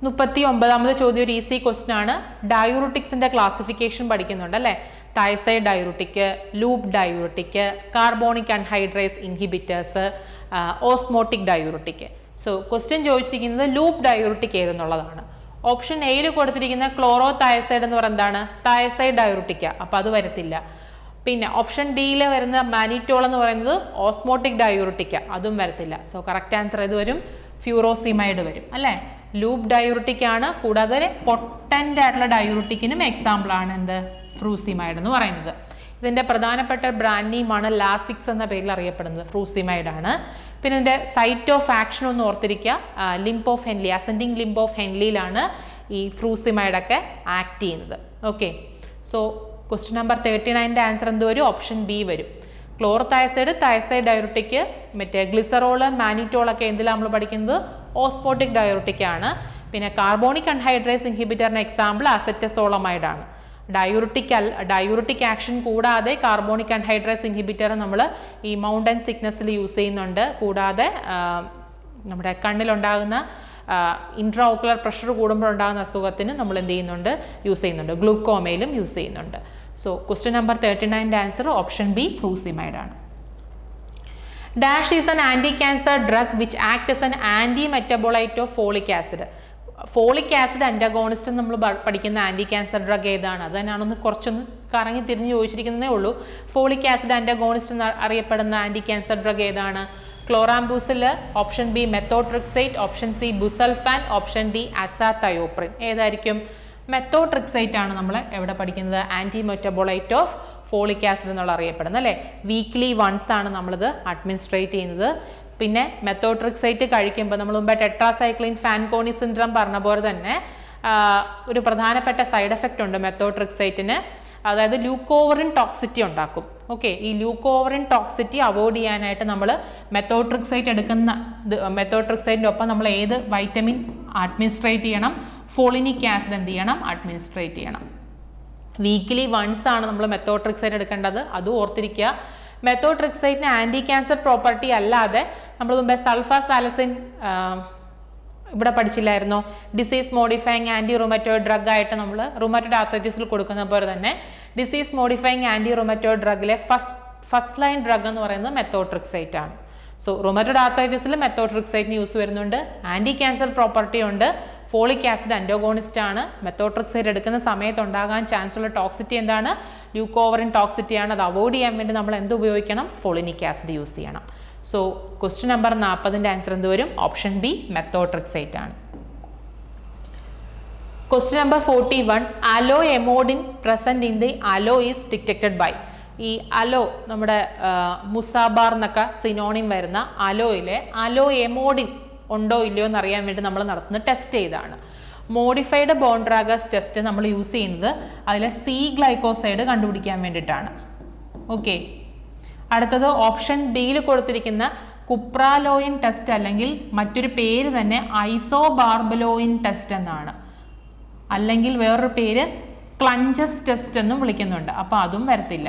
39ാമത് ചോദ്യം ഒരു ഈസി ക്വസ്റ്റ്യൻ ആണ്. ഡയൂറിറ്റിക്സിന്റെ ക്ലാസിഫിക്കേഷൻ പഠിക്കുന്നുണ്ട് അല്ലേ? Thiazide diuretic, loop diuretic, carbonic anhydrase inhibitors, osmotic diuretic. So question ചോദിച്ചിരിക്കുന്നത് ലൂപ്പ് ഡയൂറിറ്റിക് ഏതെന്നുള്ളതാണ്. ഓപ്ഷൻ എയിൽ കൊടുത്തിരിക്കുന്ന ക്ലോറോ തയസൈഡ് എന്ന് പറയുന്നത് എന്താണ്? തയസൈഡ് ഡയൂറിറ്റിക്ക. അപ്പോൾ അത് വരത്തില്ല. പിന്നെ ഓപ്ഷൻ ഡിയിൽ വരുന്ന മാനിറ്റോൾ എന്ന് പറയുന്നത് ഓസ്മോട്ടിക് ഡയൂറിറ്റിക്ക. അതും വരത്തില്ല. സോ കറക്റ്റ് ആൻസർ ഇത് വരും ഫ്യൂറോസിമൈഡ് വരും അല്ലേ? ലൂപ്പ് ഡയൂറിറ്റിക് ആണ്. കൂടാതെ പൊട്ടൻ്റ് ആയിട്ടുള്ള ഡയൂറിറ്റിക്കിനും എക്സാമ്പിൾ ആണ് എന്ത്? ഫ്രൂസിമൈഡ് എന്ന് പറയുന്നത്. ഇതിൻ്റെ പ്രധാനപ്പെട്ട ബ്രാൻഡ് നെയിമാണ് ലാസിക്സ് എന്ന പേരിൽ അറിയപ്പെടുന്നത്. ഫ്രൂസിമൈഡ് ആണ്. പിന്നെ ഇതിൻ്റെ സൈറ്റ് ഓഫ് ആക്ഷൻ ഒന്ന് ഓർത്തിരിക്കുക. Limb of Henle, ascending limb of ഹെൻലിയിലാണ് ഈ ഫ്രൂസിമൈഡ് ഒക്കെ ആക്ട് ചെയ്യുന്നത്. ഓക്കെ, സോ ക്വസ്റ്റ്യൻ നമ്പർ 39ന്റെ ആൻസർ എന്ത് വരും? ഓപ്ഷൻ ബി വരും. ക്ലോറോതയസൈഡ്, തയസൈഡ് ഡയൂറിറ്റിക്, മറ്റേ ഗ്ലിസറോള്, മാനിറ്റോൾ ഒക്കെ എന്തിലാണ് നമ്മൾ പഠിക്കുന്നത്? ഓസ്മോട്ടിക് ഡയൂറിറ്റിക് ആണ്. പിന്നെ കാർബോണിക് അൺഹൈഡ്രേസ് ഇൻഹിബിറ്ററിന് എക്സാമ്പിൾ അസെറ്റസോളമൈഡ് ആണ്. ഡയൂറിറ്റിക് ആക്ഷൻ കൂടാതെ കാർബോണിക് അൺഹൈഡ്രേസ് ഇൻഹിബിറ്റർ നമ്മൾ ഈ മൗണ്ടൻ സിക്നസ്സിൽ യൂസ് ചെയ്യുന്നുണ്ട്. കൂടാതെ നമ്മുടെ കണ്ണിലുണ്ടാകുന്ന ഇൻട്രാ ഓക്കുലർ പ്രഷർ കൂടുമ്പോഴുണ്ടാകുന്ന അസുഖത്തിന് നമ്മൾ എന്ത് ചെയ്യുന്നുണ്ട്? യൂസ് ചെയ്യുന്നുണ്ട്. ഗ്ലൂക്കോമയിലും യൂസ് ചെയ്യുന്നുണ്ട്. സോ ക്വസ്റ്റ്യൻ നമ്പർ 39ന്റെ ആൻസർ ഓപ്ഷൻ ബി ഫ്രൂസിമൈഡ് ആണ്. Dash is an anti cancer drug which act as an anti metabolite of folic acid. Folic acid antagonist നമ്മൾ പഠിക്കുന്ന ആന്റി ക്യാൻസർ ഡ്രഗ് ഏതാണ്? അത് തന്നെയാണൊന്ന് കുറച്ചൊന്ന് കറങ്ങി തിരിഞ്ഞ് ചോദിച്ചിരിക്കുന്നതേ ഉള്ളൂ. ഫോളിക് ആസിഡ് അന്റഗോണിസ്റ്റ് എന്ന് അറിയപ്പെടുന്ന ആന്റി ക്യാൻസർ ഡ്രഗ് ഏതാണ്? Chlorambucil option B methotrexate, option C busulfan, option D azathioprine. ഏതായിരിക്കും? മെത്തോട്രിക്സൈറ്റ് ആണ് നമ്മൾ എവിടെ പഠിക്കുന്നത്? Anti metabolite of folic acid എന്നുള്ള അറിയപ്പെടുന്നത് അല്ലേ? വീക്ക്ലി വൺസ് ആണ് നമ്മളിത് അഡ്മിനിസ്ട്രേറ്റ് ചെയ്യുന്നത്. പിന്നെ മെത്തോട്രിക്സൈറ്റ് കഴിക്കുമ്പോൾ നമ്മൾ മുമ്പ് ടെട്രാസൈക്ലിൻ ഫാൻകോണി സിൻഡ്രം പറഞ്ഞ പോലെ തന്നെ ഒരു പ്രധാനപ്പെട്ട സൈഡ് എഫക്റ്റ് ഉണ്ട് മെത്തോട്രിക്സൈറ്റിന്. അതായത് ലൂക്കോവറിൻ ടോക്സിറ്റി ഉണ്ടാക്കും. ഓക്കെ, ഈ ലൂക്കോവറിൻ ടോക്സിറ്റി അവോയ്ഡ് ചെയ്യാനായിട്ട് നമ്മൾ മെത്തോട്രിക്സൈറ്റ് എടുക്കുന്ന മെത്തോട്രിക്സൈറ്റിൻ്റെ ഒപ്പം നമ്മൾ ഏത് വൈറ്റമിൻ അഡ്മിനിസ്ട്രേറ്റ് ചെയ്യണം? ഫോളിനിക് ആസിഡ് എന്ത് ചെയ്യണം? അഡ്മിനിസ്ട്രേറ്റ് ചെയ്യണം. വീക്ക്ലി വൺസ് ആണ് നമ്മൾ മെത്തോട്രിക്സൈറ്റ് എടുക്കേണ്ടത്. അതും ഓർത്തിരിക്കുക. മെത്തോട്രിക്സൈറ്റിന് ആൻറ്റി ക്യാൻസർ പ്രോപ്പർട്ടി അല്ലാതെ നമ്മൾ മുമ്പേ സൾഫാസാലസിൻ ഇവിടെ പഠിച്ചില്ലായിരുന്നോ? Disease modifying anti rheumatoid drug ആയിട്ട് നമ്മൾ റുമറ്റോയിഡ് ആർത്രൈറ്റിസിൽ കൊടുക്കുന്ന പോലെ തന്നെ ഡിസീസ് മോഡിഫൈങ് ആൻറ്റി റുമറ്റോയിഡ് ഡ്രഗിലെ ഫസ്റ്റ് ലൈൻ ഡ്രഗ് എന്ന് പറയുന്നത് മെത്തോട്രിക്സൈറ്റ് ആണ്. സോ റുമറ്റോയിഡ് ആർത്രൈറ്റിസിൽ മെത്തോട്രിക്സൈറ്റിന് യൂസ് വരുന്നുണ്ട്. ആൻറ്റി ക്യാൻസർ പ്രോപ്പർട്ടി ഉണ്ട്. ഫോളിക് ആസിഡ് അന്റോഗോണിസ്റ്റ് ആണ്. മെത്തോട്രിക്സൈറ്റ് എടുക്കുന്ന സമയത്ത് ഉണ്ടാകാൻ ചാൻസ് ഉള്ള ടോക്സിറ്റി എന്താണ്? ലൂക്കോവറിൻ ടോക്സിറ്റി ആണ്. അത് അവോയ്ഡ് ചെയ്യാൻ വേണ്ടി നമ്മൾ എന്ത് ഉപയോഗിക്കണം? ഫോളിനിക് ആസിഡ് യൂസ് ചെയ്യണം. സോ ക്വസ്റ്റ്യൻ നമ്പർ 40ന്റെ ആൻസർ എന്ത് വരും? ഓപ്ഷൻ ബി മെത്തോട്രിക്സൈറ്റ് ആണ്. Question number 41 aloe emodin present in the aloe is detected by. ഈ അലോ നമ്മുടെ മുസാബാർ എന്നൊക്കെ സിനോണിം വരുന്ന അലോയിലെ അലോ എമോഡിൻ ഉണ്ടോ ഇല്ലയോ എന്ന് അറിയാൻ വേണ്ടി നമ്മൾ നടത്തുന്ന ടെസ്റ്റ് ചെയ്താണ്. മോഡിഫൈഡ് ബോൺഡ്രാഗസ് ടെസ്റ്റ് നമ്മൾ യൂസ് ചെയ്യുന്നത് അതിലെ സി ഗ്ലൈക്കോസൈഡ് കണ്ടുപിടിക്കാൻ വേണ്ടിയിട്ടാണ്. ഓക്കെ, അടുത്തത് ഓപ്ഷൻ ബിയിൽ കൊടുത്തിരിക്കുന്ന കുപ്രാലോയിൻ ടെസ്റ്റ് അല്ലെങ്കിൽ മറ്റൊരു പേര് തന്നെ ഐസോബാർബലോയിൻ ടെസ്റ്റ് എന്നാണ്, അല്ലെങ്കിൽ വേറൊരു പേര് ക്ലഞ്ചസ് ടെസ്റ്റ് എന്നും വിളിക്കുന്നുണ്ട്. അപ്പോൾ അതും വരത്തില്ല.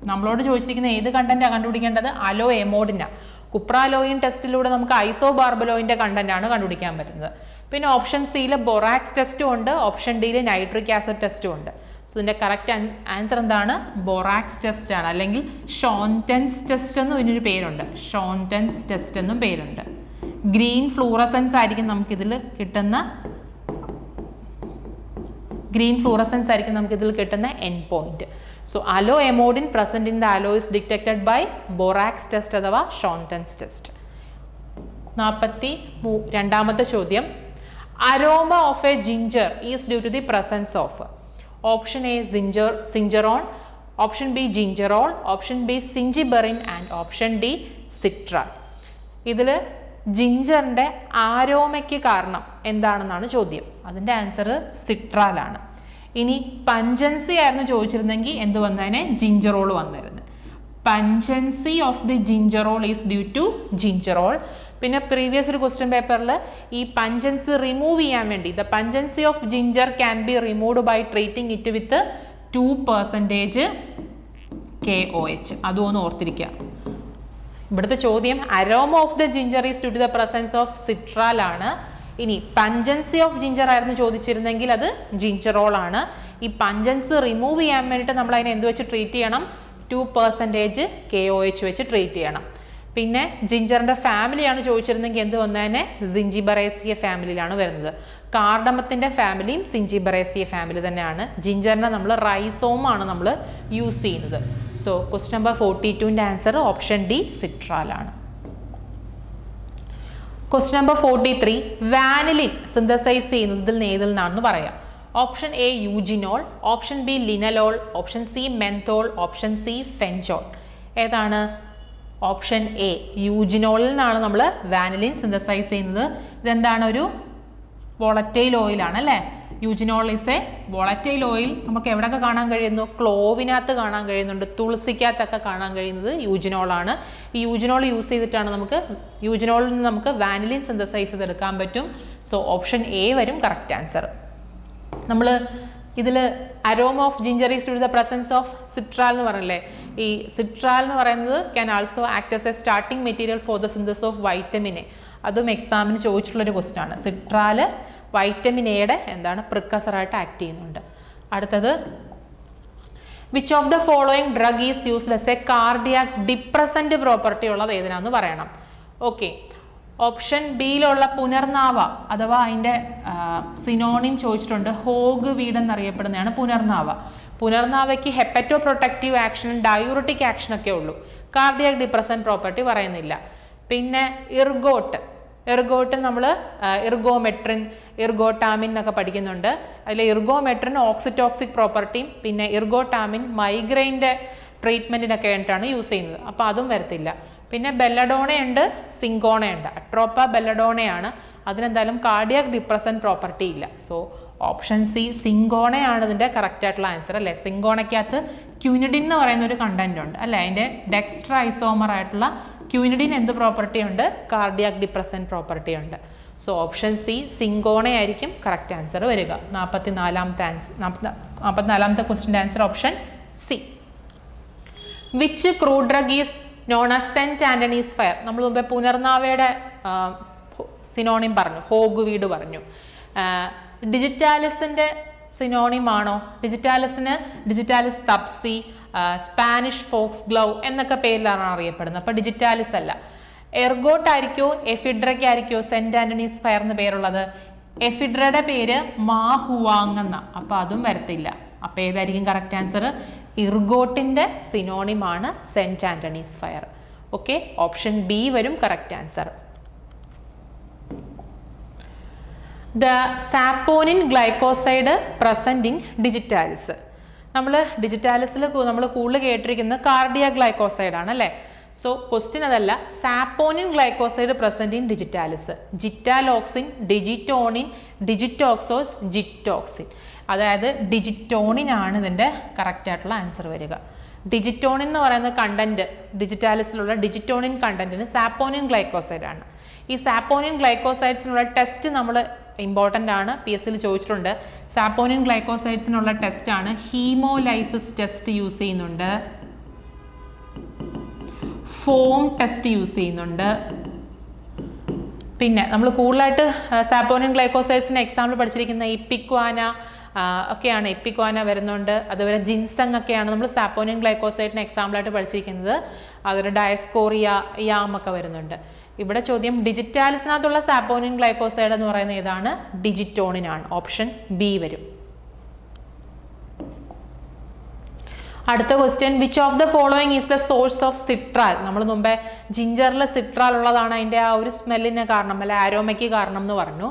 നമ്മളോട് ചോദിച്ചിരിക്കുന്ന ഏത് കണ്ടന്റാണ് കണ്ടുപിടിക്കേണ്ടത്? അലോ എമോഡിനാണ്. കുപ്രാലോയിൻ ടെസ്റ്റിലൂടെ നമുക്ക് ഐസോബാർബലോയിൻ്റെ കണ്ടന്റാണ് കണ്ടുപിടിക്കാൻ പറ്റുന്നത്. പിന്നെ ഓപ്ഷൻ സിയിൽ ബൊറാക്സ് ടെസ്റ്റും ഉണ്ട്, ഓപ്ഷൻ ഡിയിൽ നൈട്രിക് ആസിഡ് ടെസ്റ്റും ഉണ്ട്. സോ ഇതിൻ്റെ കറക്റ്റ് ആൻസർ എന്താണ്? ബൊറാക്സ് ടെസ്റ്റ് ആണ്, അല്ലെങ്കിൽ ഷോൺടെൻസ് ടെസ്റ്റ് എന്നും ഇതിനൊരു പേരുണ്ട്. ഷോൺടെൻസ് ടെസ്റ്റ് എന്നും പേരുണ്ട്. ഗ്രീൻ ഫ്ലൂറസൻസ് ആയിരിക്കും നമുക്കിതിൽ കിട്ടുന്ന end point. So aloe emodin present in the aloe is detected by borax test അഥവാ ഷോൺടെൻസ് ടെസ്റ്റ്. 42ാമത്തെ ചോദ്യം, aroma of a ginger is due to the presence of option A zingerone, option B gingerol, option B zingiberene and option D citral. ഇതിൽ ജിഞ്ചറിൻ്റെ ആരോമയ്ക്ക് കാരണം എന്താണെന്നാണ് ചോദ്യം. അതിൻ്റെ answer സിട്രാലാണ്. ഇനി പഞ്ചൻസി ആയിരുന്നു ചോദിച്ചിരുന്നെങ്കിൽ എന്ത് വന്നതിനെ? ജിഞ്ചറോൾ വന്നിരുന്നു. Pungency of the gingerol is due to gingerol. പിന്നെ പ്രീവിയസ് ഒരു ക്വസ്റ്റ്യൻ പേപ്പറിൽ ഈ പഞ്ചൻസി റിമൂവ് ചെയ്യാൻ വേണ്ടി the pungency of ginger can be removed by treating it with 2% KOH. അതും ഒന്ന് ഓർത്തിരിക്കുക. ഇവിടുത്തെ ചോദ്യം aroma of the ginger is due to the presence of citral ആണ്. ഇനി പഞ്ചൻസി ഓഫ് ജിഞ്ചർ ആയിരുന്നു ചോദിച്ചിരുന്നെങ്കിൽ അത് ജിഞ്ചറോൾ ആണ്. ഈ പഞ്ചൻസി റിമൂവ് ചെയ്യാൻ വേണ്ടിയിട്ട് നമ്മൾ അതിനെ എന്ത് വെച്ച് ട്രീറ്റ് ചെയ്യണം? 2% KOH വെച്ച് ട്രീറ്റ് ചെയ്യണം. പിന്നെ ജിഞ്ചറിൻ്റെ ഫാമിലിയാണ് ചോദിച്ചിരുന്നെങ്കിൽ എന്ത് വന്നതിനെ? സിഞ്ചിബറേസിയ ഫാമിലിയിലാണ് വരുന്നത്. കാർഡമത്തിൻ്റെ ഫാമിലിയും സിഞ്ചിബറേസിയ ഫാമിലി തന്നെയാണ്. ജിഞ്ചറിനെ നമ്മൾ റൈസോമാണ് നമ്മൾ യൂസ് ചെയ്യുന്നത്. സോ ക്വസ്റ്റ്യൻ നമ്പർ 42ൻ്റെ ആൻസർ ഓപ്ഷൻ ഡി സിട്രാലാണ്. ക്വസ്റ്റ്യൻ നമ്പർ 43, വാനിലിൻ സിന്തസൈസ് ചെയ്യുന്നതിൽ ഏതിൽ നിന്നാണെന്ന് പറയാം. Option A eugenol, option B linalool, option C menthol, option C fenchol. ഏതാണ്? ഓപ്ഷൻ എ യൂജിനോളിൽ നിന്നാണ് നമ്മൾ വാനിലിൻ സിന്തസൈസ് ചെയ്യുന്നത്. ഇതെന്താണ്? ഒരു വോളറ്റൈൽ ഓയിലാണ് അല്ലേ? Eugenol is A volatile oil. നമുക്ക് എവിടെയൊക്കെ കാണാൻ കഴിയുന്നു? ക്ലോവിനകത്ത് കാണാൻ കഴിയുന്നുണ്ട്, തുളസിക്കകത്തൊക്കെ കാണാൻ കഴിയുന്നത് യൂജിനോളാണ്. ഈ യൂജിനോൾ യൂസ് ചെയ്തിട്ടാണ് യൂജിനോളിൽ നിന്ന് നമുക്ക് വാനിലിൻ സിന്തസൈസ് ചെയ്തെടുക്കാൻ പറ്റും. സോ ഓപ്ഷൻ എ വരും കറക്റ്റ് ആൻസർ. നമ്മൾ ഇതിൽ aroma of ginger is due to the presence of citral എന്ന് പറഞ്ഞല്ലേ? ഈ സിട്രാൽ എന്ന് പറയുന്നത് can also act as a starting material for the synthesis of vitamin A. അതും എക്സാമിന് ചോദിച്ചിട്ടുള്ളൊരു ക്വസ്റ്റ്യൻ ആണ്. സിട്രാൽ വൈറ്റമിൻ എയുടെ എന്താണ്? പ്രിക്കസറായിട്ട് ആക്ട് ചെയ്യുന്നുണ്ട്. അടുത്തത്, which of the following drug is used as a cardiac depressant property ഉള്ളത് ഏതിനാന്ന് പറയണം. ഓക്കെ, ഓപ്ഷൻ ബിയിലുള്ള പുനർനാവ അഥവാ അതിൻ്റെ സിനോണിം ചോദിച്ചിട്ടുണ്ട്. ഹോഗ് വീഡ് എന്നറിയപ്പെടുന്നതാണ് പുനർനാവ. പുനർനാവയ്ക്ക് ഹെപ്പറ്റോ പ്രൊട്ടക്റ്റീവ് ആക്ഷനും ഡയൂറിറ്റിക് ആക്ഷനൊക്കെ ഉള്ളൂ. കാർഡിയാക് ഡിപ്രസന്റ് പ്രോപ്പർട്ടി പറയുന്നില്ല. പിന്നെ ഇർഗോട്ട് നമ്മൾ ഇർഗോമെട്രിൻ, ഇർഗോട്ടാമിൻ എന്നൊക്കെ പഠിക്കുന്നുണ്ട്. അതിൽ ഇർഗോമെട്രിൻ ഓക്സിറ്റോക്സിക് പ്രോപ്പർട്ടിയും പിന്നെ ഇർഗോട്ടാമിൻ മൈഗ്രെയിൻ്റെ ട്രീറ്റ്മെൻറ്റിനൊക്കെ വേണ്ടിയിട്ടാണ് യൂസ് ചെയ്യുന്നത്. അപ്പോൾ അതും വരത്തില്ല. പിന്നെ ബെല്ലഡോണയുണ്ട്, സിങ്കോണയുണ്ട്. അട്രോപ്പ ബെല്ലഡോണയാണ്. അതിനെന്തായാലും കാർഡിയാക് ഡിപ്രസന്റ് പ്രോപ്പർട്ടി ഇല്ല. സോ ഓപ്ഷൻ സി സിങ്കോണയാണ് ഇതിൻ്റെ കറക്റ്റ് ആയിട്ടുള്ള ആൻസർ അല്ലേ? സിങ്കോണയ്ക്കകത്ത് ക്യൂനിഡിൻ എന്ന് പറയുന്ന ഒരു കണ്ടന്റ് ഉണ്ട് അല്ലേ? അതിൻ്റെ ഡെക്സ്ട്ര ഐസോമർ ആയിട്ടുള്ള ക്യൂനിഡിൻ എന്ത് പ്രോപ്പർട്ടി ഉണ്ട്? കാർഡിയാക് ഡിപ്രസന്റ് പ്രോപ്പർട്ടി ഉണ്ട്. സോ ഓപ്ഷൻ സി സിങ്കോണയായിരിക്കും കറക്റ്റ് ആൻസർ വരിക. 44ാമത്തെ ക്വസ്റ്റിൻ്റെ answer option C. Which crude drug is known as Saint Anthony's fire? നമ്മൾ മുമ്പേ പുനർനാവയുടെ സിനോണിം പറഞ്ഞു, ഹോഗ് വീഡ് പറഞ്ഞു. ഡിജിറ്റാലിസിൻ്റെ സിനോണിം ആണോ? Digitalis thapsi, Spanish fox glove എന്നൊക്കെ പേരിലാണ് അറിയപ്പെടുന്നത്. അപ്പോൾ ഡിജിറ്റാലിസ് അല്ല. എർഗോട്ട് ആയിരിക്കോ എഫിഡ്രയ്ക്ക് ആയിരിക്കോ സെന്റ് ആന്റണീസ് ഫയർ എന്ന് പേരുള്ളത്? എഫിഡ്രയുടെ പേര് മാഹുവാങ് എന്ന. അപ്പോൾ അതും വരത്തില്ല. അപ്പോൾ ഏതായിരിക്കും കറക്റ്റ് ആൻസർ? ഇർഗോട്ടിൻ്റെ സിനോണിമാണ് Saint Anthony's fire. Okay, option B വരും correct answer. The saponin glycoside present in digitalis. നമ്മൾ ഡിജിറ്റാലിസിൽ നമ്മൾ കൂടുതൽ കേട്ടിരിക്കുന്നത് കാർഡിയാക് ഗ്ലൈക്കോസൈഡ് ആണ് അല്ലേ? സോ ക്വസ്റ്റ്യൻ അതല്ല. സാപ്പോനിൻ ഗ്ലൈക്കോസൈഡ് പ്രസന്റ് ഇൻ ഡിജിറ്റാലിസ്, ജിറ്റാലോക്സിൻ, ഡിജിറ്റോണിൻ, ഡിജിറ്റോക്സോസ്, ജിറ്റോക്സിൻ. അതായത് ഡിജിറ്റോണിൻ ആണ് ഇതിൻ്റെ കറക്റ്റ് ആയിട്ടുള്ള ആൻസർ വരിക. ഡിജിറ്റോണിൻ എന്ന് പറയുന്ന കണ്ടന്റ്, ഡിജിറ്റാലിസിലുള്ള ഡിജിറ്റോണിൻ കണ്ടന്റിന് സാപ്പോനിൻ ഗ്ലൈക്കോസൈഡ് ആണ്. ഈ സാപ്പോനിൻ ഗ്ലൈക്കോസൈഡ്സിനുള്ള ടെസ്റ്റ് നമ്മൾ ഇമ്പോർട്ടൻ്റ് ആണ്, PSCയിൽ ചോദിച്ചിട്ടുണ്ട്. സാപ്പോനിൻ ഗ്ലൈക്കോസൈഡ്സിനുള്ള ടെസ്റ്റ് ആണ് ഹീമോലൈസിസ് ടെസ്റ്റ് യൂസ് ചെയ്യുന്നുണ്ട്, ഫോം ടെസ്റ്റ് യൂസ് ചെയ്യുന്നുണ്ട്. പിന്നെ നമ്മൾ കൂടുതലായിട്ട് സാപ്പോനിൻ ഗ്ലൈക്കോസൈഡ്സിന് എക്സാമ്പിൾ പഠിച്ചിരിക്കുന്ന ഇപ്പിക്വാന ഒക്കെയാണ്, ഇപ്പിക്വാന വരുന്നുണ്ട്. അതുപോലെ ജിൻസങ് ഒക്കെയാണ് നമ്മൾ സാപ്പോനിൻ ഗ്ലൈക്കോസൈഡിന് എക്സാമ്പിളായിട്ട് പഠിച്ചിരിക്കുന്നത്. അതുപോലെ ഡയസ്കോറിയ, യാം ഒക്കെ വരുന്നുണ്ട്. ഇവിടെ ചോദ്യം ഡിജിറ്റാലിസിനകത്തുള്ള സാപ്പോനിൻ ഗ്ലൈക്കോസൈഡ് എന്ന് പറയുന്നത് ഏതാണ്? ഡിജിറ്റോണിൻ ആണ്. ഓപ്ഷൻ ബി വരും. അടുത്ത question, which of the following is the source of citral? നമ്മൾ മുമ്പേ ജിഞ്ചറിൽ സിട്രാൽ ഉള്ളതാണ് അതിൻ്റെ ആ ഒരു സ്മെല്ലിന് കാരണം, അല്ലെ ആരോമയ്ക്ക് കാരണം എന്ന് പറഞ്ഞു.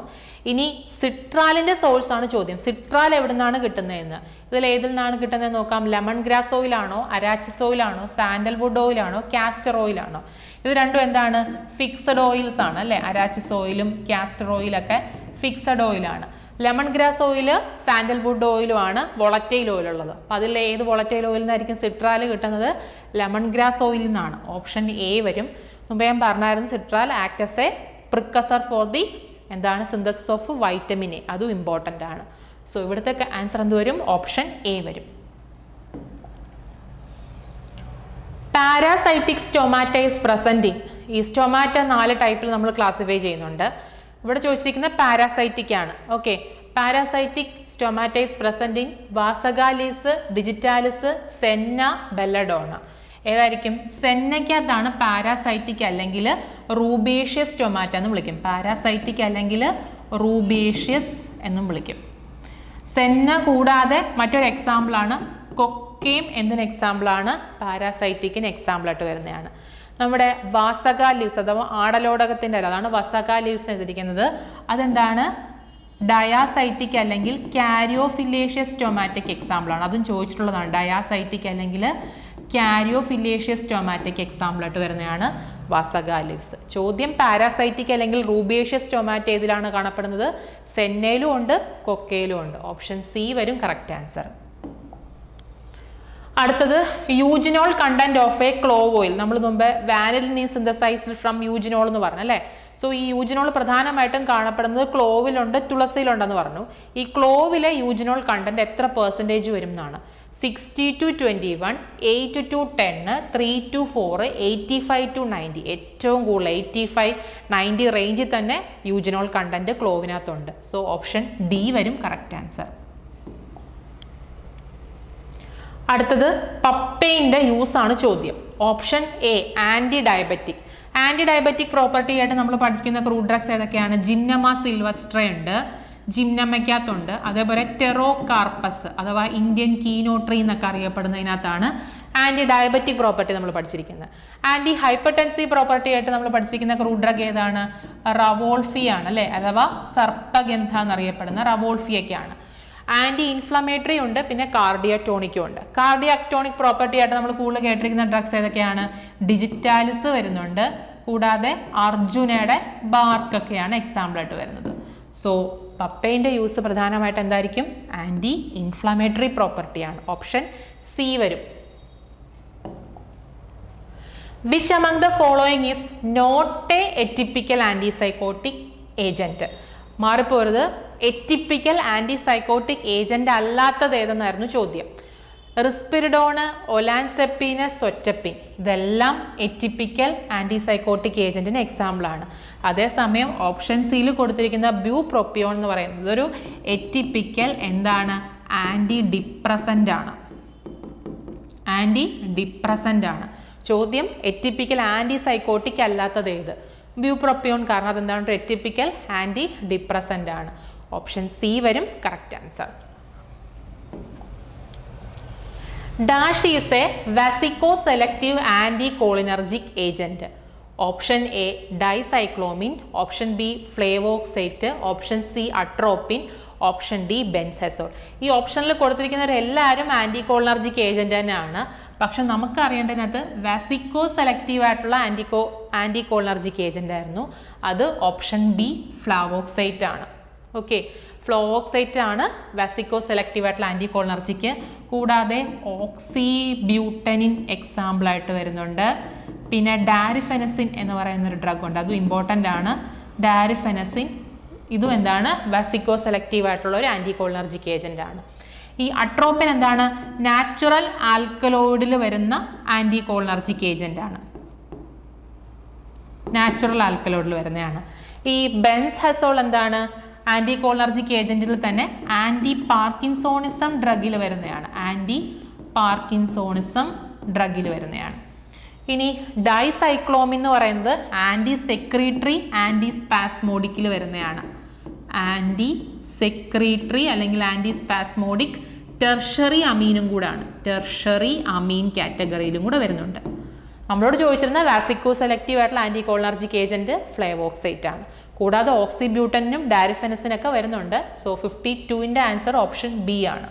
ഇനി സിട്രാലിൻ്റെ സോഴ്സ് ആണ് ചോദ്യം. സിട്രാൽ എവിടെ നിന്നാണ് കിട്ടുന്നതെന്ന്, ഇതിൽ ഏതിൽ നിന്നാണ് കിട്ടുന്നതെന്ന് നോക്കാം. ലെമൺ ഗ്രാസ് ഓയിലാണോ, അരാച്ചിസ് ഓയിലാണോ, സാൻഡൽവുഡ് ഓയിലാണോ, കാസ്റ്റർ ഓയിലാണോ? ഇത് രണ്ടും എന്താണ്? ഫിക്സഡ് ഓയിൽസ് ആണ് അല്ലേ. അരാച്ചിസ് ഓയിലും കാസ്റ്റർ ഓയിലൊക്കെ ഫിക്സഡ് ഓയിലാണ്. ലെമൺ ഗ്രാസ് ഓയിൽ, സാൻഡൽവുഡ് ഓയിലുമാണ് വോളറ്റൈൽ ഓയിൽ ഉള്ളത്. അപ്പോൾ അതിൽ ഏത് വോളറ്റൈൽ ഓയിൽ നിന്നായിരിക്കും സിട്രാൽ കിട്ടുന്നത്? ലെമൺ ഗ്രാസ് ഓയിൽ നിന്നാണ്. ഓപ്ഷൻ എ വരും. മുമ്പ് ഞാൻ പറഞ്ഞായിരുന്നു citral act as a precursor for the എന്താണ് സിന്തസിസ് ഓഫ് വൈറ്റമിൻ എ, അതും ഇമ്പോർട്ടൻ്റ് ആണ്. സോ ഇവിടുത്തെ ആൻസർ എന്ത് വരും? ഓപ്ഷൻ എ വരും. Paracytic stomata is present in, ഈ സ്റ്റൊമാറ്റ 4 ടൈപ്പിൽ നമ്മൾ ക്ലാസിഫൈ ചെയ്യുന്നുണ്ട്. ഇവിടെ ചോദിച്ചിരിക്കുന്നത് പാരാസൈറ്റിക് ആണ്. Okay, parasitic stomata is present in vasaka leaves, digitalis, senna, belladonna. ഏതായിരിക്കും? സെന്നയ്ക്കകത്താണ് പാരാസൈറ്റിക് അല്ലെങ്കിൽ റൂബേഷ്യസ് സ്റ്റൊമാറ്റ എന്ന് വിളിക്കും. പാരാസൈറ്റിക് അല്ലെങ്കിൽ റൂബേഷ്യസ് എന്നും വിളിക്കും. സെന്ന കൂടാതെ മറ്റൊരു എക്സാമ്പിളാണ് കൊക്കെയിം എന്നൊരു എക്സാമ്പിളാണ് പാരാസൈറ്റിക്കിന് എക്സാമ്പിളായിട്ട് വരുന്നതാണ്. നമ്മുടെ വാസക ലീവ്സ് അഥവാ ആടലോടകത്തിൻ്റെ അല്ല, അതാണ് വസക ലീവ്സ് എഴുതിയിരിക്കുന്നത്. അതെന്താണ്? ഡയാസൈറ്റിക് അല്ലെങ്കിൽ കാരിയോഫിലേഷ്യസ് സ്റ്റൊമാറ്റിക് എക്സാമ്പിളാണ്. അതും ചോദിച്ചിട്ടുള്ളതാണ്. ഡയാസൈറ്റിക് അല്ലെങ്കിൽ കാരിയോഫിലേഷ്യസ് സ്റ്റൊമാറ്റിക് എക്സാമ്പിളായിട്ട് വരുന്നതാണ് വസക ലീവ്സ്. ചോദ്യം പാരാസൈറ്റിക് അല്ലെങ്കിൽ റൂബേഷ്യസ് സ്റ്റൊമാറ്റ ഏതിലാണ് കാണപ്പെടുന്നത്? സെന്നയിലും ഉണ്ട്, കൊക്കയിലും ഉണ്ട്. ഓപ്ഷൻ സി വരും കറക്റ്റ് ആൻസർ. അടുത്തത് eugenol content of A clove oil. നമ്മൾ മുമ്പ് vanillin is synthesised from eugenol എന്ന് പറഞ്ഞു അല്ലേ. സോ ഈ യൂജിനോൾ പ്രധാനമായിട്ടും കാണപ്പെടുന്നത് ക്ലോവിലുണ്ട്, തുളസിയിലുണ്ടെന്ന് പറഞ്ഞു. ഈ ക്ലോവിലെ യൂജിനോൾ കണ്ടന്റ് എത്ര പെർസെൻറ്റേജ് വരും എന്നാണ്? 60 to 21, 8 to 10, 3 to 4, 85 to 90. ഏറ്റവും കൂടുതൽ 85-90 റേഞ്ചിൽ തന്നെ യൂജിനോൾ കണ്ടന്റ് ക്ലോവിനകത്തുണ്ട്. സോ ഓപ്ഷൻ ഡി വരും കറക്റ്റ് ആൻസർ. അടുത്തത് പപ്പൈൻ്റെ യൂസ് ആണ് ചോദ്യം. Option A anti diabetic. Anti diabetic property ആയിട്ട് നമ്മൾ പഠിക്കുന്ന ക്രൂഡ് ഡ്രഗ്സ് ഏതൊക്കെയാണ്? ജിംനമ സിൽവസ്ട്രേ ഉണ്ട്, ജിംനമയ്ക്കകത്തുണ്ട്. അതേപോലെ ടെറോകാർപ്പസ് അഥവാ ഇന്ത്യൻ കീനോട്രി എന്നൊക്കെ അറിയപ്പെടുന്നതിനകത്താണ് ആൻറ്റി ഡയബറ്റിക് പ്രോപ്പർട്ടി നമ്മൾ പഠിച്ചിരിക്കുന്നത്. ആൻറ്റി ഹൈപ്പർടെൻസീവ് പ്രോപ്പർട്ടി ആയിട്ട് നമ്മൾ പഠിച്ചിരിക്കുന്ന ക്രൂഡ് ഡ്രഗ് ഏതാണ്? റവോൾഫി ആണ് അല്ലേ, അഥവാ സർപ്പഗന്ധ എന്നറിയപ്പെടുന്ന റവോൾഫിയൊക്കെയാണ്. ആൻറ്റി ഇൻഫ്ലമേറ്ററി ഉണ്ട്, പിന്നെ കാർഡിയോടോണിക്കും ഉണ്ട്. കാർഡിയോടോണിക് പ്രോപ്പർട്ടി ആയിട്ട് നമ്മൾ കൂടുതൽ കേട്ടിരിക്കുന്ന ഡ്രഗ്സ് ഏതൊക്കെയാണ്? ഡിജിറ്റാലിസ് വരുന്നുണ്ട്, കൂടാതെ അർജുനയുടെ ബാർക്കൊക്കെയാണ് എക്സാമ്പിളായിട്ട് വരുന്നത്. സോ പപ്പൈൻ്റെ യൂസ് പ്രധാനമായിട്ട് എന്തായിരിക്കും? ആൻറ്റി ഇൻഫ്ലമേറ്ററി പ്രോപ്പർട്ടിയാണ്. ഓപ്ഷൻ സി വരും. Which among the following is not a atypical antipsychotic agent? മാറിപ്പോരുത്, എറ്റിപ്പിക്കൽ ആൻറ്റിസൈക്കോട്ടിക് ഏജന്റ് അല്ലാത്തത് ഏതെന്നായിരുന്നു ചോദ്യം. റിസ്പിരിഡോണ്, ഒലാൻസെപ്പീന്, സൊറ്റപ്പിൻ ഇതെല്ലാം എറ്റിപ്പിക്കൽ ആൻറ്റിസൈക്കോട്ടിക് ഏജന്റിന് എക്സാമ്പിളാണ്. അതേസമയം ഓപ്ഷൻ സിയിൽ കൊടുത്തിരിക്കുന്ന ബ്യൂപ്രോപ്പിയോൺ എന്ന് പറയുന്നത് ഒരു എറ്റിപ്പിക്കൽ എന്താണ്? ആൻറ്റി ഡിപ്രസൻ്റ് ആണ്. ആൻറ്റി ഡിപ്രസൻ്റ് ആണ്. ചോദ്യം എറ്റിപ്പിക്കൽ ആൻറ്റിസൈക്കോട്ടിക് അല്ലാത്തത് ഏത്? ബ്യൂപ്രോപ്പിയോൺ, കാരണം അതെന്താണ്? ഒരു എറ്റിപ്പിക്കൽ ആൻറ്റി ഡിപ്രസൻ്റ് ആണ്. ഓപ്ഷൻ സി വരും correct answer. Dash is a vesico selective anti cholinergic agent. Option A dicyclomine, option B flavoxate, option C atropine, option D benzhexol. ഈ ഓപ്ഷനിൽ കൊടുത്തിരിക്കുന്നവരെല്ലാവരും ആൻറ്റികോളിനർജിക് ഏജന്റ് തന്നെയാണ്. പക്ഷെ നമുക്ക് അറിയേണ്ടതിനകത്ത് വാസിക്കോ സെലക്റ്റീവ് ആയിട്ടുള്ള ആൻറ്റികോളിനർജിക് ഏജന്റ് ആയിരുന്നു. അത് ഓപ്ഷൻ ബി ഫ്ലാവോക്സൈറ്റ് ആണ്. ഓക്കെ, ഫ്ലോവോക്സൈറ്റ് ആണ് വാസിക്കോ സെലക്റ്റീവ് ആയിട്ടുള്ള ആൻറ്റികോളിനർജിക്ക്. കൂടാതെ ഓക്സിബ്യൂട്ടനിൻ എക്സാമ്പിളായിട്ട് വരുന്നുണ്ട്. പിന്നെ ഡാരിഫെനസിൻ എന്ന് പറയുന്നൊരു ഡ്രഗ് ഉണ്ട്, അതും ഇമ്പോർട്ടൻ്റ് ആണ്. ഡാരിഫെനസിൻ ഇതും എന്താണ് വാസിക്കോ സെലക്റ്റീവ് ആയിട്ടുള്ള ഒരു ആൻറ്റികോളിനർജിക് ഏജന്റ് ആണ്. ഈ അട്രോപ്പിൻ എന്താണ് നാച്ചുറൽ ആൽക്കലോയിഡിൽ വരുന്ന ആൻറ്റികോളിനർജിക് ഏജന്റ് ആണ്, നാച്ചുറൽ ആൽക്കലോയിഡിൽ വരുന്നതാണ്. ഈ ബെൻസെസോൾ എന്താണ് ആൻറ്റികോളിനർജിക് ഏജന്റിൽ തന്നെ ആൻറ്റി പാർക്കിൻസോണിസം ഡ്രഗിൽ വരുന്നതാണ്, ആൻറ്റി പാർക്കിൻസോണിസം ഡ്രഗിൽ വരുന്നതാണ്. ഇനി ഡൈസൈക്ലോമിൻ എന്ന് പറയുന്നത് ആൻറ്റി സെക്രീറ്ററി ആൻറ്റി സ്പാസ്മോഡിക്കിൽ വരുന്നതാണ്. ആൻറ്റി സെക്രീറ്ററി അല്ലെങ്കിൽ ആൻറ്റി സ്പാസ്മോഡിക് ടെർഷറി അമീനും കൂടാണ്, ടെർഷറി അമീൻ കാറ്റഗറിയിലും കൂടെ വരുന്നുണ്ട്. നമ്മളോട് ചോദിച്ചിരുന്ന വാസിക്കോ സെലക്റ്റീവ് ആയിട്ടുള്ള ആൻറ്റികോളിനർജിക് ഏജന്റ് ഫ്ലേവോക്സൈറ്റ് ആണ്. കൂടാതെ ഓക്സിബ്യൂട്ടനും ഡാരിഫെനസിനൊക്കെ വരുന്നുണ്ട്. സോ 52ന്റെ ആൻസർ ഓപ്ഷൻ ബി ആണ്.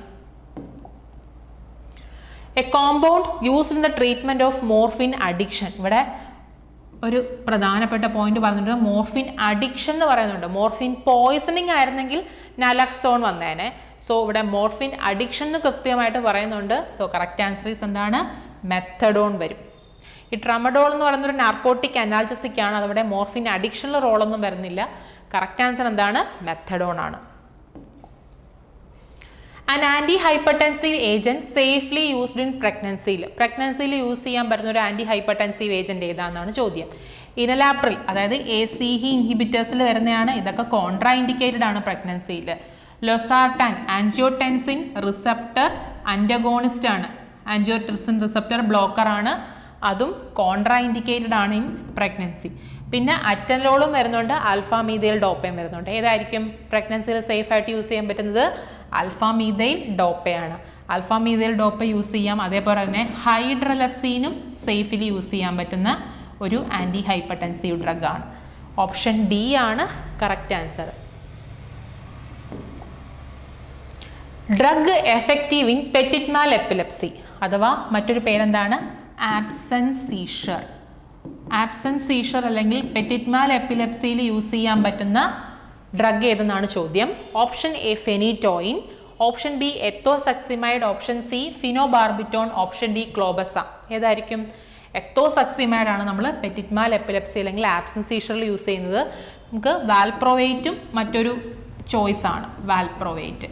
A compound used in the treatment of morphine addiction. ഇവിടെ ഒരു പ്രധാനപ്പെട്ട പോയിന്റ് പറഞ്ഞിട്ടുണ്ട്, മോർഫിൻ അഡിക്ഷൻ എന്ന് പറയുന്നുണ്ട്. മോർഫിൻ പോയ്സണിങ് ആയിരുന്നെങ്കിൽ നലക്സോൺ വന്നേനെ. സോ ഇവിടെ മോർഫിൻ അഡിക്ഷൻ എന്ന് കൃത്യമായിട്ട് പറയുന്നുണ്ട്. സോ കറക്റ്റ് ആൻസർ ഈസ് എന്താണ് മെത്തഡോൺ വരും. ഈ ട്രമഡോൾ എന്ന് പറയുന്ന ഒരു നാർക്കോട്ടിക് അനാൽജസിക് ആണ്, അതവിടെ മോർഫിൻ അഡിക്ഷനിൽ റോളൊന്നും വരുന്നില്ല. കറക്റ്റ് ആൻസർ എന്താണ് മെത്തഡോൺ ആണ്. An anti hypertensive agent safely used in പ്രഗ്നൻസിയിൽ. പ്രഗ്നൻസിയിൽ യൂസ് ചെയ്യാൻ പറ്റുന്ന ഒരു ആൻറ്റി ഹൈപ്പർടെൻസീവ് ഏജന്റ് ഏതാണെന്നാണ് ചോദ്യം. ഇനലാപ്രിൽ അതായത് ACE ഇൻഹിബിറ്റേഴ്സിൽ വരുന്നതാണ്. ഇതൊക്കെ കോൺട്രാ ഇൻഡിക്കേറ്റഡ് ആണ് പ്രഗ്നൻസിയിൽ. ലൊസാർട്ടാൻ ആൻജിയോടെൻസിൻ റിസപ്റ്റർ അന്റഗോണിസ്റ്റ് ആണ്, ആൻജിയോടെൻസിൻ റിസപ്റ്റർ ബ്ലോക്കർ ആണ്, അതും കോൺട്രാ ഇൻഡിക്കേറ്റഡ് ആണ് ഇൻ പ്രഗ്നൻസി. പിന്നെ അറ്റനലോളും വരുന്നുണ്ട്, ആൽഫാ മീഥൈൽ ഡോപ്പയും വരുന്നുണ്ട്. ഏതായിരിക്കും പ്രഗ്നൻസിയിൽ സേഫ് ആയിട്ട് യൂസ് ചെയ്യാൻ പറ്റുന്നത്? ആൽഫാ മീഥൈൽ ഡോപ്പയാണ്. ആൽഫാ മീഥൈൽ ഡോപ്പ യൂസ് ചെയ്യാം. അതേപോലെ തന്നെ ഹൈഡ്രലസീനും സേഫ്ലി യൂസ് ചെയ്യാൻ പറ്റുന്ന ഒരു ആൻറ്റി ഹൈപ്പർടെൻസീവ് ഡ്രഗ് ആണ്. ഓപ്ഷൻ ഡി ആണ് correct answer. Drug effective in petit mal epilepsy അഥവാ മറ്റൊരു പേരെന്താണ് ആബ്സെൻസ് സീഷർ. ആബ്സെൻസ് സീഷർ അല്ലെങ്കിൽ പെറ്റിറ്റ് മാൽ എപ്പിലെപ്സിയിൽ യൂസ് ചെയ്യാൻ പറ്റുന്ന ഡ്രഗ് ഏതെന്നാണ് ചോദ്യം. Option A phenytoin, option B ethosuximide, option C phenobarbitone, option D clobazam. ഏതായിരിക്കും? എത്തോസക്സിമൈഡ് ആണ് നമ്മൾ പെറ്റിറ്റ് മാൽ എപ്പിലെപ്സി അല്ലെങ്കിൽ ആബ്സെൻസ് സീഷറിൽ യൂസ് ചെയ്യുന്നത്. നമുക്ക് വാൽപ്രോവേറ്റും മറ്റൊരു ചോയ്സ് ആണ്, വാൽപ്രോവേറ്റ്.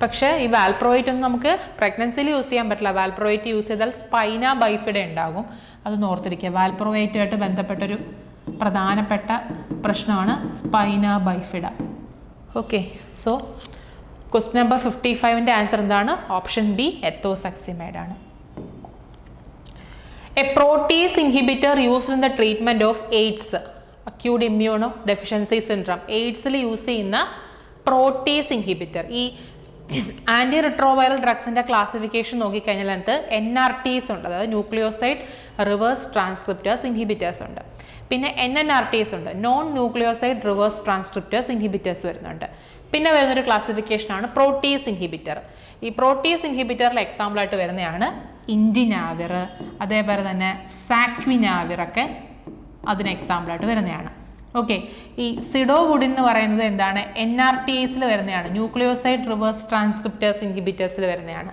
പക്ഷേ ഈ വാൽപ്രോവേറ്റ് ഒന്നും നമുക്ക് പ്രഗ്നൻസിയിൽ യൂസ് ചെയ്യാൻ പറ്റില്ല. വാൽപ്രോവേറ്റ് യൂസ് ചെയ്താൽ സ്പൈന ബൈഫിഡ ഉണ്ടാകും, അത് ഓർത്തിരിക്കുക. വാൽപ്രോവേറ്റുമായിട്ട് ബന്ധപ്പെട്ടൊരു പ്രധാനപ്പെട്ട പ്രശ്നമാണ് spina bifida. Okay, so question number 55ന്റെ ആൻസർ എന്താണ്? ഓപ്ഷൻ ബി എത്തോസക്സിമൈഡ് ആണ്. A protease inhibitor used in the treatment of AIDS, acute immuno deficiency syndrome. എയ്ഡ്സിൽ യൂസ് ചെയ്യുന്ന പ്രോട്ടീസ് ഇൻഹിബിറ്റർ. ഈ ആൻറ്റി റിട്രോവൈറൽ ഡ്രഗ്സിൻ്റെ ക്ലാസിഫിക്കേഷൻ നോക്കിക്കഴിഞ്ഞാൽ അതിനകത്ത് NRTs ഉണ്ട്, അതായത് ന്യൂക്ലിയോസൈഡ് റിവേഴ്സ് ട്രാൻസ്ക്രിപ്റ്റേഴ്സ് ഇൻഹിബിറ്റേഴ്സ് ഉണ്ട്. പിന്നെ NNRTs ഉണ്ട്, non nucleoside reverse transcriptase inhibitors വരുന്നുണ്ട്. പിന്നെ വരുന്നൊരു ക്ലാസിഫിക്കേഷനാണ് പ്രോട്ടീസ് ഇൻഹിബിറ്റർ. ഈ പ്രോട്ടീസ് ഇൻഹിബിറ്ററിൽ എക്സാമ്പിളായിട്ട് വരുന്നതാണ് ഇൻഡിനാവിർ, അതേപോലെ തന്നെ സാക്വിനാവിർ ഒക്കെ അതിന് എക്സാമ്പിളായിട്ട് വരുന്നതാണ്. ഓക്കെ, ഈ സിഡോവുഡിൻ എന്ന് പറയുന്നത് എന്താണ്? NRTsൽ വരുന്നതാണ്, ന്യൂക്ലിയോസൈഡ് റിവേഴ്സ് ട്രാൻസ്ക്രിപ്റ്റേഴ്സ് ഇൻഹിബിറ്റേഴ്സിൽ വരുന്നതാണ്.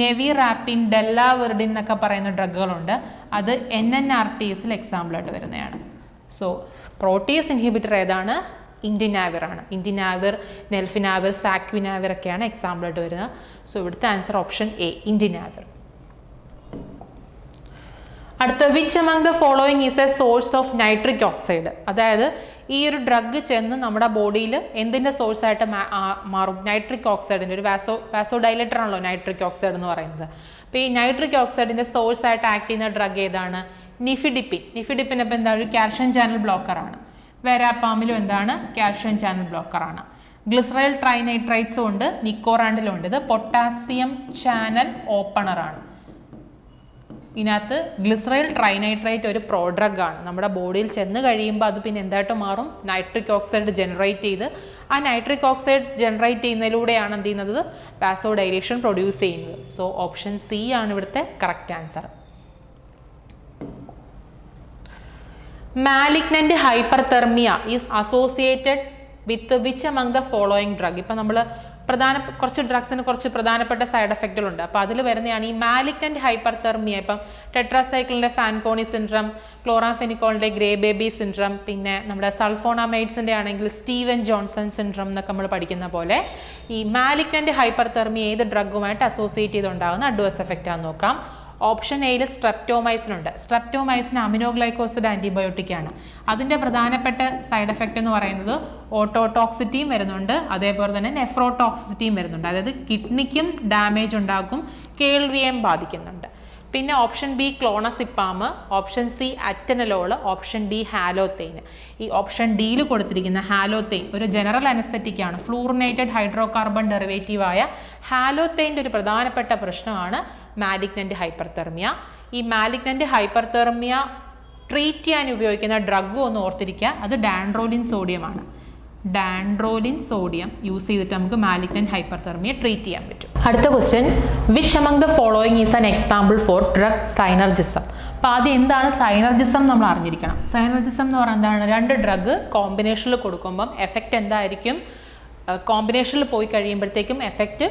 നെവിറാപ്പിൻ, ഡെല്ലാവിർഡിൻ എന്നൊക്കെ പറയുന്ന ഡ്രഗുകളുണ്ട്, അത് NNRTsൽ എക്സാമ്പിളായിട്ട് വരുന്നതാണ്. സോ പ്രോട്ടീസ് ഇൻഹിബിറ്റർ ഏതാണ്? ഇൻഡിനാവിർ ആണ്. ഇൻഡിനാവിർ, നെൽഫിനാവിർ, സാക്വിനാവിർ ഒക്കെയാണ് എക്സാമ്പിളായിട്ട് വരുന്നത്. സോ ഇവിടുത്തെ ആൻസർ ഓപ്ഷൻ എ ഇൻഡിനാവിർ. അടുത്ത which among the following is a source of nitric oxide. അതായത് ഈ ഒരു ഡ്രഗ് ചെന്ന് നമ്മുടെ ബോഡിയിൽ എന്തിൻ്റെ സോഴ്സായിട്ട് മാറും? നൈട്രിക് ഓക്സൈഡിൻ്റെ ഒരു വാസോഡൈലേറ്റർ ആണല്ലോ നൈട്രിക് ഓക്സൈഡ് എന്ന് പറയുന്നത്. അപ്പോൾ ഈ നൈട്രിക് ഓക്സൈഡിൻ്റെ സോഴ്സായിട്ട് ആക്ട് ചെയ്യുന്ന ഡ്രഗ് ഏതാണ്? നിഫിഡിപ്പിൻ. നിഫിഡിപ്പിൻ അപ്പോൾ എന്താണ്? ഒരു കാൽഷ്യം ചാനൽ ബ്ലോക്കറാണ്. വെരാപ്പാമിലും എന്താണ്? Calcium channel ബ്ലോക്കറാണ്. ഗ്ലിസറൈൽ ട്രൈനൈട്രൈറ്റ്സും ഉണ്ട്, നിക്കോറാൻഡിലും ഉണ്ട്. ഇത് പൊട്ടാസ്യം ചാനൽ ഓപ്പണറാണ്. ഇതിനകത്ത് ഗ്ലിസറൈൽ ട്രൈനൈട്രേറ്റ് ഒരു പ്രോഡ്രഗ് ആണ്. നമ്മുടെ ബോഡിയിൽ ചെന്ന് കഴിയുമ്പോൾ അത് പിന്നെ എന്തായിട്ട് മാറും? നൈട്രിക് ഓക്സൈഡ് ജനറേറ്റ് ചെയ്ത് ആ നൈട്രിക് ഓക്സൈഡ് ജനറേറ്റ് ചെയ്യുന്നതിലൂടെയാണ് എന്ത് ചെയ്യുന്നത്? വാസോഡൈലേഷൻ പ്രൊഡ്യൂസ് ചെയ്യുന്നത്. സോ ഓപ്ഷൻ സി ആണ് ഇവിടുത്തെ correct answer. Malignant hyperthermia is associated with which among the following drug. ഇപ്പം നമ്മൾ കുറച്ച് ഡ്രഗ്സിന് കുറച്ച് പ്രധാനപ്പെട്ട സൈഡ് എഫക്റ്റുകളുണ്ട്. അപ്പോൾ അതിൽ വരുന്നതാണ് ഈ മാലിഗ്നന്റ് ഹൈപ്പർതെർമിയ. ഇപ്പം ടെട്രാസൈക്ലിൻ്റെ ഫാൻകോണി സിൻഡ്രം, ക്ലോറാംഫെനിക്കോളിൻ്റെ ഗ്രേ ബേബി സിൻഡ്രം, പിന്നെ നമ്മുടെ സൾഫോണമൈഡ്സിൻ്റെ ആണെങ്കിൽ സ്റ്റീവൻ ജോൺസൺ സിൻഡ്രം എന്നൊക്കെ നമ്മൾ പഠിക്കുന്ന പോലെ ഈ മാലിഗ്നന്റ് ഹൈപ്പർതെർമിയ ഏത് ഡ്രഗുമായിട്ട് അസോസിയേറ്റ് ചെയ്തുണ്ടാകുന്ന അഡ്വേഴ്സ് എഫക്റ്റ് ആണെന്ന് നോക്കാം. ഓപ്ഷൻ എയിൽ സ്ട്രെപ്റ്റോമൈസിൻ ഉണ്ട്. സ്ട്രെപ്റ്റോമൈസിൻ അമിനോഗ്ലൈക്കോസിഡ് ആൻറ്റിബയോട്ടിക് ആണ്. അതിൻ്റെ പ്രധാനപ്പെട്ട സൈഡ് എഫക്റ്റ് എന്ന് പറയുന്നത് ഓട്ടോടോക്സിറ്റിയും വരുന്നുണ്ട്, അതേപോലെ തന്നെ നെഫ്രോടോക്സിറ്റിയും വരുന്നുണ്ട്. അതായത് കിഡ്നിക്കും ഡാമേജ് ഉണ്ടാക്കും, കേൾവിയെയും ബാധിക്കുന്നുണ്ട്. പിന്നെ option B clonazepam, option C atenolol, option D halothane. ഈ ഓപ്ഷൻ ഡിയിൽ കൊടുത്തിരിക്കുന്ന ഹാലോതെയിൻ ഒരു ജനറൽ അനസ്തെറ്റിക് ആണ്. ഫ്ലൂറിനേറ്റഡ് ഹൈഡ്രോ കാർബൺ ഡെറിവേറ്റീവായ ഹാലോതെയിൻ്റെ ഒരു പ്രധാനപ്പെട്ട പ്രശ്നമാണ് മാലിഗ്നന്റ് ഹൈപ്പർതെർമിയ. ഈ മാലിഗ്നന്റ് ഹൈപ്പർതെർമിയ ട്രീറ്റ് ചെയ്യാൻ ഉപയോഗിക്കുന്ന ഡ്രഗ് ഒന്ന് ഓർത്തിരിക്കുക, അത് ഡാൻഡ്രോലിൻ സോഡിയമാണ്. ഡാൻഡ്രോലിൻ സോഡിയം യൂസ് ചെയ്തിട്ട് നമുക്ക് മാലിഗ്നന്റ് ഹൈപ്പർതെർമിയ ട്രീറ്റ് ചെയ്യാൻ പറ്റും. അടുത്ത question, which among the following is an example for drug synergism. അപ്പോൾ ആദ്യം എന്താണ് സൈനർജിസം നമ്മൾ അറിഞ്ഞിരിക്കണം. സൈനർജിസം എന്ന് പറയുന്നത് എന്താണ്? രണ്ട് ഡ്രഗ് കോമ്പിനേഷനിൽ കൊടുക്കുമ്പം എഫക്റ്റ് എന്തായിരിക്കും? കോമ്പിനേഷനിൽ പോയി കഴിയുമ്പോഴത്തേക്കും എഫക്റ്റ്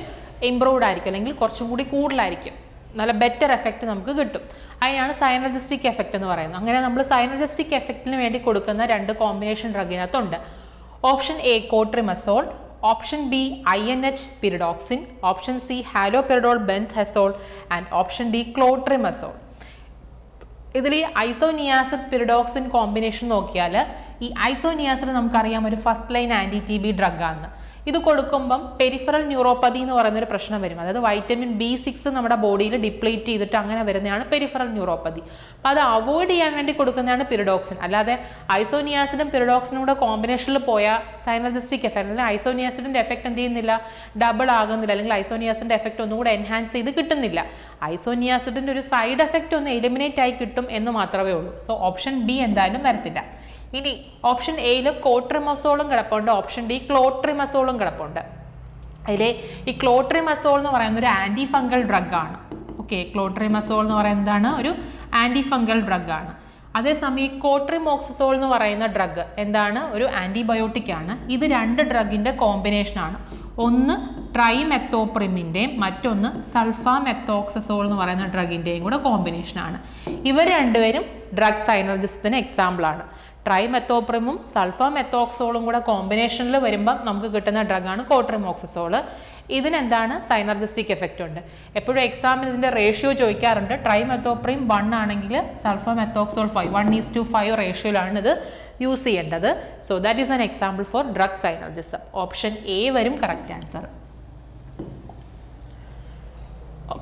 ഇംപ്രൂവ്ഡ് ആയിരിക്കും, അല്ലെങ്കിൽ കുറച്ചും കൂടി കൂടുതലായിരിക്കും, നല്ല ബെറ്റർ എഫക്റ്റ് നമുക്ക് കിട്ടും. അതിനാണ് സൈനർജിസ്റ്റിക് എഫക്റ്റ് എന്ന് പറയുന്നത്. അങ്ങനെ നമ്മൾ സൈനർജിസ്റ്റിക് എഫക്റ്റിന് വേണ്ടി കൊടുക്കുന്ന രണ്ട് കോമ്പിനേഷൻ ഡ്രഗിനകത്തുണ്ട്. Option A cotrimoxazole, option B INH pyridoxine, option C haloperidol benzhexol and option D clotrimazole. ഇതിൽ ഈ ഐസോനിയാസിഡ് പിരിഡോക്സിൻ കോമ്പിനേഷൻ നോക്കിയാൽ ഈ ഐസോനിയാസിഡ് നമുക്കറിയാം ഒരു ഫസ്റ്റ് ലൈൻ ആൻറ്റി TB ഡ്രഗാണ്. ഇത് കൊടുക്കുമ്പം പെരിഫറൽ ന്യൂറോപ്പതി എന്ന് പറയുന്നൊരു പ്രശ്നം വരും. അതായത് വൈറ്റമിൻ B6 നമ്മുടെ ബോഡിയിൽ ഡിപ്ലീറ്റ് ചെയ്തിട്ട് അങ്ങനെ വരുന്നതാണ് പെരിഫറൽ ന്യൂറോപ്പതി. അപ്പോൾ അത് അവോയ്ഡ് ചെയ്യാൻ വേണ്ടി കൊടുക്കുന്നതാണ് പിരിഡോക്സിൻ. അല്ലാതെ ഐസോനിയാസിഡും പിരിഡോക്സിനും കൂടെ കോമ്പിനേഷനിൽ പോയാൽ സൈനർജിസ്റ്റിക് എഫക്റ്റ്, അല്ലെങ്കിൽ ഐസോനിയാസിഡിൻ്റെ എഫക്റ്റ് എന്ത് ചെയ്യുന്നില്ല? ഡബിൾ ആകുന്നില്ല, അല്ലെങ്കിൽ ഐസോനിയാസിഡിൻ്റെ എഫക്റ്റ് ഒന്നും കൂടെ എൻഹാൻസ് ചെയ്ത് കിട്ടുന്നില്ല. ഐസോനിയാസിഡിൻ്റെ ഒരു സൈഡ് എഫക്റ്റ് ഒന്ന് എലിമിനേറ്റ് ആയി കിട്ടും എന്ന് മാത്രമേ ഉള്ളൂ. സോ ഓപ്ഷൻ ബി എന്തായാലും വരത്തില്ല. ഇനി ഓപ്ഷൻ എയിൽ കോട്രിമസോളും കിടപ്പുണ്ട്, ഓപ്ഷൻ ഡി ക്ലോട്രിമസോളും കിടപ്പുണ്ട്. അതിൽ ഈ ക്ലോട്രിമസോൾ എന്ന് പറയുന്ന ഒരു ആൻറ്റി ഫംഗൽ ഡ്രഗാണ്. ഓക്കെ, ക്ലോട്രിമസോൾ എന്ന് പറയുന്നതാണ് ഒരു ആൻറ്റി ഫംഗൽ ഡ്രഗാണ്. അതേസമയം ഈ കോട്രിമോക്സസോൾ എന്ന് പറയുന്ന ഡ്രഗ് എന്താണ്? ഒരു ആൻറ്റിബയോട്ടിക് ആണ്. ഇത് രണ്ട് ഡ്രഗിൻ്റെ കോമ്പിനേഷനാണ്. ഒന്ന് ട്രൈമെത്തോപ്രിമിൻ്റെയും മറ്റൊന്ന് സൾഫാമെത്തോക്സസോൾ എന്ന് പറയുന്ന ഡ്രഗിൻ്റെയും കൂടെ കോമ്പിനേഷനാണ്. ഇവർ രണ്ടുപേരും ഡ്രഗ് സൈനർജിസത്തിന് എക്സാമ്പിളാണ്. ട്രൈമെത്തോപ്രിമും സൾഫാമെത്തോക്സോളും കൂടെ കോമ്പിനേഷനിൽ വരുമ്പം നമുക്ക് കിട്ടുന്ന ഡ്രഗാണ് കോട്രിമോക്സസോൾ. ഇതിനെന്താണ്? സൈനർജിസ്റ്റിക് എഫക്റ്റ് ഉണ്ട്. എപ്പോഴും എക്സാമിന് ഇതിൻ്റെ റേഷ്യോ ചോദിക്കാറുണ്ട്. ട്രൈമെത്തോപ്രിം 1 ആണെങ്കിൽ സൾഫാമെത്തോക്സോൾ 5, 1:5 റേഷ്യോയിലാണ് ഇത് യൂസ് ചെയ്യേണ്ടത്. So that is an example for drug synergism. Option A വരും correct answer.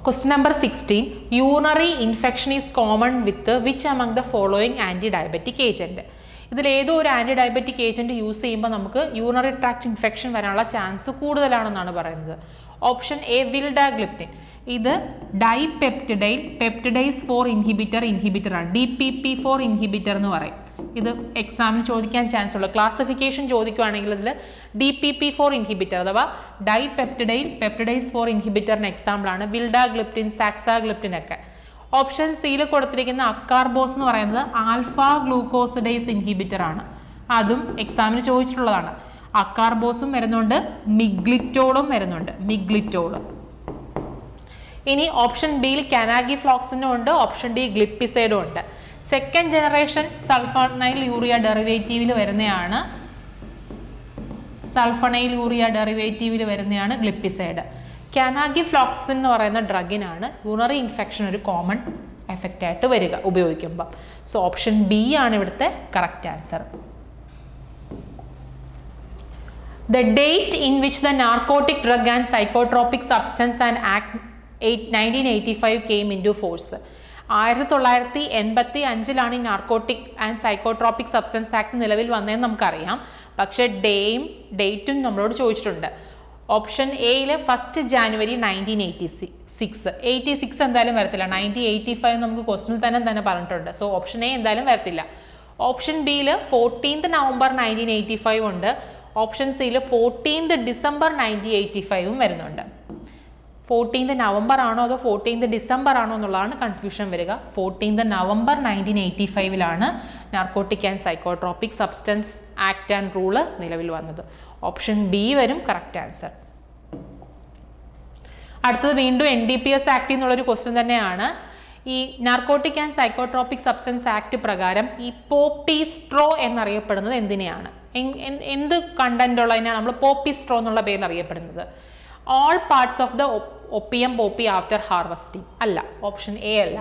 Question number 16. Urinary infection is common with which among the following anti-diabetic agent? ഇതിൽ ഏതോ ഒരു ആൻറ്റി ഡയബറ്റിക് ഏജൻറ്റ് യൂസ് ചെയ്യുമ്പോൾ നമുക്ക് urinary tract infection വരാനുള്ള chance കൂടുതലാണെന്നാണ് പറയുന്നത്. Option A vildagliptin. ഇത് ഡൈപെപ്റ്റിഡൈൽ പെപ്റ്റിഡൈസ് 4 ഇൻഹിബിറ്റർ ആണ്. DPP4 ഇൻഹിബിറ്റർ എന്ന് പറയും. ഇത് എക്സാമിന് ചോദിക്കാൻ ചാൻസ് ഉള്ള ക്ലാസിഫിക്കേഷൻ ചോദിക്കുകയാണെങ്കിൽ ഇതിൽ DPP4 ഇൻഹിബിറ്റർ അഥവാ ഡൈപെപ്റ്റിഡൈൽ പെപ്റ്റിഡൈസ് 4 ഇൻഹിബിറ്ററിന് എക്സാമ്പിളാണ് വിൽഡാഗ്ലിപ്റ്റിൻ, സാക്സാഗ്ലിപ്റ്റിൻ ഒക്കെ. ഓപ്ഷൻ സിയിൽ കൊടുത്തിരിക്കുന്ന അക്കാർബോസ് എന്ന് പറയുന്നത് ആൽഫ ഗ്ലൂക്കോസിഡേസ് ഇൻഹിബിറ്റർ ആണ്. അതും എക്സാമിന് ചോദിച്ചിട്ടുള്ളതാണ്. അക്കാർബോസും വരുന്നുണ്ട്, മിഗ്ലിറ്റോളും വരുന്നുണ്ട്, മിഗ്ലിറ്റോള്. ഇനി ഓപ്ഷൻ ബിയിൽ കനാഗിഫ്ലോക്സിനും ഉണ്ട്, ഓപ്ഷൻ ഡി ഗ്ലിപ്പിസൈഡും ഉണ്ട്. സെക്കൻഡ് ജനറേഷൻ സൾഫണൈൽ യൂറിയ ഡെറിവേറ്റീവിൽ വരുന്നതാണ് ഗ്ലിപ്പിസൈഡ്. കനാഗിഫ്ലോക്സിൻ എന്ന് പറയുന്ന ഡ്രഗിനാണ് യൂറിനറി ഇൻഫെക്ഷൻ ഒരു കോമൺ എഫക്റ്റ് ആയിട്ട് വരിക ഉപയോഗിക്കുമ്പോൾ. സോ ഓപ്ഷൻ ബി ആണ് ഇവിടുത്തെ correct answer. The date in which the narcotic drug and psychotropic substance and Act 1985 came into force. 1985 ഈ narcotic and psychotropic substance act നിലവിൽ വന്നതെന്ന് നമുക്കറിയാം. പക്ഷേ ഡേറ്റും നമ്മളോട് ചോദിച്ചിട്ടുണ്ട്. ഓപ്ഷൻ എയിൽ 1 ജാനുവരി 1986. 86 എന്തായാലും വരത്തില്ല. 1985 നമുക്ക് ക്വസ്റ്റിനിൽ തന്നെ പറഞ്ഞിട്ടുണ്ട്. സോ ഓപ്ഷൻ എ എന്തായാലും വരത്തില്ല. ഓപ്ഷൻ ബിയിൽ 14th നവംബർ 1985 ഉണ്ട്. ഓപ്ഷൻ സിയിൽ 14th ഡിസംബർ 1985 വരുന്നുണ്ട്. 14th നവംബർ ആണോ അതോ 14th ഡിസംബർ ആണോ എന്നുള്ളതാണ് കൺഫ്യൂഷൻ വരിക. 14th November 1985 narcotic and psychotropic substance act and rule നിലവിൽ വന്നത്. ഓപ്ഷൻ ബി വരും കറക്റ്റ് ആൻസർ. അടുത്തത് വീണ്ടും NDPS ആക്ട് എന്നുള്ളൊരു ക്വസ്റ്റ്യൻ തന്നെയാണ്. ഈ narcotic and psychotropic substance act പ്രകാരം ഈ പോപ്പി സ്ട്രോ എന്നറിയപ്പെടുന്നത് എന്തിനെയാണ്? എന്ത് കണ്ടന്റ് ഉള്ളതിനാണ് നമ്മൾ പോപ്പി സ്ട്രോ എന്നുള്ള പേരിൽ അറിയപ്പെടുന്നത്? All parts of the opium poppy after harvesting അല്ല, ഓപ്ഷൻ എ അല്ല.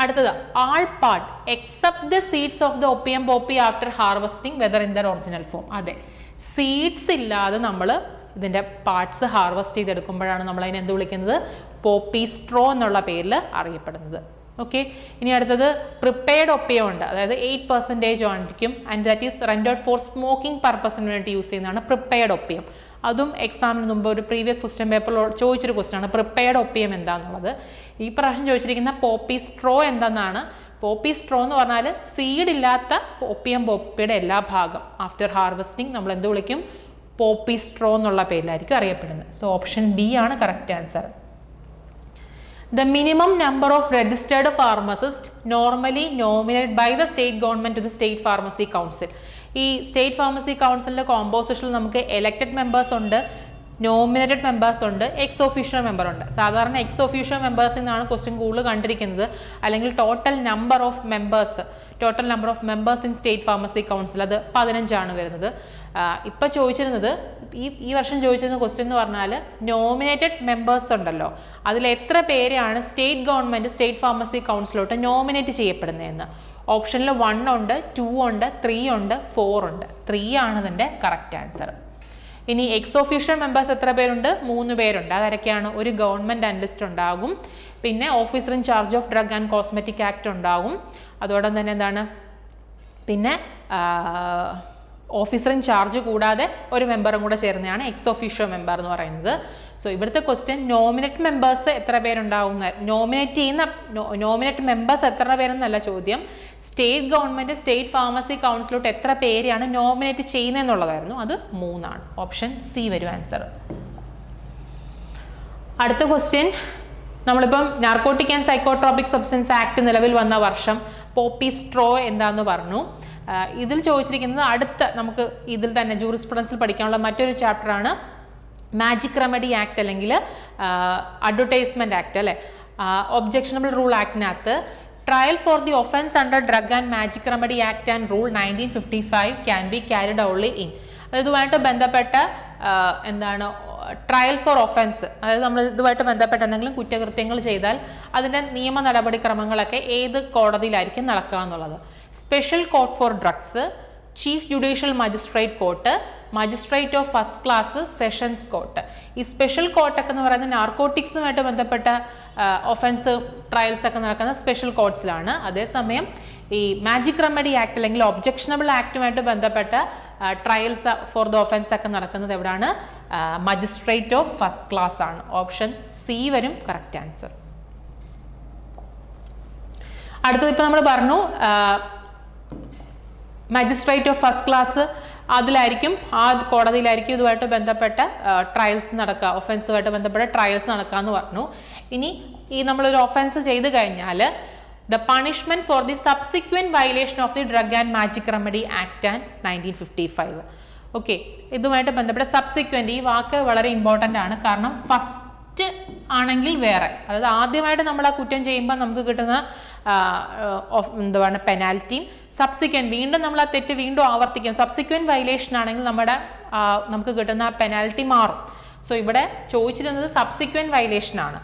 അടുത്തത് all part except the seeds of the opium poppy after harvesting whether in their original form. അതെ, സീഡ്സ് ഇല്ലാതെ നമ്മൾ ഇതിൻ്റെ പാർട്സ് ഹാർവെസ്റ്റ് ചെയ്തെടുക്കുമ്പോഴാണ് നമ്മൾ അതിനെ എന്ത് വിളിക്കുന്നത്? പോപ്പി സ്ട്രോ എന്നുള്ള പേരിൽ അറിയപ്പെടുന്നത്. ഓക്കെ, ഇനി അടുത്തത് പ്രിപ്പയർഡ് ഒപ്പിയം ഉണ്ട്, അതായത് 8% ആയിരിക്കും. And that is rendered for smoking പർപ്പസിന് വേണ്ടി യൂസ് ചെയ്യുന്നതാണ് പ്രിപ്പയർഡ് ഒപ്പിയം. അതും എക്സാമിന് മുമ്പ് ഒരു പ്രീവിയസ് ക്വസ്റ്റ്യൻ പേപ്പറിൽ ചോദിച്ചൊരു ക്വസ്റ്റ്യൻ ആണ് പ്രിപ്പയർഡ് ഒപ്പിയം എന്താണെന്നുള്ളത്. ഈ പ്രാവശ്യം ചോദിച്ചിരിക്കുന്ന പോപ്പി സ്ട്രോ എന്താണെന്നാണ്. പോപ്പി സ്ട്രോ എന്ന് പറഞ്ഞാൽ സീഡ് ഇല്ലാത്ത ഒപ്പിയം പോപ്പിയുടെ എല്ലാ ഭാഗം ആഫ്റ്റർ ഹാർവെസ്റ്റിംഗ് നമ്മൾ എന്ത് വിളിക്കും? പോപ്പി സ്ട്രോ എന്നുള്ള പേരിലായിരിക്കും അറിയപ്പെടുന്നത്. സോ ഓപ്ഷൻ ബി ആണ് correct answer. The minimum number of registered pharmacists normally nominated by the state government to the state pharmacy council. ഈ സ്റ്റേറ്റ് ഫാർമസി കൗൺസിലിൻ്റെ കോമ്പോസിഷനിൽ നമുക്ക് എലക്റ്റഡ് മെമ്പേഴ്സ് ഉണ്ട്, നോമിനേറ്റഡ് മെമ്പേഴ്സ് ഉണ്ട്, എക്സ് ഒഫീഷ്യൽ മെമ്പർ ഉണ്ട്. സാധാരണ X official മെമ്പേഴ്സിൽ നിന്നാണ് question കൂടുതൽ കണ്ടിരിക്കുന്നത്. അല്ലെങ്കിൽ total number of members in state pharmacy council അത് 15 വരുന്നത്. ഇപ്പം ചോദിച്ചിരുന്നത് ഈ വർഷം ചോദിച്ചിരുന്ന ക്വസ്റ്റ്യൻ എന്ന് പറഞ്ഞാൽ നോമിനേറ്റഡ് മെമ്പേഴ്സ് ഉണ്ടല്ലോ, അതിൽ എത്ര പേരെയാണ് സ്റ്റേറ്റ് ഗവൺമെൻറ് സ്റ്റേറ്റ് ഫാർമസി കൗൺസിലോട്ട് നോമിനേറ്റ് ചെയ്യപ്പെടുന്നതെന്ന്. ഓപ്ഷനിൽ 1 ഉണ്ട്, 2 ഉണ്ട്, 3 ഉണ്ട്, 4 ഉണ്ട്. 3 ആണ് ഇതിൻ്റെ കറക്റ്റ് ആൻസർ. ഇനി എക്സ് ഒഫീഷ്യൽ മെമ്പേഴ്സ് എത്ര പേരുണ്ട്? 3 പേരുണ്ട്. അതാരൊക്കെയാണ്? ഒരു ഗവൺമെൻറ് അനലിസ്റ്റ് ഉണ്ടാകും, പിന്നെ officer in charge of drug and cosmetic act ഉണ്ടാകും, അതോടൊപ്പം തന്നെ എന്താണ്, പിന്നെ ഓഫീസർ ഇൻ ചാർജ് കൂടാതെ ഒരു മെമ്പറും കൂടെ ചേർന്നതാണ് എക്സ് ഒഫീഷ്യൽ മെമ്പർ എന്ന് പറയുന്നത്. സോ ഇവിടുത്തെ ക്വസ്റ്റ്യൻ നോമിനേറ്റ് മെമ്പേഴ്സ് എത്ര പേരുണ്ടാവും, നോമിനേറ്റ് മെമ്പേഴ്സ് എത്ര പേരെന്നല്ല ചോദ്യം. സ്റ്റേറ്റ് ഗവൺമെൻറ് സ്റ്റേറ്റ് ഫാർമസി കൗൺസിലോട്ട് എത്ര പേരെയാണ് നോമിനേറ്റ് ചെയ്യുന്നതെന്നുള്ളതായിരുന്നു. അത് 3 ആണ്. ഓപ്ഷൻ സി വരും ആൻസർ. അടുത്ത ക്വസ്റ്റ്യൻ, നമ്മളിപ്പം narcotic and psychotropic substance act നിലവിൽ വന്ന വർഷം, പോപ്പി സ്ട്രോ എന്താന്ന് പറഞ്ഞു. ഇതിൽ ചോദിച്ചിരിക്കുന്നത് അടുത്ത നമുക്ക് ഇതിൽ തന്നെ ജൂറിസ്പ്രുഡൻസിൽ പഠിക്കാനുള്ള മറ്റൊരു ചാപ്റ്ററാണ് മാജിക് റെമഡി ആക്ട് അല്ലെങ്കിൽ അഡ്വർടൈസ്മെൻറ്റ് ആക്ട് അല്ലേ. ഒബ്ജെക്ഷനബിൾ റൂൾ ആക്ടിനകത്ത് trial for the offence under drug and magic remedy act and rule 1955 can be carried only in. അതായത് ഇതുമായിട്ട് ബന്ധപ്പെട്ട എന്താണ് ട്രയൽ ഫോർ ഒഫൻസ്, അതായത് നമ്മൾ ഇതുമായിട്ട് ബന്ധപ്പെട്ട എന്തെങ്കിലും കുറ്റകൃത്യങ്ങൾ ചെയ്താൽ അതിൻ്റെ നിയമ നടപടിക്രമങ്ങളൊക്കെ ഏത് കോടതിയിലായിരിക്കും നടക്കുക എന്നുള്ളത്. Special court four drugs, chief judicial magistrate court, magistrate of first class, sessions court. ഈ സ്പെഷ്യൽ കോർട്ടൊക്കെ എന്ന് പറയുന്നത് നാർക്കോട്ടിക്സുമായിട്ട് ബന്ധപ്പെട്ട ഒഫൻസ് ട്രയൽസ് ഒക്കെ നടക്കുന്ന സ്പെഷ്യൽ കോർട്ട്സിലാണ്. അതേസമയം ഈ മാജിക് റെമഡി ആക്ട് അല്ലെങ്കിൽ ഒബ്ജെക്ഷനബിൾ ആക്ടുമായിട്ട് ബന്ധപ്പെട്ട ട്രയൽസ് ഫോർ ദ ഒഫൻസ് ഒക്കെ നടക്കുന്നത് എവിടെയാണ്? മജിസ്ട്രേറ്റ് ഓഫ് ഫസ്റ്റ് ക്ലാസ് ആണ്. ഓപ്ഷൻ സി വരും കറക്റ്റ് ആൻസർ. അടുത്തത് ഇപ്പം നമ്മൾ പറഞ്ഞു മജിസ്ട്രേറ്റ് ഓഫ് ഫസ്റ്റ് ക്ലാസ്, അതിലായിരിക്കും ആ കോടതിയിലായിരിക്കും ഇതുമായിട്ട് ബന്ധപ്പെട്ട ട്രയൽസ് നടക്കുക, ഒഫൻസുമായിട്ട് ബന്ധപ്പെട്ട ട്രയൽസ് നടക്കുക എന്ന് പറഞ്ഞു. ഇനി ഈ നമ്മളൊരു ഒഫൻസ് ചെയ്ത് കഴിഞ്ഞാൽ the punishment for the subsequent violation of the drug and magic remedy act and 1955. Okay, ഇതുമായിട്ട് ബന്ധപ്പെട്ട സബ്സിക്വന്റ്, ഈ വാക്ക് വളരെ ഇമ്പോർട്ടൻ്റ് ആണ്. കാരണം ഫസ്റ്റ് ആണെങ്കിൽ വേറെ, അതായത് ആദ്യമായിട്ട് നമ്മൾ ആ കുറ്റം ചെയ്യുമ്പോൾ നമുക്ക് കിട്ടുന്ന എന്താണ് പെനാൽറ്റിയും, സബ്സിക്വന്റ് വീണ്ടും നമ്മൾ ആ തെറ്റ് വീണ്ടും ആവർത്തിക്കും, സബ്സിക്വന്റ് വയലേഷൻ ആണെങ്കിൽ നമുക്ക് കിട്ടുന്ന പെനാൽറ്റി മാറും. സോ ഇവിടെ ചോദിച്ചിരുന്നത് സബ്സിക്വന്റ് വയലേഷൻ ആണ്.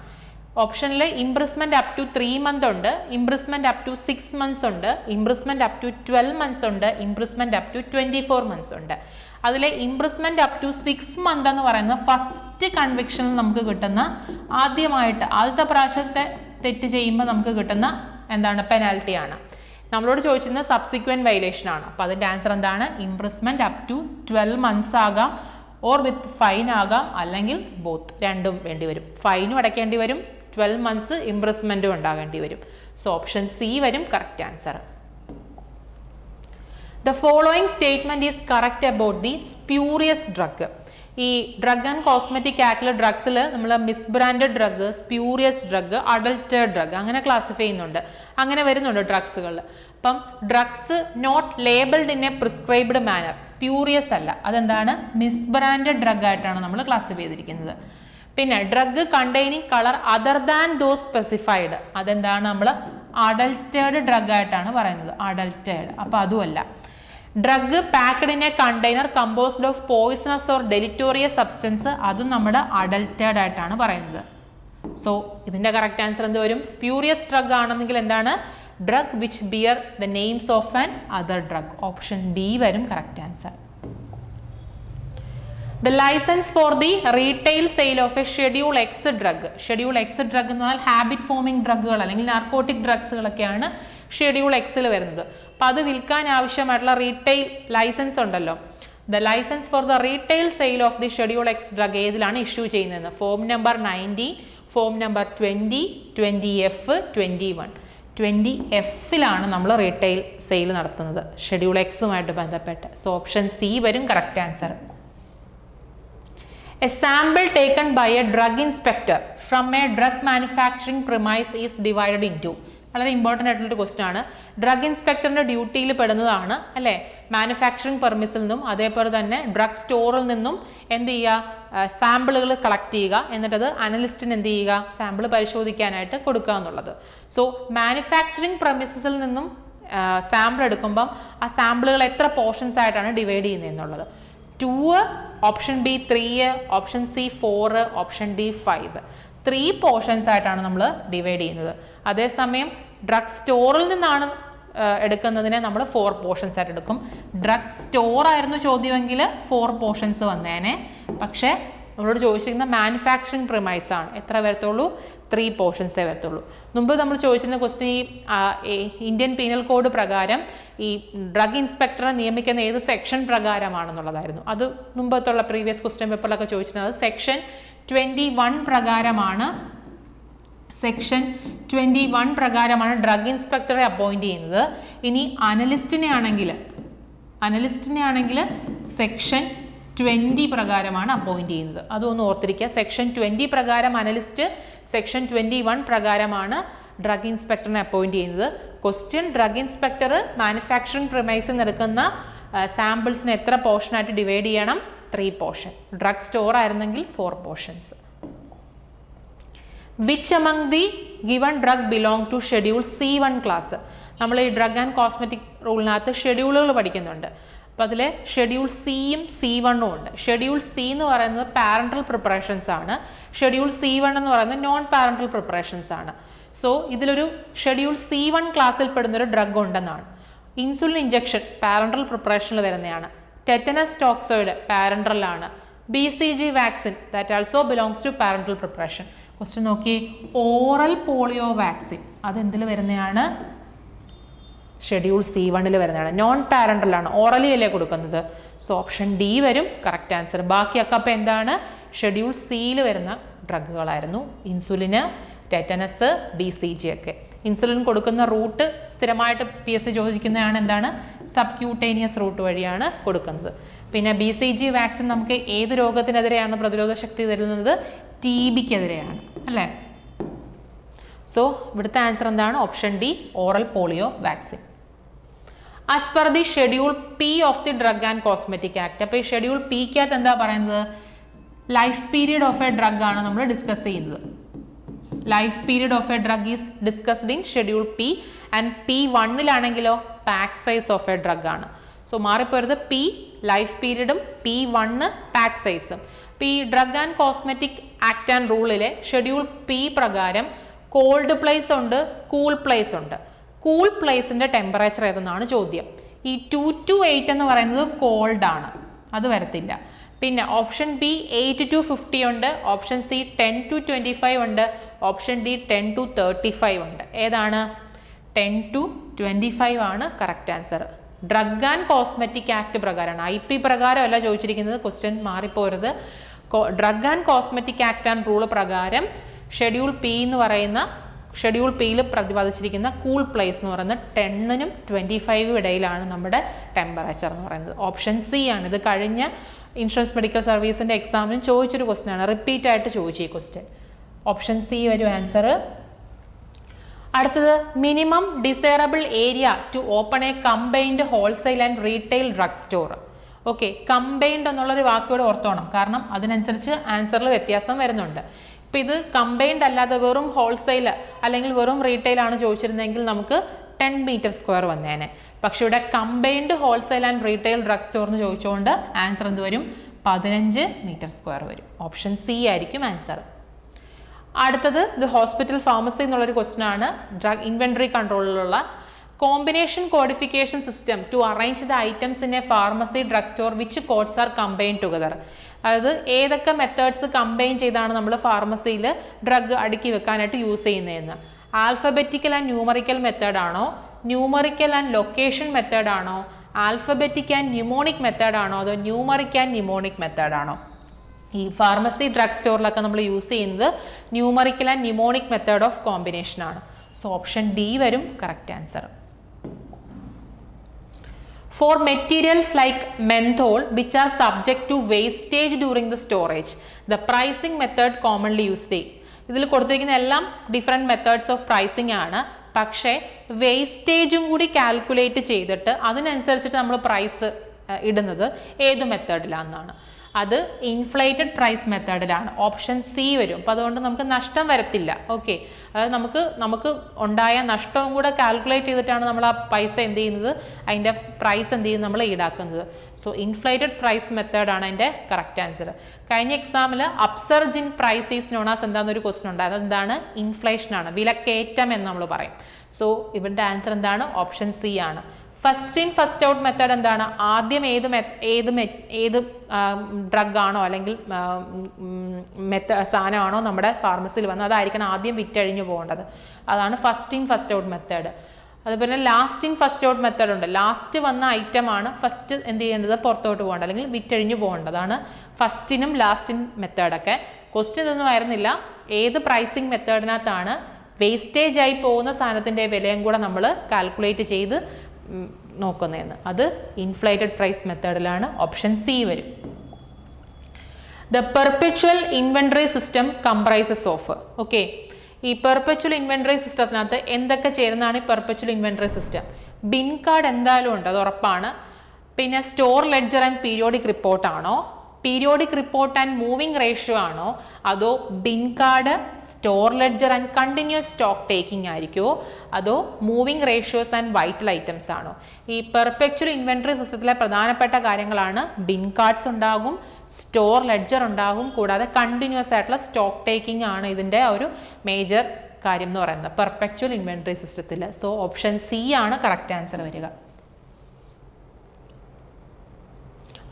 ഓപ്ഷനിൽ ഇംപ്രിസ്മെന്റ് അപ് ടു 3 months ഉണ്ട്, ഇംപ്രിസ്മെന്റ് അപ് ടു 6 months ഉണ്ട്, ഇംപ്രിസ്മെന്റ് അപ് ടു 12 months ഉണ്ട്, ഇംപ്രിസ്മെന്റ് അപ് ടു 24 months ഉണ്ട്. അതിലെ ഇംപ്രിസ്മെന്റ് അപ് ടു 6 months എന്ന് പറയുന്നത് ഫസ്റ്റ് കൺവിക്ഷനിൽ നമുക്ക് കിട്ടുന്ന ആദ്യത്തെ പ്രാവശ്യത്തെ തെറ്റ് ചെയ്യുമ്പോൾ നമുക്ക് കിട്ടുന്ന എന്താണ് പെനാൽറ്റിയാണ്. നമ്മളോട് ചോദിച്ചിരുന്നത് സബ്സിക്വന്റ് വയലേഷൻ ആണ്. അപ്പോൾ അതിൻ്റെ ആൻസർ എന്താണ്? ഇംപ്രിസ്മെന്റ് അപ് ടു 12 months ആകാം, ഓർ വിത്ത് ഫൈൻ ആകാം, അല്ലെങ്കിൽ ബോത്ത്, രണ്ടും വേണ്ടി വരും. ഫൈനും അടയ്ക്കേണ്ടി വരും, 12 months ഇംപ്രസ്മെൻറ്റും ഉണ്ടാകേണ്ടി വരും. സോ ഓപ്ഷൻ സി വരും correct answer. The following statement is correct about the spurious drug. ഈ ഡ്രഗ് ആൻഡ് കോസ്മെറ്റിക് ആക്ടിലെ ഡ്രഗ്സിൽ നമ്മൾ misbranded drug, spurious drug, adulterated drug അങ്ങനെ ക്ലാസിഫൈ ചെയ്യുന്നുണ്ട്. അങ്ങനെ വരുന്നുണ്ട് ഡ്രഗ്സുകളിൽ. അപ്പം drugs not labelled in a prescribed manner, spurious അല്ല, അതെന്താണ് മിസ്ബ്രാൻഡഡ് ഡ്രഗ് ആയിട്ടാണ് നമ്മൾ ക്ലാസിഫൈ ചെയ്തിരിക്കുന്നത്. പിന്നെ drug containing colour other than those specified, അതെന്താണ് നമ്മൾ അഡൾട്ടേഡ് ഡ്രഗ് ആയിട്ടാണ് പറയുന്നത്, അഡൾട്ടേഡ്. അപ്പോൾ അതുമല്ല. Drug packed in a container composed of poisonous or deleterious substance, അതും നമ്മുടെ അഡൾട്ടേഡ് ആയിട്ടാണ് പറയുന്നത്. സോ ഇതിന്റെ കറക്റ്റ് ആൻസർ എന്ത് വരും? സ്പ്യൂറിയസ് ഡ്രഗ് ആണെന്നെങ്കിൽ എന്താണ്? Drug which bear the names of an other drug. Option B വരും correct answer. The license for the retail sale of a Schedule X drug. Schedule X drug എന്ന് പറഞ്ഞാൽ habit forming ഡ്രഗുകൾ അല്ലെങ്കിൽ narcotic ഡ്രഗ്സുകളൊക്കെയാണ് schedule എക്സിൽ വരുന്നത്. അപ്പം അത് വിൽക്കാൻ ആവശ്യമായിട്ടുള്ള റീറ്റെയിൽ ലൈസൻസ് ഉണ്ടല്ലോ. The licence for the retail sale of the schedule X drug ഏതിലാണ് ഇഷ്യൂ ചെയ്യുന്നത്? Form number 19, form number 20, 20F, 21. 20F-ലാണ് നമ്മൾ റീറ്റെയിൽ സെയിൽ നടത്തുന്നത് ഷെഡ്യൂൾ എക്സുമായിട്ട് ബന്ധപ്പെട്ട്. സോ ഓപ്ഷൻ സി വരും correct answer. A sample taken by a drug inspector from a drug manufacturing premise is divided into. വളരെ important ആയിട്ടുള്ളൊരു ക്വസ്റ്റ്യൻ ആണ്. ഡ്രഗ് ഇൻസ്പെക്ടറിൻ്റെ ഡ്യൂട്ടിയിൽ പെടുന്നതാണ് അല്ലേ, മാനുഫാക്ചറിങ് പെർമിസിൽ നിന്നും അതേപോലെ തന്നെ ഡ്രഗ് സ്റ്റോറിൽ നിന്നും എന്ത് ചെയ്യുക, സാമ്പിളുകൾ കളക്ട് ചെയ്യുക, എന്നിട്ടത് അനലിസ്റ്റിന് എന്ത് ചെയ്യുക, സാമ്പിൾ പരിശോധിക്കാനായിട്ട് കൊടുക്കുക എന്നുള്ളത്. സോ മാനുഫാക്ചറിങ് പെർമിസിൽ നിന്നും സാമ്പിൾ എടുക്കുമ്പം ആ സാമ്പിളുകൾ എത്ര പോർഷൻസ് ആയിട്ടാണ് ഡിവൈഡ് ചെയ്യുന്നത് എന്നുള്ളത്. 2, option B 3, option C 4, option D 5. 3 portions ആയിട്ടാണ് നമ്മൾ ഡിവൈഡ് ചെയ്യുന്നത്. അതേസമയം ഡ്രഗ് സ്റ്റോറിൽ നിന്നാണ് എടുക്കുന്നതിനെ നമ്മൾ 4 പോർഷൻസ് ആയിട്ട് എടുക്കും. ഡ്രഗ് സ്റ്റോർ ആയിരുന്നു ചോദ്യമെങ്കിൽ 4 പോർഷൻസ് വന്നേനെ. പക്ഷേ നമ്മളോട് ചോദിച്ചിരിക്കുന്ന മാനുഫാക്ചറിങ് പ്രിമൈസ് ആണ്, എത്ര വരത്തുള്ളൂ? 3 പോർഷൻസേ വരത്തുള്ളൂ. മുമ്പ് നമ്മൾ ചോദിച്ചിരുന്ന ക്വസ്റ്റ്യൻ ഈ ഇന്ത്യൻ പീനൽ കോഡ് പ്രകാരം ഈ ഡ്രഗ് ഇൻസ്പെക്ടറെ നിയമിക്കുന്ന ഏത് സെക്ഷൻ പ്രകാരമാണെന്നുള്ളതായിരുന്നു. അത് മുമ്പത്തുള്ള പ്രീവിയസ് ക്വസ്റ്റ്യൻ പേപ്പറിലൊക്കെ ചോദിച്ചിരുന്നത് സെക്ഷൻ 21 പ്രകാരമാണ്. സെക്ഷൻ 21 പ്രകാരമാണ് ഡ്രഗ് ഇൻസ്പെക്ടറെ അപ്പോയിന്റ് ചെയ്യുന്നത്. ഇനി അനലിസ്റ്റിനെ ആണെങ്കിൽ സെക്ഷൻ 20 പ്രകാരമാണ് അപ്പോയിന്റ് ചെയ്യുന്നത്. അതൊന്ന് ഓർത്തിരിക്കുക. സെക്ഷൻ 20 പ്രകാരം അനലിസ്റ്റ്, സെക്ഷൻ 21 പ്രകാരമാണ് ഡ്രഗ് ഇൻസ്പെക്ടറിനെ അപ്പോയിന്റ് ചെയ്യുന്നത്. ക്വസ്റ്റ്യൻ, ഡ്രഗ് ഇൻസ്പെക്ടർ മാനുഫാക്ചറിങ് പ്രിമൈസിൽ നിന്ന് എടുക്കുന്ന സാമ്പിൾസിന് എത്ര പോർഷനായിട്ട് ഡിവൈഡ് ചെയ്യണം? 3 പോർഷൻ. ഡ്രഗ് സ്റ്റോർ ആയിരുന്നെങ്കിൽ 4 portions. Which among the given drug belong to schedule C1 class? നമ്മൾ ഈ ഡ്രഗ് ആൻഡ് കോസ്മെറ്റിക് റൂളിനകത്ത് ഷെഡ്യൂളുകൾ പഠിക്കുന്നുണ്ട്. അപ്പോൾ അതിൽ ഷെഡ്യൂൾ സിയും C1ഉം ഉണ്ട്. ഷെഡ്യൂൾ സി എന്ന് പറയുന്നത് പാരന്റൽ പ്രിപ്പറേഷൻസ് ആണ്. ഷെഡ്യൂൾ C1 എന്ന് പറയുന്നത് നോൺ പാരന്റൽ പ്രിപ്പറേഷൻസ് ആണ്. സോ ഇതിലൊരു ഷെഡ്യൂൾ C1 ക്ലാസ്സിൽ പെടുന്നൊരു ഡ്രഗ് ഉണ്ടെന്നാണ്. ഇൻസുലിൻ ഇഞ്ചക്ഷൻ പാരന്റൽ പ്രിപ്പറേഷനിൽ വരുന്നതാണ്. ടെറ്റനസ് ടോക്സോയിഡ് പാരന്റലാണ്. BCG vaccine that also belongs to parenteral preparation. Question നോക്കി, ഓറൽ പോളിയോ വാക്സിൻ അതെന്തിൽ വരുന്നതാണ്? ഷെഡ്യൂൾ C1 വരുന്നതാണ്. നോൺ പാരന്റലാണ്, ഓറലി അല്ലേ കൊടുക്കുന്നത്. സോ ഓപ്ഷൻ ഡി വരും കറക്റ്റ് ആൻസർ. ബാക്കിയൊക്കെ അപ്പോൾ എന്താണ്? ഷെഡ്യൂൾ സിയിൽ വരുന്ന ഡ്രഗുകളായിരുന്നു. ഇൻസുലിന്, ടെറ്റനസ്, BCG ഒക്കെ. ഇൻസുലിൻ കൊടുക്കുന്ന റൂട്ട് സ്ഥിരമായിട്ട് PSC ചോദിക്കുന്നതാണ് എന്താണ്? സബ്ക്യൂട്ടേനിയസ് റൂട്ട് വഴിയാണ് കൊടുക്കുന്നത്. പിന്നെ BCG വാക്സിൻ നമുക്ക് ഏത് രോഗത്തിനെതിരെയാണ് പ്രതിരോധ ശക്തി തരുന്നത്? TBക്കെതിരെയാണ് അല്ലേ. സോ ഇവിടുത്തെ ആൻസർ എന്താണ്? Option D, oral polio vaccine. As per the schedule P of the drug and cosmetic act. അപ്പോൾ ഈ ഷെഡ്യൂൾ Pക്കകത്ത് എന്താ പറയുന്നത്? Life period of a drug ആണ് നമ്മൾ ഡിസ്കസ് ചെയ്യുന്നത്. Life period of a drug is discussed in schedule P and P1-ലാണെങ്കിലോ pack size of a drug ആണ്. സോ മാറിപ്പോയത് P ലൈഫ് പീരീഡും P1 പാക്ക് സൈസും. ഇപ്പോൾ ഈ drug and cosmetic act and റൂളിലെ ഷെഡ്യൂൾ P പ്രകാരം കോൾഡ് പ്ലേസ് ഉണ്ട്, കൂൾ പ്ലേസ് ഉണ്ട്. കൂൾ പ്ലേസിന്റെ ടെമ്പറേച്ചർ ഏതെന്നാണ് ചോദ്യം. ഈ 2 to 8 എന്ന് പറയുന്നത് കോൾഡ് ആണ്, അത് വരത്തില്ല. പിന്നെ ഓപ്ഷൻ ബി 8 to 50 ഉണ്ട്, ഓപ്ഷൻ സി 10 to 25 ഉണ്ട്, ഓപ്ഷൻ ഡി 10 to 35 ഉണ്ട്. ഏതാണ്? 10 to 25 ആണ് correct answer. Drug and cosmetic act പ്രകാരമാണ്, IP പ്രകാരമല്ല ചോദിച്ചിരിക്കുന്നത്, ക്വസ്റ്റ്യൻ മാറിപ്പോരുത്. Drug and cosmetic act and rule പ്രകാരം ഷെഡ്യൂൾ P എന്ന് പറയുന്ന ഷെഡ്യൂൾ Pയിൽ പ്രതിപാദിച്ചിരിക്കുന്ന കൂൾ പ്ലേസ് എന്ന് പറയുന്നത് 10നും 25 ഇടയിലാണ് നമ്മുടെ ടെമ്പറേച്ചർ എന്ന് പറയുന്നത്. ഓപ്ഷൻ C ആണ്. ഇത് കഴിഞ്ഞ ഇൻഷുറൻസ് മെഡിക്കൽ സർവീസിൻ്റെ എക്സാമിന് ചോദിച്ചൊരു ക്വസ്റ്റ്യൻ ആണ്, റിപ്പീറ്റ് ആയിട്ട് ചോദിച്ചു ഈ ക്വസ്റ്റ്യൻ. ഓപ്ഷൻ C വരും ആൻസർ. അടുത്തത് minimum desirable area to open a combined wholesale and retail drug store. Okay, combined എന്നുള്ളൊരു വാക്കോട് ഓർത്തോണം, കാരണം അതിനനുസരിച്ച് ആൻസറിൽ വ്യത്യാസം വരുന്നുണ്ട്. ഇപ്പം ഇത് കമ്പൈൻഡ് അല്ലാതെ വെറും ഹോൾസെയിൽ അല്ലെങ്കിൽ വെറും റീറ്റെയിൽ ആണ് ചോദിച്ചിരുന്നെങ്കിൽ നമുക്ക് 10 മീറ്റർ സ്ക്വയർ വന്നേനെ. പക്ഷെ ഇവിടെ combined wholesale and retail drug store എന്ന് ചോദിച്ചുകൊണ്ട് ആൻസർ എന്ത് വരും? 15 മീറ്റർ സ്ക്വയർ വരും. ഓപ്ഷൻ C ആയിരിക്കും ആൻസർ. അടുത്തത് ഇത് ഹോസ്പിറ്റൽ ഫാർമസി എന്നുള്ളൊരു ക്വസ്റ്റ്യൻ ആണ്. ഡ്രഗ് ഇൻവെൻട്രി കൺട്രോളിലുള്ള combination codification system to arrange the items in a pharmacy drug store which codes are combined together. അതായത് ഏതൊക്കെ മെത്തേഡ്സ് കമ്പൈൻ ചെയ്താണ് നമ്മൾ ഫാർമസിയിൽ ഡ്രഗ് അടുക്കി വെക്കാനായിട്ട് യൂസ് ചെയ്യുന്നതെന്ന്. ആൽഫബറ്റിക്കൽ ആൻഡ് ന്യൂമറിക്കൽ മെത്തേഡ് ആണോ, ന്യൂമറിക്കൽ ആൻഡ് ലൊക്കേഷൻ മെത്തേഡ് ആണോ, ആൽഫബറ്റിക് ആൻഡ് ന്യൂമോണിക് മെത്തേഡ് ആണോ, അതോ ന്യൂമറിക് ആൻഡ് ന്യൂമോണിക് മെത്തേഡ് ആണോ? ഈ ഫാർമസി ഡ്രഗ് സ്റ്റോറിലൊക്കെ നമ്മൾ യൂസ് ചെയ്യുന്നത് numerical and mnemonic method of combination ആണ്. സോ ഓപ്ഷൻ D വരും correct answer. For materials like menthol which are subject to wastage during the storage, the pricing method commonly used. ഇതിൽ കൊടുത്തിരിക്കുന്ന എല്ലാം different methods of pricing ആണ്. പക്ഷേ വേസ്റ്റേജും കൂടി calculate ചെയ്തിട്ട് അതിനനുസരിച്ചിട്ട് നമ്മൾ പ്രൈസ് ഇടുന്നത് ഏത് മെത്തേഡിലാണെന്നാണ്. അത് ഇൻഫ്ലേറ്റഡ് പ്രൈസ് മെത്തേഡിലാണ്. ഓപ്ഷൻ C വരും. അപ്പോൾ അതുകൊണ്ട് നമുക്ക് നഷ്ടം വരത്തില്ല. ഓക്കെ, അതായത് നമുക്ക് ഉണ്ടായ നഷ്ടവും കൂടെ കാൽക്കുലേറ്റ് ചെയ്തിട്ടാണ് നമ്മൾ ആ പൈസ എന്ത് ചെയ്യുന്നത്, അതിൻ്റെ പ്രൈസ് എന്ത് ചെയ്യുന്നത്, നമ്മൾ ഈടാക്കുന്നത്. സോ ഇൻഫ്ലേറ്റഡ് പ്രൈസ് മെത്തേഡാണ് അതിൻ്റെ കറക്റ്റ് ആൻസർ. കഴിഞ്ഞ എക്സാമിൽ upsurge in price is known as എന്താണെന്നൊരു ക്വസ്റ്റൻ ഉണ്ട്. അതെന്താണ്? ഇൻഫ്ലേഷനാണ്, വിലക്കയറ്റം എന്ന് നമ്മൾ പറയും. സോ ഇവരുടെ ആൻസർ എന്താണ്? ഓപ്ഷൻ C ആണ്. First in first out method എന്താണ്? ആദ്യം ഏത് ഡ്രഗ് ആണോ അല്ലെങ്കിൽ സാധനമാണോ നമ്മുടെ ഫാർമസിയിൽ വന്നത് അതായിരിക്കണം ആദ്യം വിറ്റഴിഞ്ഞു പോകേണ്ടത്. അതാണ് first in first out method. അതുപോലെ last in first out method ഉണ്ട്. ലാസ്റ്റ് വന്ന ഐറ്റം ആണ് ഫസ്റ്റ് എന്ത് ചെയ്യേണ്ടത്, പുറത്തോട്ട് പോകേണ്ടത് അല്ലെങ്കിൽ വിറ്റഴിഞ്ഞു പോകേണ്ടതാണ് ഫസ്റ്റിനും ലാസ്റ്റിൻ മെത്തേഡൊക്കെ. ക്വസ്റ്റ്യൻ ഇതൊന്നും ആയിരുന്നില്ല, ഏത് പ്രൈസിങ് മെത്തേഡിനകത്താണ് വേസ്റ്റേജ് ആയി പോകുന്ന സാധനത്തിൻ്റെ വിലയും കൂടെ നമ്മൾ കാൽക്കുലേറ്റ് ചെയ്ത് നോക്കുന്നതെന്ന്. അത് ഇൻഫ്ലേറ്റഡ് പ്രൈസ് മെത്തേഡിലാണ്. ഓപ്ഷൻ C വരും. The perpetual inventory system comprises of. Okay, ഈ പെർപെച്വൽ ഇൻവെൻട്രി സിസ്റ്റത്തിനകത്ത് എന്തൊക്കെ ചേരുന്നതാണ് ഈ perpetual inventory system? Bin card എന്തായാലും ഉണ്ട്, അത് ഉറപ്പാണ്. പിന്നെ സ്റ്റോർ ലെഡ്ജർ ആൻഡ് പീരിയോഡിക് റിപ്പോർട്ടാണോ, periodic report and moving ratio ആണോ, അതോ bin card, store ledger and continuous stock taking ആയിരിക്കുമോ, അതോ moving ratios and vital items ആണോ? ഈ പെർപെച്വൽ ഇൻവെൻട്രി സിസ്റ്റത്തിലെ പ്രധാനപ്പെട്ട കാര്യങ്ങളാണ് ബിൻ കാർഡ്സ് ഉണ്ടാകും, സ്റ്റോർ ലെഡ്ജർ ഉണ്ടാകും, കൂടാതെ കണ്ടിന്യൂസ് ആയിട്ടുള്ള സ്റ്റോക്ക് ടേക്കിംഗ് ആണ് ഇതിൻ്റെ ഒരു മേജർ കാര്യം എന്ന് പറയുന്നത് പെർപെച്വൽ ഇൻവെൻട്രി സിസ്റ്റത്തിൽ. സോ ഓപ്ഷൻ C ആണ് കറക്റ്റ് ആൻസർ വരിക.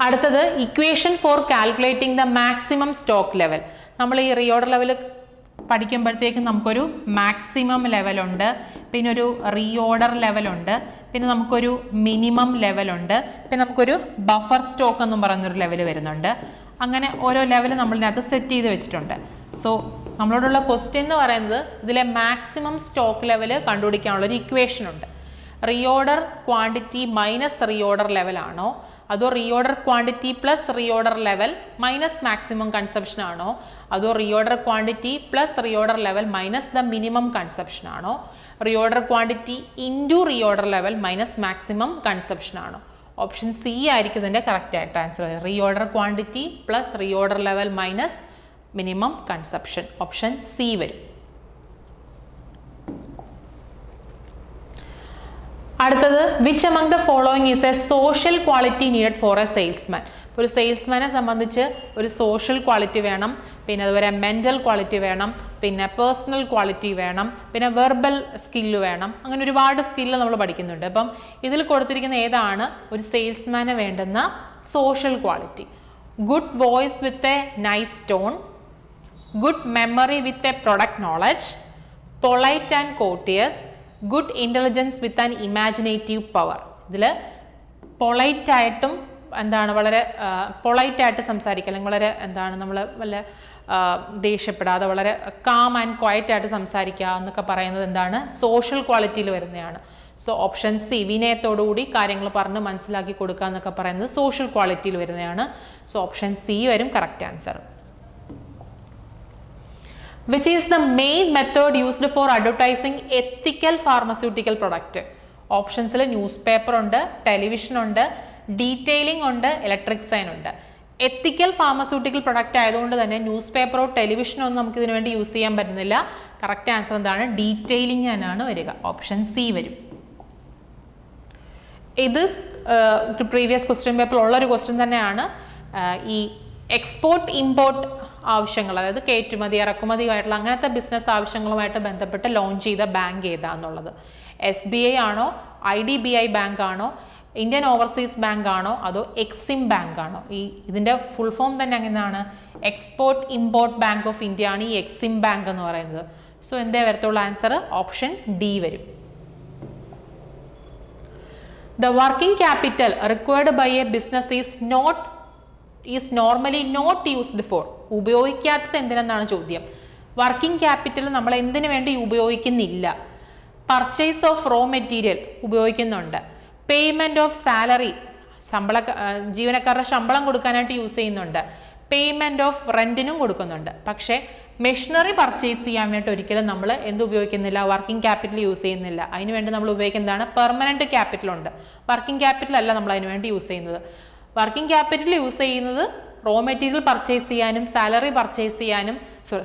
അടുത്തത് equation for calculating the maximum stock level. നമ്മൾ ഈ റീഓർഡർ ലെവൽ പഠിക്കുമ്പോഴത്തേക്കും നമുക്കൊരു മാക്സിമം ലെവലുണ്ട്, പിന്നെ ഒരു റീഓർഡർ ലെവലുണ്ട്, പിന്നെ നമുക്കൊരു മിനിമം ലെവലുണ്ട്, പിന്നെ നമുക്കൊരു ബഫർ സ്റ്റോക്ക് എന്നും പറയുന്നൊരു ലെവൽ വരുന്നുണ്ട്. അങ്ങനെ ഓരോ ലെവൽ നമ്മളിനകത്ത് സെറ്റ് ചെയ്ത് വെച്ചിട്ടുണ്ട്. സോ നമ്മളോടുള്ള ക്വസ്റ്റ്യൻ എന്ന് പറയുന്നത് ഇതിലെ മാക്സിമം സ്റ്റോക്ക് ലെവൽ കണ്ടുപിടിക്കാനുള്ളൊരു ഇക്വേഷൻ ഉണ്ട്. Reorder quantity minus reorder level ആണോ, അതോ reorder quantity plus reorder level minus maximum consumption ആണോ, അതോ reorder quantity plus reorder level minus the minimum consumption ആണോ, reorder quantity into reorder level minus maximum consumption ആണോ? Option C ആയിരിക്കും ഇതിൻ്റെ correct ആയിട്ട് answer. Reorder quantity plus reorder level minus minimum consumption. Option C വരും. അടുത്തത് which among the following is A social quality needed for A salesman. ഒരു സെയിൽസ്മാനെ സംബന്ധിച്ച് ഒരു social quality വേണം, പിന്നെ അതുപോലെ മെൻ്റൽ ക്വാളിറ്റി വേണം, പിന്നെ പേഴ്സണൽ ക്വാളിറ്റി വേണം, പിന്നെ വെർബൽ സ്കില്ല് വേണം. അങ്ങനെ ഒരുപാട് സ്കില്ല് നമ്മൾ പഠിക്കുന്നുണ്ട്. അപ്പം ഇതിൽ കൊടുത്തിരിക്കുന്ന ഏതാണ് ഒരു സെയിൽസ്മാനെ വേണ്ടുന്ന social quality? Good voice with a nice tone, good memory with a product knowledge, polite and courteous, good intelligence with an imaginative power. ഇതിൽ പൊളൈറ്റായിട്ടും എന്താണ് വളരെ പൊളൈറ്റായിട്ട് സംസാരിക്കുക, അല്ലെങ്കിൽ വളരെ എന്താണ് നമ്മൾ വല്ല ദേഷ്യപ്പെടാതെ വളരെ കാം ആൻഡ് ക്വയറ്റ് ആയിട്ട് സംസാരിക്കുക എന്നൊക്കെ പറയുന്നത് എന്താണ്, സോഷ്യൽ ക്വാളിറ്റിയിൽ വരുന്നതാണ്. സോ ഓപ്ഷൻ സി, വിനയത്തോടുകൂടി കാര്യങ്ങൾ പറഞ്ഞ് മനസ്സിലാക്കി കൊടുക്കുക എന്നൊക്കെ പറയുന്നത് സോഷ്യൽ ക്വാളിറ്റിയിൽ വരുന്നതാണ്. സോ ഓപ്ഷൻ സി വരും correct answer. Which is the main method used for advertising ethical pharmaceutical product? ഓപ്ഷൻസിൽ ന്യൂസ് പേപ്പർ ഉണ്ട്, ടെലിവിഷൻ ഉണ്ട്, ഡീറ്റെയിലിംഗ് ഉണ്ട്, ഇലക്ട്രിക് സൈൻ ഉണ്ട്. എത്തിക്കൽ ഫാർമസ്യൂട്ടിക്കൽ പ്രൊഡക്റ്റ് ആയതുകൊണ്ട് തന്നെ ന്യൂസ് പേപ്പറോ ടെലിവിഷനോ ഒന്നും നമുക്ക് ഇതിനു വേണ്ടി യൂസ് ചെയ്യാൻ പറ്റുന്നില്ല. കറക്റ്റ് ആൻസർ എന്താണ്, ഡീറ്റെയിലിംഗ് തന്നെയാണ് വരിക. ഓപ്ഷൻ സി വരും. ഇത് പ്രീവിയസ് ക്വസ്റ്റ്യൻ പേപ്പറിൽ ഉള്ളൊരു ക്വസ്റ്റ്യൻ തന്നെയാണ്. ഈ എക്സ്പോർട്ട് ഇമ്പോർട്ട് ആവശ്യങ്ങൾ, അതായത് കയറ്റുമതി ഇറക്കുമതി ആയിട്ടുള്ള അങ്ങനത്തെ ബിസിനസ് ആവശ്യങ്ങളുമായിട്ട് ബന്ധപ്പെട്ട് ലോഞ്ച് ചെയ്ത ബാങ്ക് ഏതാന്നുള്ളത്. SBI ആണോ, IDBI ബാങ്ക് ആണോ, ഇന്ത്യൻ ഓവർസീസ് ബാങ്ക് ആണോ, അതോ എക്സിം ബാങ്ക് ആണോ? ഇതിൻ്റെ ഫുൾ ഫോം തന്നെ എങ്ങനെയാണ്, export import bank of India ആണ് ഈ എക്സിം ബാങ്ക് എന്ന് പറയുന്നത്. സോ എന്തേ വരത്തുള്ള ആൻസർ ഓപ്ഷൻ ഡി വരും. The working capital required by a business is normally not used for. ഉപയോഗിക്കാത്തത് എന്തിനെന്നാണ് ചോദ്യം. വർക്കിംഗ് ക്യാപിറ്റൽ നമ്മൾ എന്തിനു വേണ്ടി ഉപയോഗിക്കുന്നില്ല? പർച്ചേസ് ഓഫ് റോ മെറ്റീരിയൽ ഉപയോഗിക്കുന്നുണ്ട്, പേയ്മെന്റ് ഓഫ് സാലറി ജീവനക്കാരുടെ ശമ്പളം കൊടുക്കാനായിട്ട് യൂസ് ചെയ്യുന്നുണ്ട്, പേയ്മെന്റ് ഓഫ് റെന്റിനും കൊടുക്കുന്നുണ്ട്. പക്ഷേ മെഷീനറി പർച്ചേസ് ചെയ്യാൻ വേണ്ടി ഒരിക്കലും നമ്മൾ എന്ത് ഉപയോഗിക്കുന്നില്ല, വർക്കിംഗ് ക്യാപിറ്റൽ യൂസ് ചെയ്യുന്നില്ല. അതിനുവേണ്ടി നമ്മൾ ഉപയോഗിക്കുന്നതാണ് പെർമനന്റ് ക്യാപിറ്റൽ ഉണ്ട്. വർക്കിംഗ് ക്യാപിറ്റൽ അല്ല നമ്മൾ അതിനുവേണ്ടി യൂസ് ചെയ്യുന്നത്. വർക്കിംഗ് ക്യാപിറ്റൽ യൂസ് ചെയ്യുന്നത് റോ മെറ്റീരിയൽ പർച്ചേസ് ചെയ്യാനും സാലറി പർച്ചേസ് ചെയ്യാനും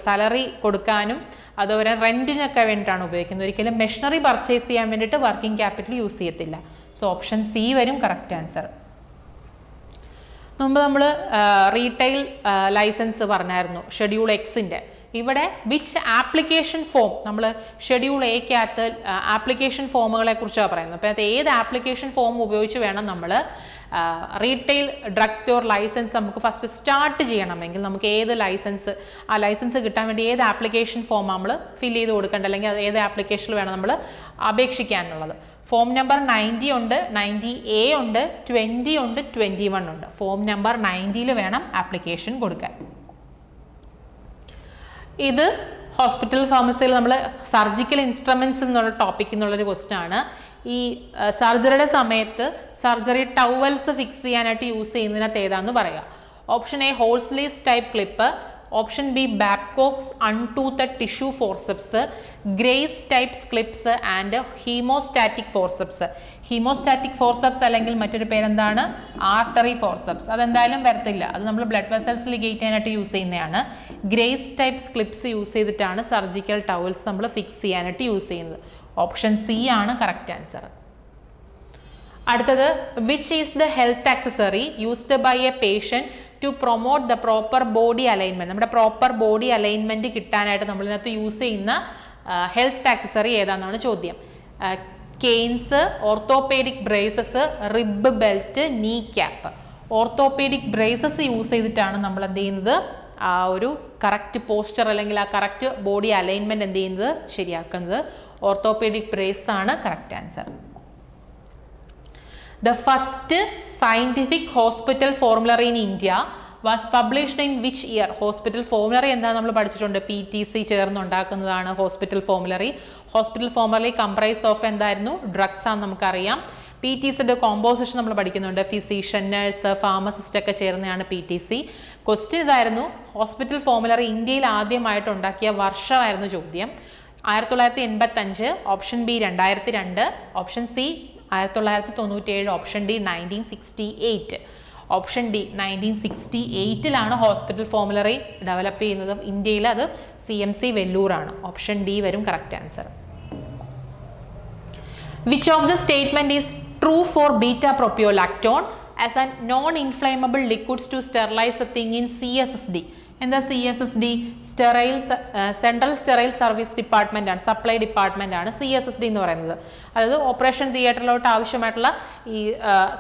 സാലറി കൊടുക്കാനും അതുപോലെ റെന്റിനൊക്കെ വേണ്ടിയിട്ടാണ് ഉപയോഗിക്കുന്നത്. ഒരിക്കലും മെഷീനറി പർച്ചേസ് ചെയ്യാൻ വേണ്ടിയിട്ട് വർക്കിംഗ് ക്യാപിറ്റൽ യൂസ് ചെയ്യത്തില്ല. സോ ഓപ്ഷൻ സി വരും കറക്റ്റ് ആൻസർ. മുമ്പ് നമ്മൾ റീറ്റെയിൽ ലൈസൻസ് പറഞ്ഞായിരുന്നു ഷെഡ്യൂൾ എക്സിൻ്റെ. ഇവിടെ വിച്ച് ആപ്ലിക്കേഷൻ ഫോം, നമ്മൾ ഷെഡ്യൂൾ എക്കകത്ത് ആപ്ലിക്കേഷൻ ഫോമുകളെ കുറിച്ചാണ് പറയുന്നത്. അപ്പോൾ അത് ഏത് ആപ്ലിക്കേഷൻ ഫോം ഉപയോഗിച്ച് വേണം നമ്മൾ റീറ്റെയിൽ ഡ്രഗ് സ്റ്റോർ ലൈസൻസ് നമുക്ക് ഫസ്റ്റ് സ്റ്റാർട്ട് ചെയ്യണമെങ്കിൽ നമുക്ക് ഏത് ലൈസൻസ്, ആ ലൈസൻസ് കിട്ടാൻ വേണ്ടി ഏത് ആപ്ലിക്കേഷൻ ഫോം നമ്മൾ ഫിൽ ചെയ്ത് കൊടുക്കേണ്ട, അല്ലെങ്കിൽ അത് ഏത് ആപ്ലിക്കേഷനിൽ വേണം നമ്മൾ അപേക്ഷിക്കാനുള്ളത്. ഫോം നമ്പർ 90 ഉണ്ട്, 90A ഉണ്ട്, 20 ഉണ്ട്, 21 ഉണ്ട്. ഫോം നമ്പർ 90 വേണം ആപ്ലിക്കേഷൻ കൊടുക്കാൻ. ഇത് ഹോസ്പിറ്റൽ ഫാർമസിയിൽ നമ്മൾ സർജിക്കൽ ഇൻസ്ട്രുമെന്റ്സ് എന്നുള്ള ടോപ്പിക് എന്നുള്ളൊരു ക്വസ്റ്റ്യൻ ആണ്. ഈ സർജറിയുടെ സമയത്ത് സർജറി ടവൽസ് ഫിക്സ് ചെയ്യാനായിട്ട് യൂസ് ചെയ്യുന്നതിനകത്ത് ഏതാന്ന് പറയാം. Option A holsleys type clip, option B Babcock's untoothed tissue forceps, Grey's types clips and haemostatic forceps. Haemostatic forceps അല്ലെങ്കിൽ മറ്റൊരു പേരെന്താണ്, ആർട്ടറി ഫോർസെപ്സ്. അതെന്തായാലും വരത്തില്ല, അത് നമ്മൾ ബ്ലഡ് വെസൽസ് ലിഗേറ്റ് ചെയ്യാനായിട്ട് യൂസ് ചെയ്യുന്നതാണ്. ഗ്രേസ് ടൈപ്സ് ക്ലിപ്സ് യൂസ് ചെയ്തിട്ടാണ് സർജിക്കൽ ടവൽസ് നമ്മൾ ഫിക്സ് ചെയ്യാനായിട്ട് യൂസ് ചെയ്യുന്നത്. ഓപ്ഷൻ സി ആണ് കറക്റ്റ് ആൻസർ. അടുത്തത് which is the health accessory used by a patient to promote the proper body alignment. നമ്മുടെ proper body alignment കിട്ടാനായിട്ട് നമ്മളിതിനകത്ത് യൂസ് ചെയ്യുന്ന ഹെൽത്ത് ആക്സസറി ഏതാണെന്നാണ് ചോദ്യം. Canes, orthopaedic braces, rib belt, kneecap. Orthopaedic braces use ചെയ്തിട്ടാണ് നമ്മൾ എന്ത് ചെയ്യുന്നത്, ആ ഒരു കറക്റ്റ് പോസ്ചർ അല്ലെങ്കിൽ ആ കറക്റ്റ് ബോഡി അലൈൻമെൻറ്റ് എന്ത് ചെയ്യുന്നത്, ശരിയാക്കുന്നത്. ഓർത്തോപീഡിക് ബ്രേസ് ആണ് correct answer. The first scientific hospital formulary in India was published in which year? Hospital formulary എന്താ നമ്മൾ പഠിച്ചിട്ടുണ്ട്, PTC ചേർന്നുണ്ടാക്കുന്നതാണ് hospital formulary. Hospital formulary comprise of എന്തായിരുന്നു, ഡ്രഗ്സ് ആണ് നമുക്കറിയാം. PTCയുടെ കോമ്പോസിഷൻ നമ്മൾ പഠിക്കുന്നുണ്ട്, ഫിസിഷ്യൻ, നഴ്സ്, ഫാർമസിസ്റ്റ് ഒക്കെ ചേർന്നതാണ് PTC. ക്വസ്റ്റ്യൻ ഇതായിരുന്നു, ഹോസ്പിറ്റൽ ഫോർമുലറി ഇന്ത്യയിൽ ആദ്യമായിട്ട് ഉണ്ടാക്കിയ വർഷമായിരുന്നു ചോദ്യം. 1985, option B 2002, option C 1997, option D 1968. Option D 1968 hospital formulary develop ചെയ്യുന്നത് ഇന്ത്യയിൽ, അത് CMC വെല്ലൂറാണ്. ഓപ്ഷൻ ഡി വരും correct answer. Which of the statement is true for beta propiolactone as a non inflammable liquids to sterilize a thing in CSSD? എന്താ CSSD? Central sterile service department ആണ്, supply department ആണ് CSSD എന്ന് പറയുന്നത്. അതായത് operation തിയേറ്ററിലോട്ട് ആവശ്യമായിട്ടുള്ള ഈ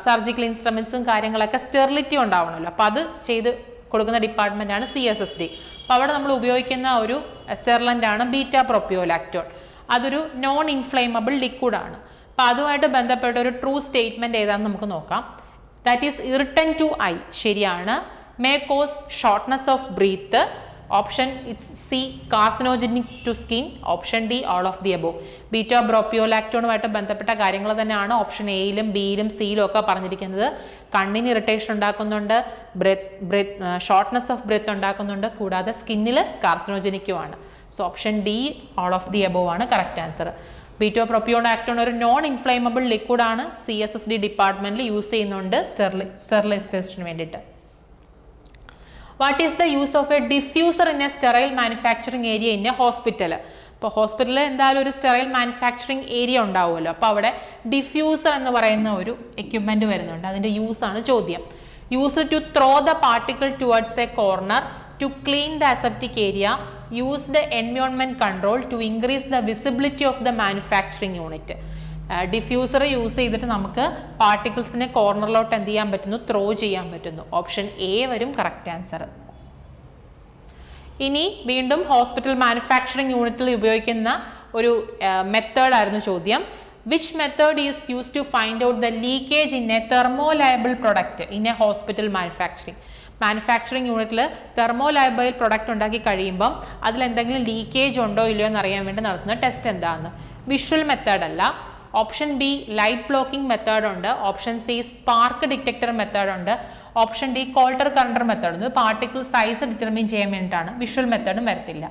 surgical ഇൻസ്ട്രുമെന്റ്സും കാര്യങ്ങളൊക്കെ sterility ഉണ്ടാവണമല്ലോ, അപ്പോൾ അത് ചെയ്ത് കൊടുക്കുന്ന ഡിപ്പാർട്ട്മെന്റ് ആണ് CSSD. അപ്പോൾ അവിടെ നമ്മൾ ഉപയോഗിക്കുന്ന ഒരു സ്റ്റെർലൻ്റ് ആണ് ബീറ്റാ പ്രൊപ്പിയോലാക്ടോൺ. അതൊരു നോൺ ഇൻഫ്ലൈമബിൾ ലിക്വിഡ് ആണ്. അപ്പോൾ അതുമായിട്ട് ബന്ധപ്പെട്ട ഒരു ട്രൂ സ്റ്റേറ്റ്മെൻറ്റ് ഏതാണെന്ന് നമുക്ക് നോക്കാം. That is irritant to eye ശരിയാണ്. May cause shortness of breath. Option it's C carcinogenic to skin. Option D all of the above. Beta ബ്രോപ്പിയോലാക്ടോണുമായിട്ട് ബന്ധപ്പെട്ട കാര്യങ്ങൾ തന്നെയാണ് ഓപ്ഷൻ എയിലും ബിയിലും സിയിലും ഒക്കെ പറഞ്ഞിരിക്കുന്നത്. കണ്ണിന് ഇറിറ്റേഷൻ ഉണ്ടാക്കുന്നുണ്ട്, ഷോർട്ട്നെസ് ഓഫ് ബ്രെത്ത് ഉണ്ടാക്കുന്നുണ്ട്, കൂടാതെ സ്കിന്നിൽ കാർസിനോജനിക്കുമാണ്. So option D all of the above ആണ് കറക്റ്റ് ആൻസർ. ബീറ്റോ പ്രൊപ്പിയോലാക്ടോൺ ഒരു നോൺ ഇൻഫ്ലേമബിൾ ലിക്വിഡാണ്. CSSD ഡിപ്പാർട്ട്മെന്റിൽ യൂസ് ചെയ്യുന്നുണ്ട് സ്റ്റെറിലൈസേഷന് വേണ്ടിയിട്ട്. What is the use of a diffuser in a sterile manufacturing area in a hospital? ഇപ്പോൾ ഹോസ്പിറ്റലിൽ എന്തായാലും ഒരു സ്റ്റെറൈൽ മാനുഫാക്ചറിങ് ഏരിയ ഉണ്ടാവുമല്ലോ. അപ്പോൾ അവിടെ ഡിഫ്യൂസർ എന്ന് പറയുന്ന ഒരു എക്യുപ്മെന്റ് വരുന്നുണ്ട്. അതിൻ്റെ യൂസ് ആണ് ചോദ്യം. Use to throw the particle towards a corner, to clean the aseptic area, used environment control, to increase the visibility of the manufacturing unit. Diffuser use ചെയ്തിട്ട് നമുക്ക് പാർട്ടിക്കിൾസിനെ കോർണറിലോട്ട് എന്ത് ചെയ്യാൻ പറ്റുന്നു? ത്രോ ചെയ്യാൻ പറ്റുന്നു. ഓപ്ഷൻ എ വരും കറക്റ്റ് ആൻസർ. ഇനി വീണ്ടും ഹോസ്പിറ്റൽ മാനുഫാക്ചറിങ് യൂണിറ്റിൽ ഉപയോഗിക്കുന്ന ഒരു മെത്തേഡ് ആയിരുന്നു ചോദ്യം. Which method is use to find out the leakage in a thermolabile product in a hospital manufacturing യൂണിറ്റിൽ തെർമോലയബിൾ പ്രൊഡക്റ്റ് ഉണ്ടാക്കി കഴിയുമ്പം അതിലെന്തെങ്കിലും ലീക്കേജ് ഉണ്ടോ ഇല്ലയോ എന്ന് അറിയാൻ വേണ്ടി നടത്തുന്ന ടെസ്റ്റ് എന്താണെന്ന്. വിഷ്വൽ മെത്തേഡ് അല്ല. Option B light blocking method ഉണ്ട്. Option C spark detector method ഉണ്ട്. Option D coulter counter method ഉണ്ട്. പാർട്ടിക്കിൾ സൈസ് ഡിറ്റർമിൻ ചെയ്യാൻ വേണ്ടിയിട്ടാണ്. വിഷ്വൽ മെത്തേഡും വരത്തില്ല.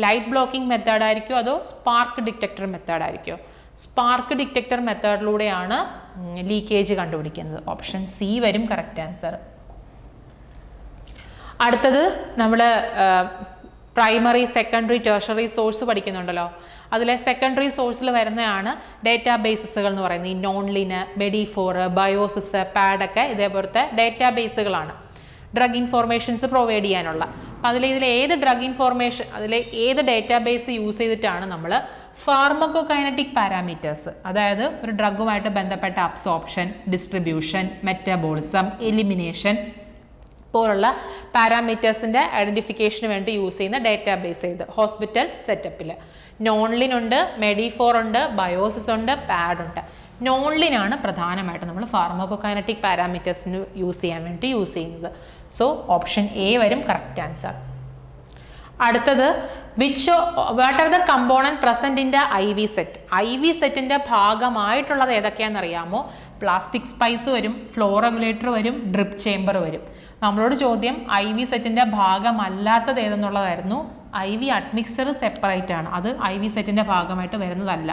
ലൈറ്റ് ബ്ലോക്കിംഗ് മെത്തേഡ് ആയിരിക്കും അതോ സ്പാർക്ക് ഡിറ്റക്ടർ മെത്തേഡ് ആയിരിക്കും? സ്പാർക്ക് ഡിറ്റക്ടർ മെത്തേഡിലൂടെയാണ് ലീക്കേജ് കണ്ടുപിടിക്കുന്നത്. ഓപ്ഷൻ സി വരും കറക്റ്റ് ആൻസർ. അടുത്തത് നമ്മൾ പ്രൈമറി, സെക്കൻഡറി, ടെർഷറി സോഴ്സ് പഠിക്കുന്നുണ്ടല്ലോ. അതിലെ സെക്കൻഡറി സോഴ്സിൽ വരുന്നതാണ് ഡേറ്റാ ബേസസുകൾ എന്ന് പറയുന്നത്. ഈ നോൺലിന്, മെഡിഫോർ, ബയോസിസ്, പാഡൊക്കെ ഇതേപോലത്തെ ഡേറ്റാ ബേസുകളാണ് ഡ്രഗ് ഇൻഫോർമേഷൻസ് പ്രൊവൈഡ് ചെയ്യാനുള്ള. അപ്പം അതിൽ ഏത് ഡ്രഗ് ഇൻഫോർമേഷൻ, അതിലെ ഏത് ഡേറ്റാ ബേസ് യൂസ് ചെയ്തിട്ടാണ് നമ്മൾ ഫാർമക്കോകൈനറ്റിക് പാരാമീറ്റേഴ്സ്, അതായത് ഒരു ഡ്രഗുമായിട്ട് ബന്ധപ്പെട്ട അബ്സോർപ്ഷൻ, ഡിസ്ട്രിബ്യൂഷൻ, മെറ്റബോളിസം, എലിമിനേഷൻ പോലുള്ള പാരാമീറ്റേഴ്സിൻ്റെ ഐഡൻറ്റിഫിക്കേഷന് വേണ്ടി യൂസ് ചെയ്യുന്ന ഡേറ്റാ ബേസ് ചെയ്ത് ഹോസ്പിറ്റൽ സെറ്റപ്പിൽ നോൺലിൻ ഉണ്ട്, മെഡിഫോർ ഉണ്ട്, ബയോസിസ് ഉണ്ട്, പാഡ് ഉണ്ട്. നോൺലിനാണ് പ്രധാനമായിട്ട് നമ്മൾ ഫാർമക്കോകൈനറ്റിക് പാരാമീറ്റേഴ്സിന് യൂസ് ചെയ്യാൻ വേണ്ടി യൂസ് ചെയ്യുന്നത്. സോ ഓപ്ഷൻ എ വരും കറക്റ്റ് ആൻസർ. അടുത്തത് what are the component present in the IV set? IV സെറ്റിന്റെ ഭാഗമായിട്ടുള്ളത് ഏതൊക്കെയാണെന്ന് അറിയാമോ? പ്ലാസ്റ്റിക് സ്പൈസ് വരും, ഫ്ലോ റെഗുലേറ്റർ വരും, ഡ്രിപ്പ് ചേംബർ വരും. നമ്മളോട് ചോദ്യം IV സെറ്റിന്റെ ഭാഗമല്ലാത്തത് ഏതെന്നുള്ളതായിരുന്നു. IV അഡ്മിക്സർ സെപ്പറേറ്റ് ആണ്, അത് IV സെറ്റിന്റെ ഭാഗമായിട്ട് വരുന്നതല്ല.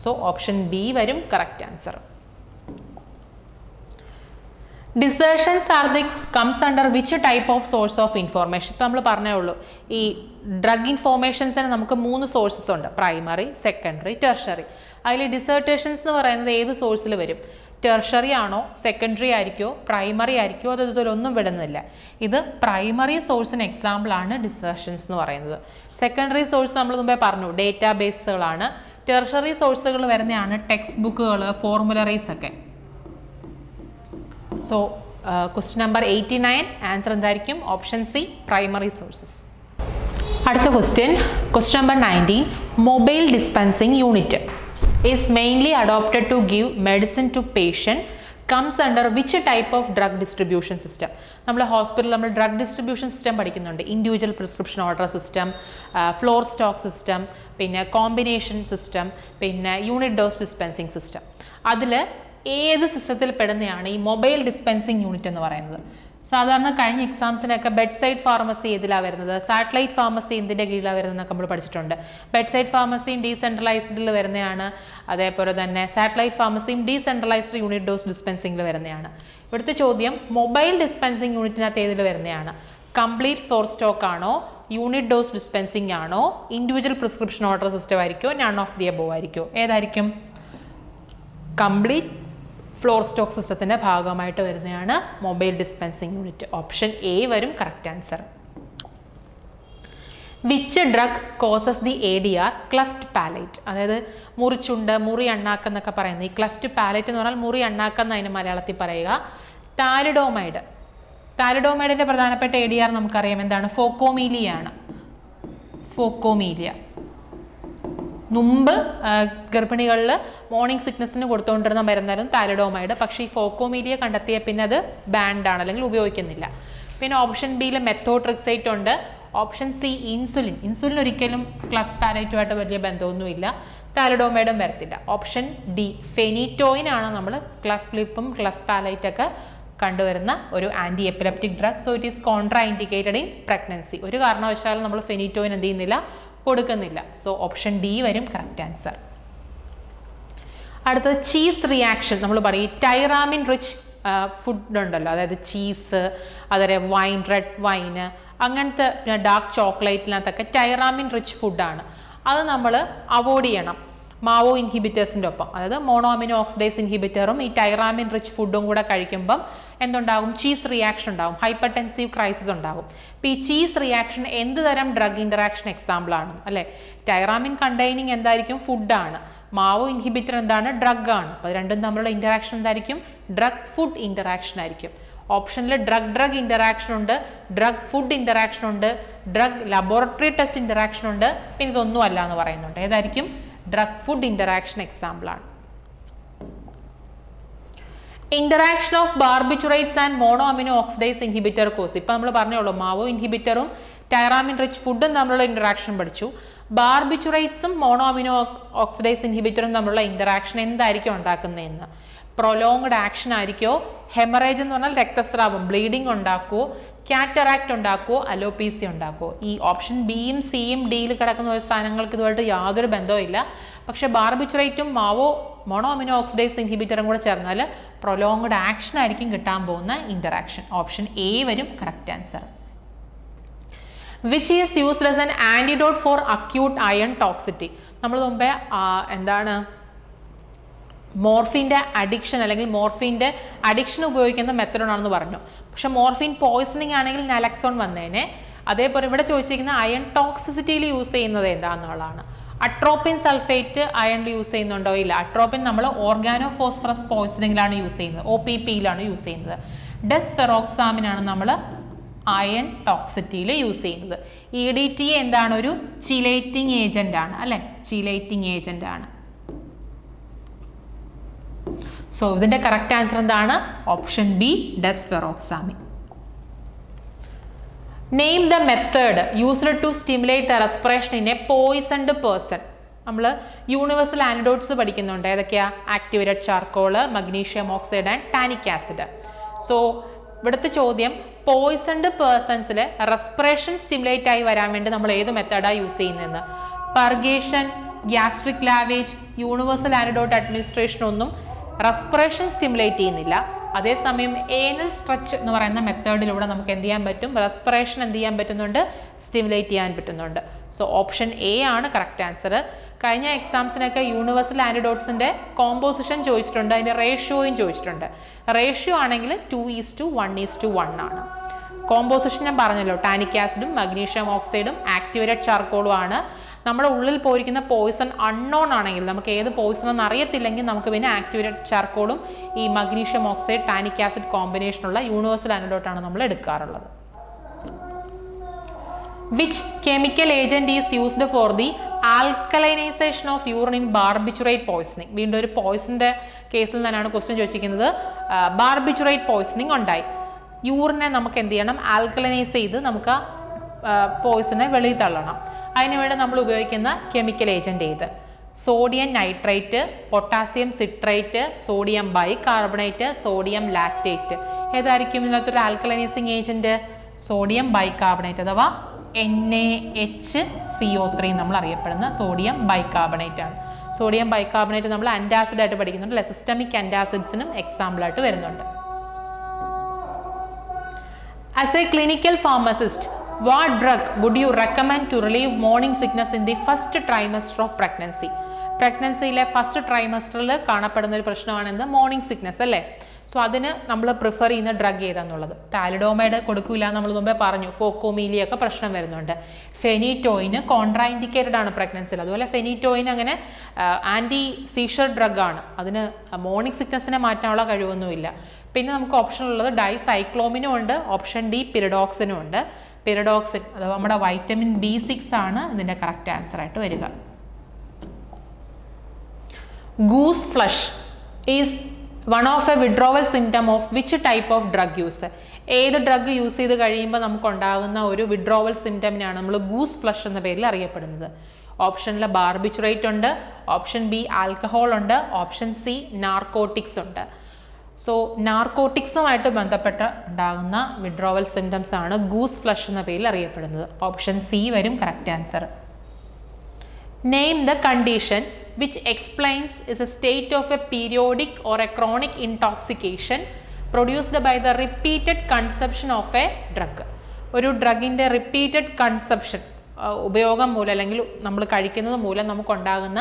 സോ ഓപ്ഷൻ ബി വരും correct answer. Dissertations are the comes under which type of source of information? ഇപ്പം നമ്മൾ പറഞ്ഞേ ഉള്ളൂ, ഈ ഡ്രഗ് ഇൻഫോർമേഷൻസിന് നമുക്ക് 3 സോഴ്സസ് ഉണ്ട്, പ്രൈമറി, സെക്കൻഡറി, ടെർഷറി. അതിൽ ഡിസേർട്ടേഷൻസ് എന്ന് പറയുന്നത് ഏത് സോഴ്സിൽ വരും? ടെർഷറി ആണോ, സെക്കൻഡറി ആയിരിക്കുമോ, പ്രൈമറി ആയിരിക്കുമോ, അത് ഇതിലൊന്നും വിടുന്നില്ല. ഇത് പ്രൈമറി സോഴ്സിന് എക്സാമ്പിൾ ആണ് ഡിസേർഷൻസ് എന്ന് പറയുന്നത്. സെക്കൻഡറി സോഴ്സ് നമ്മൾ മുമ്പേ പറഞ്ഞു ഡേറ്റാ ബേസുകളാണ്. ടെർഷറി സോഴ്സുകൾ വരുന്നതാണ് ടെക്സ്റ്റ് ബുക്കുകൾ, ഫോർമുലറീസ് ഒക്കെ. സോ ക്വസ്റ്റ്യൻ നമ്പർ 89 ആൻസർ എന്തായിരിക്കും? Option C primary sources. അടുത്ത question number 19. Mobile dispensing unit is mainly adopted to give medicine to patient comes under which type of drug distribution system? നമ്മൾ ഹോസ്പിറ്റലിൽ നമ്മൾ drug distribution system പഠിക്കുന്നുണ്ട്. Individual prescription order system, floor stock system, പിന്നെ combination system, പിന്നെ unit dose dispensing system. അതിൽ ഏത് സിസ്റ്റത്തിൽ പെടുന്നതാണ് ഈ മൊബൈൽ ഡിസ്പെൻസിങ് യൂണിറ്റ് എന്ന് പറയുന്നത്? സാധാരണ കഴിഞ്ഞ എക്സാംസിനൊക്കെ ബെഡ് സൈഡ് ഫാർമസി ഏതിലാണ് വരുന്നത്, സാറ്റലൈറ്റ് ഫാർമസി എന്തിൻ്റെ കീഴിലാണ് വരുന്നതെന്നൊക്കെ നമ്മൾ പഠിച്ചിട്ടുണ്ട്. ബെഡ് സൈഡ് ഫാർമസിയും ഡീസെൻട്രലൈസ്ഡിൽ വരുന്നതാണ്, അതേപോലെ തന്നെ സാറ്റലൈറ്റ് ഫാർമസിയും ഡീസെൻട്രലൈസ്ഡ് യൂണിറ്റ് ഡോസ് ഡിസ്പെൻസിങ്ങിൽ വരുന്നതാണ്. ഇവിടുത്തെ ചോദ്യം മൊബൈൽ ഡിസ്പെൻസിങ് യൂണിറ്റിനകത്ത് ഏതിൽ വരുന്നതാണ്? കംപ്ലീറ്റ് ഫ്ലോർ സ്റ്റോക്ക് ആണോ, യൂണിറ്റ് ഡോസ് ഡിസ്പെൻസിങ് ആണോ, ഇൻഡിവിജ്വൽ പ്രിസ്ക്രിപ്ഷൻ ഓർഡർ സിസ്റ്റം ആയിരിക്കുമോ, നൺ ഓഫ് ദി അബോവ് ആയിരിക്കുമോ? ഏതായിരിക്കും? കംപ്ലീറ്റ് ഫ്ലോർ സ്റ്റോക്ക് സിസ്റ്റത്തിൻ്റെ ഭാഗമായിട്ട് വരുന്നതാണ് mobile dispensing unit. Option A വരും correct answer. Which drug causes the ADR cleft palate? അതായത് മുറിച്ചുണ്ട്, മുറി അണ്ണാക്ക് എന്നൊക്കെ പറയുന്നത്. ഈ ക്ലെഫ്റ്റ് പാലറ്റ് എന്ന് പറഞ്ഞാൽ മുറി അണ്ണാക്ക് എന്ന് അതിന് മലയാളത്തിൽ പറയുക. താലിഡോമൈഡ്. താലിഡോമൈഡിൻ്റെ പ്രധാനപ്പെട്ട ADR നമുക്കറിയാം എന്താണ്? ഫോക്കോമീലിയ ആണ്. ഫോക്കോമീലിയ. മുമ്പ് ഗർഭിണികളിൽ മോർണിംഗ് സിക്നസ്സിന് കൊടുത്തുകൊണ്ടിരുന്ന മരുന്നായിരുന്നു താലിഡോമൈഡ്. പക്ഷേ ഈ ഫോക്കോമീലിയ കണ്ടെത്തിയ പിന്നെ അത് ബാൻഡാണ്, അല്ലെങ്കിൽ ഉപയോഗിക്കുന്നില്ല. പിന്നെ ഓപ്ഷൻ ബിയിൽ മെത്തോട്രിക്സേറ്റ് ഉണ്ട്. ഓപ്ഷൻ സി ഇൻസുലിൻ ഒരിക്കലും ക്ലെഫ്റ്റ് പാലറ്റുമായിട്ട് വലിയ ബന്ധമൊന്നുമില്ല, താലിഡോമൈഡും വരത്തില്ല. ഓപ്ഷൻ ഡി ഫെനിറ്റോയിൻ ആണ് നമ്മൾ ക്ലെഫ്റ്റ് ലിപ്പും ക്ലെഫ്റ്റ് പാലറ്റൊക്കെ കണ്ടുവരുന്ന ഒരു antiepileptic drug. So it is contraindicated in pregnancy. ഒരു കാരണവശാലും നമ്മൾ ഫെനിറ്റോയിൻ എന്ത് ചെയ്യുന്നില്ല, കൊടുക്കുന്നില്ല. സോ ഓപ്ഷൻ ഡി വരും കറക്റ്റ് ആൻസർ. അടുത്തത് ചീസ് റിയാക്ഷൻ. നമ്മൾ പറയും ടൈറാമിൻ റിച്ച് ഫുഡ് ഉണ്ടല്ലോ, അതായത് ചീസ്, അതേപോലെ വൈൻ, റെഡ് വൈന്, അങ്ങനത്തെ ഡാർക്ക് ചോക്ലേറ്റിനകത്തൊക്കെ ടൈറാമിൻ റിച്ച് ഫുഡാണ്. അത് നമ്മൾ അവോയ്ഡ് ചെയ്യണം മാവോ ഇൻഹിബിറ്റേഴ്സിൻ്റെ ഒപ്പം. അതായത് മോണോ അമിനോ ഓക്സിഡേസ് ഇൻഹിബിറ്ററും ഈ ടൈറാമിൻ റിച്ച് ഫുഡും കൂടെ കഴിക്കുമ്പം എന്തുണ്ടാകും, ചീസ് റിയാക്ഷൻ ഉണ്ടാകും, ഹൈപ്പർ ടെൻസീവ് ക്രൈസിസ് ഉണ്ടാകും. ഇപ്പോൾ ഈ ചീസ് റിയാക്ഷൻ എന്ത് തരം ഡ്രഗ് ഇൻറ്ററാക്ഷൻ എക്സാമ്പിളാണ് അല്ലേ? ടൈറാമിൻ കണ്ടെയ്നിങ് എന്തായിരിക്കും, ഫുഡാണ്. മാവോ ഇൻഹിബിറ്റർ എന്താണ്, ഡ്രഗ് ആണ്. അപ്പോൾ രണ്ടും തമ്മിലുള്ള ഇൻറ്ററാക്ഷൻ എന്തായിരിക്കും, ഡ്രഗ് ഫുഡ് ഇൻറ്ററാക്ഷൻ ആയിരിക്കും. ഓപ്ഷനിൽ ഡ്രഗ് ഇൻറ്ററാക്ഷൻ ഉണ്ട്, ഡ്രഗ് ഫുഡ് ഇൻറ്ററാക്ഷൻ ഉണ്ട്, ഡ്രഗ് ലബോറട്ടറി ടെസ്റ്റ് ഇൻറ്ററാക്ഷൻ ഉണ്ട്, പിന്നെ ഇതൊന്നും അല്ല എന്ന് പറയുന്നുണ്ട്. ഏതായിരിക്കും, ഡ്രഗ് ഫുഡ് ഇൻറ്ററാക്ഷൻ എക്സാമ്പിളാണ്. Interaction of barbiturates and mono amino oxidase inhibitor course. ഇപ്പം നമ്മൾ പറഞ്ഞോളൂ, മാവോ ഇൻഹിബിറ്ററും ടൈറാമിൻ റിച്ച് ഫുഡും തമ്മിലുള്ള ഇന്ററാക്ഷൻ പഠിച്ചു. ബാർബിറ്റുറേറ്റ്സും മോണോ അമിനോ ഓക്സിഡേസ് ഇൻഹിബിറ്ററും തമ്മിലുള്ള ഇന്ററാക്ഷൻ എന്തായിരിക്കും ഉണ്ടാക്കുന്നതെന്ന്. പ്രൊലോങ്ഡ് ആക്ഷൻ ആയിരിക്കോ, ഹെമറേജ് എന്ന് പറഞ്ഞാൽ രക്തസ്രാവം, ബ്ലീഡിങ് ഉണ്ടാക്കുമോ, കാറ്ററാക്ട് ഉണ്ടാക്കുമോ, അലോപീസി ഉണ്ടാക്കുമോ? ഈ ഓപ്ഷൻ ബിയും സിയും ഡിയിൽ കിടക്കുന്ന ഒരു സാധനങ്ങൾക്ക് ഇതുമായിട്ട് യാതൊരു ബന്ധവും ഇല്ല. പക്ഷേ ബാർബിറ്റുറേറ്റും മോണോ അമിനോ ഓക്സിഡേസ് ഇൻഹിബിറ്ററും കൂടെ ചേർന്നാൽ പ്രൊലോങ്ഡ് ആക്ഷൻ ആയിരിക്കും കിട്ടാൻ പോകുന്ന ഇന്ററാക്ഷൻ. ഓപ്ഷൻ എ വരും correct answer. Which is used as an antidote for acute iron toxicity. നമ്മൾ മുമ്പേ എന്താണ് മോർഫിൻ്റെ അഡിക്ഷൻ അല്ലെങ്കിൽ മോർഫിൻ്റെ അഡിക്ഷൻ ഉപയോഗിക്കുന്ന മെത്തഡാണെന്ന് പറഞ്ഞു. പക്ഷെ മോർഫിൻ പോയ്സണിങ് ആണെങ്കിൽ നലക്സോൺ വന്നേനെ. അതേപോലെ ഇവിടെ ചോദിച്ചിരിക്കുന്ന അയൺ ടോക്സിസിറ്റിയിൽ യൂസ് ചെയ്യുന്നത് എന്താണെന്നുള്ളതാണ്. അട്രോപ്പിൻ സൾഫേറ്റ് അയണിൽ യൂസ് ചെയ്യുന്നുണ്ടോ? ഇല്ല. അട്രോപ്പിൻ നമ്മൾ ഓർഗാനോ ഫോസ്ഫറസ് പോയ്സണിങ്ങിലാണ് യൂസ് ചെയ്യുന്നത്, OPPയിലാണ് യൂസ് ചെയ്യുന്നത്. ഡെസ്ഫെറോക്സാമിനാണ് നമ്മൾ അയൺ ടോക്സിറ്റിയിൽ യൂസ് ചെയ്യുന്നത്. EDTA എന്താണ്, ഒരു ചിലേറ്റിംഗ് ഏജന്റ് ആണ് അല്ലെ, ചിലേറ്റിംഗ് ഏജന്റ് ആണ്. സോ ഇതിന്റെ കറക്റ്റ് ആൻസർ എന്താണ്, option B desferrioxamine. Name the method used to stimulate the respiration in a poisoned person. നമ്മൾ യൂണിവേഴ്സൽ ആൻറ്റിഡോട്ട്സ് പഠിക്കുന്നുണ്ട്. ഏതൊക്കെയാ? Activated charcoal, magnesium oxide and tannic acid. So ഇവിടുത്തെ ചോദ്യം, പോയിസൺഡ് പേഴ്സൺസിൽ റെസ്പിറേഷൻ സ്റ്റിമുലേറ്റ് ആയി വരാൻ വേണ്ടി നമ്മൾ ഏത് മെത്തേഡാണ് യൂസ് ചെയ്യുന്നതെന്ന്. Purgation, gastric lavage, universal antidote administration ഒന്നും റെസ്പിറേഷൻ സ്റ്റിമുലേറ്റ് ചെയ്യുന്നില്ല. അതേസമയം ഏനൽ സ്ട്രെച്ച് എന്ന് പറയുന്ന മെത്തേഡിലൂടെ നമുക്ക് എന്ത് ചെയ്യാൻ പറ്റും, റെസ്പിറേഷൻ എന്ത് ചെയ്യാൻ പറ്റുന്നുണ്ട്, സ്റ്റിമുലേറ്റ് ചെയ്യാൻ പറ്റുന്നുണ്ട്. സോ ഓപ്ഷൻ എ ആണ് കറക്റ്റ് ആൻസർ. കഴിഞ്ഞ എക്സാംസിനൊക്കെ യൂണിവേഴ്സൽ ആൻറ്റിഡോട്ട്സിൻ്റെ കോമ്പോസിഷൻ ചോദിച്ചിട്ടുണ്ട്, അതിൻ്റെ റേഷ്യോയും ചോദിച്ചിട്ടുണ്ട്. റേഷ്യോ ആണെങ്കിൽ 2:1:1 ആണ്. കോമ്പോസിഷൻ ഞാൻ പറഞ്ഞല്ലോ, ടാനിക് ആസിഡും മഗ്നീഷ്യം ഓക്സൈഡും ആക്ടിവേറ്റഡ് ചാർക്കോളും ആണ്. നമ്മുടെ ഉള്ളിൽ പോയിരിക്കുന്ന പോയിസൺ അൺനോൺ ആണെങ്കിൽ, നമുക്ക് ഏത് പോയിസൺ എന്ന് അറിയത്തില്ലെങ്കിൽ നമുക്ക് പിന്നെ ആക്ടിവേറ്റഡ് ചാർക്കോളും ഈ മഗ്നീഷ്യം ഓക്സൈഡ് ടാനിക് ആസിഡ് കോമ്പിനേഷനുള്ള യൂണിവേഴ്സൽ ആൻറ്റിഡോട്ടാണ് നമ്മൾ എടുക്കാറുള്ളത്. Which chemical agent is used for the alkalinization of urine in barbiturate poisoning. വീണ്ടും ഒരു പോയ്സണിന്റെ കേസിൽ നിന്നാണ് ക്വസ്റ്റ്യൻ ചോദിച്ചിരിക്കുന്നത്. ബാർബിറ്റുറേറ്റ് പോയ്സണിങ് ഉണ്ടായി, യൂറിനെ നമുക്ക് എന്ത് ചെയ്യണം, ആൽക്കലൈനൈസ് ചെയ്ത് നമുക്ക് പോയ്സണെ വെളിയിൽ തള്ളണം. അതിനുവേണ്ടി നമ്മൾ ഉപയോഗിക്കുന്ന കെമിക്കൽ ഏജന്റ് ഏത്? Sodium nitrate, potassium citrate, sodium bicarbonate, sodium lactate. ഏതായിരിക്കും ഇതിനകത്തൊരു ആൽക്കലൈനൈസിങ് ഏജന്റ്? സോഡിയം ബൈകാർബണേറ്റ് അഥവാ NaHCO3 നമ്മൾ അറിയപ്പെടുന്ന സോഡിയം ബൈകാർബണേറ്റ് ആണ്. സോഡിയം ബൈകാർബണേറ്റ് നമ്മൾ ആന്റാസിഡ് ആയിട്ട് പഠിക്കുന്നുണ്ട്, സിസ്റ്റമിക് ആന്റാസിഡ്സിനും എക്സാമ്പിൾ ആയിട്ട് വരുന്നുണ്ട്. As a clinical pharmacist, what drug would you recommend to relieve morning sickness in the first trimester of pregnancy? പ്രഗ്നൻസിയിലെ ഫസ്റ്റ് ട്രൈമസ്റ്ററിൽ കാണപ്പെടുന്ന ഒരു പ്രശ്നമാണ് എന്ത്, മോർണിംഗ് സിക്നസ് അല്ലേ. സോ അതിന് നമ്മൾ പ്രിഫർ ചെയ്യുന്ന ഡ്രഗ് ഏതാന്നുള്ളത്. താലിഡോമൈഡ് കൊടുക്കില്ല, നമ്മൾ മുമ്പേ പറഞ്ഞു. ഫോക്കോമീലിയ ഒക്കെ പ്രശ്നം വരുന്നുണ്ട്. ഫെനിറ്റോയിന് കോൺട്രാ ഇൻഡിക്കേറ്റഡ് ആണ് പ്രഗ്നൻസിയിൽ. അതുപോലെ ഫെനിറ്റോയിൻ അങ്ങനെ ആൻറ്റി സീഷർ ഡ്രഗ് ആണ്, അതിന് മോർണിംഗ് സിക്നസിനെ മാറ്റാനുള്ള കഴിവൊന്നുമില്ല. പിന്നെ നമുക്ക് ഓപ്ഷൻ ഉള്ളത് ഡൈസൈക്ലോമിനും ഉണ്ട്, ഓപ്ഷൻ ഡി പിരിഡോക്സിനും ഉണ്ട്. പിരിഡോക്സിൻ അഥവാ നമ്മുടെ വൈറ്റമിൻ B6 ആണ് ഇതിൻ്റെ കറക്റ്റ് ആൻസർ ആയിട്ട് വരിക. goose flush is one of a withdrawal symptom of which type of drug use? ഏത് ഡ്രഗ് യൂസ് ചെയ്ത് കഴിയുമ്പോൾ നമുക്കുണ്ടാകുന്ന ഒരു വിഡ്രോവൽ സിംറ്റമിനാണ് നമ്മൾ ഗൂസ് ഫ്ലഷ് എന്ന പേരിൽ അറിയപ്പെടുന്നത്. ഓപ്ഷനിൽ ബാർബിറ്റുറേറ്റ് ഉണ്ട്, ഓപ്ഷൻ ബി ആൽക്കഹോൾ ഉണ്ട്, ഓപ്ഷൻ സി നാർക്കോട്ടിക്സ് ഉണ്ട്. സോ നാർക്കോട്ടിക്സുമായിട്ട് ബന്ധപ്പെട്ട് ഉണ്ടാകുന്ന വിഡ്രോവൽ സിംറ്റംസ് ആണ് ഗൂസ് ഫ്ലഷ് എന്ന പേരിൽ അറിയപ്പെടുന്നത്. ഓപ്ഷൻ സി വരും correct answer. Name the condition which explains is a state of a periodic or a chronic intoxication produced by the repeated consumption of a drug. ഒരു ഡ്രഗിൻ്റെ repeated consumption, ഉപയോഗം മൂലം അല്ലെങ്കിൽ നമ്മൾ കഴിക്കുന്നത് മൂലം നമുക്കുണ്ടാകുന്ന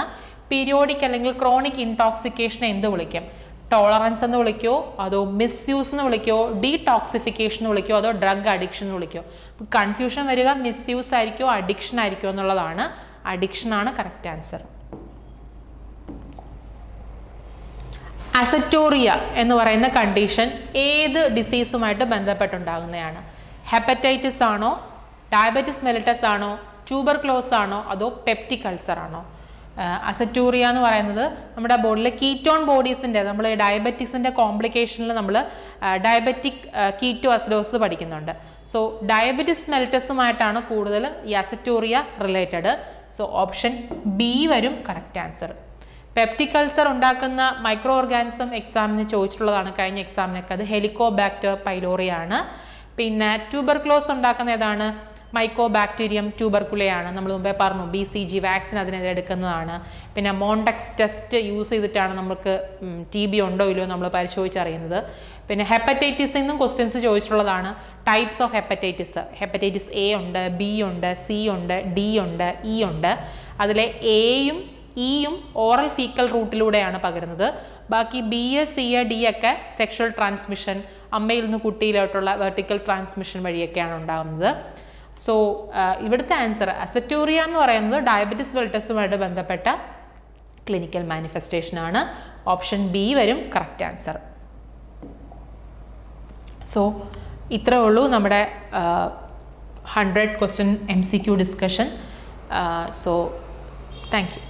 പീരിയോഡിക് അല്ലെങ്കിൽ ക്രോണിക് ഇൻടോക്സിക്കേഷനെ എന്ത് വിളിക്കും? ടോളറൻസ് എന്ന് വിളിക്കോ, അതോ മിസ്യൂസ് എന്ന് വിളിക്കോ, ഡീടോക്സിഫിക്കേഷൻ എന്ന് വിളിക്കോ, അതോ ഡ്രഗ് അഡിക്ഷൻ എന്ന് വിളിക്കോ? കൺഫ്യൂഷൻ വരിക മിസ്യൂസ് ആയിരിക്കോ അഡിക്ഷൻ ആയിരിക്കോ എന്നുള്ളതാണ്. അഡിക്ഷൻ ആണ് കറക്റ്റ് ആൻസർ. അസറ്റോറിയ എന്ന് പറയുന്ന കണ്ടീഷൻ ഏത് ഡിസീസുമായിട്ട് ബന്ധപ്പെട്ടുണ്ടാകുന്നതാണ്? ഹെപ്പറ്റൈറ്റിസ് ആണോ, ഡയബറ്റിസ് മെലിറ്റസ് ആണോ, ട്യൂബർക്ലോസ് ആണോ, അതോ പെപ്റ്റിക് അൾസർ ആണോ? അസറ്റൂറിയ എന്ന് പറയുന്നത് നമ്മുടെ ബോഡിയിലെ കീറ്റോൺ ബോഡീസിൻ്റെ, നമ്മൾ ഡയബറ്റിക്സിൻ്റെ കോംപ്ലിക്കേഷനിൽ നമ്മൾ ഡയബറ്റിക് കീറ്റോ അസിഡോസ് പഠിക്കുന്നുണ്ട്. സോ ഡയബറ്റിസ് മെലിറ്റസുമായിട്ടാണ് കൂടുതൽ ഈ അസറ്റൂറിയ റിലേറ്റഡ്. സോ ഓപ്ഷൻ ബി വരും കറക്റ്റ് ആൻസർ. പെപ്റ്റിക് അൾസർ ഉണ്ടാക്കുന്ന മൈക്രോ ഓർഗാനിസം എക്സാമിന് ചോദിച്ചിട്ടുള്ളതാണ്, കഴിഞ്ഞ എക്സാമിനൊക്കെ. അത് ഹെലിക്കോബാക്ടർ പൈലോറി ആണ്. പിന്നെ ട്യൂബർക്ലോസ് ഉണ്ടാക്കുന്ന ഏതാണ്? മൈക്കോബാക്ടീരിയം ട്യൂബർക്കുലയാണ്. നമ്മൾ മുമ്പേ പറഞ്ഞു BCG വാക്സിൻ അതിനെതിരെ എടുക്കുന്നതാണ്. പിന്നെ മോണ്ടെക്സ് ടെസ്റ്റ് യൂസ് ചെയ്തിട്ടാണ് നമുക്ക് TB ഉണ്ടോ ഇല്ലയോ നമ്മൾ പരിശോധിച്ചറിയുന്നത്. പിന്നെ ഹെപ്പറ്റൈറ്റിസിൽ നിന്നും ക്വസ്റ്റ്യൻസ് ചോദിച്ചിട്ടുള്ളതാണ്. Types of hepatitis, hepatitis A ഉണ്ട്, B ഉണ്ട്, C ഉണ്ട്, D ഉണ്ട്, E ഉണ്ട്. അതിലെ Aയും Eയും ഓറൽ ഫീക്കൽ റൂട്ടിലൂടെയാണ് പകരുന്നത്. ബാക്കി B, C, D ഒക്കെ സെക്ഷൽ ട്രാൻസ്മിഷൻ, അമ്മയിൽ നിന്ന് കുട്ടിയിലോട്ടുള്ള വെർട്ടിക്കൽ ട്രാൻസ്മിഷൻ വഴിയൊക്കെയാണ് ഉണ്ടാകുന്നത്. സോ ഇവിടുത്തെ ആൻസർ അസറ്റൂറിയ എന്ന് പറയുന്നത് ഡയബറ്റിസ് മെലിറ്റസുമായിട്ട് ബന്ധപ്പെട്ട ക്ലിനിക്കൽ മാനിഫെസ്റ്റേഷൻ ആണ്. ഓപ്ഷൻ ബി വരും കറക്റ്റ് ആൻസർ. സോ ഇത്രേ ഉള്ളൂ നമ്മുടെ 100 question MCQ discussion. So thank you.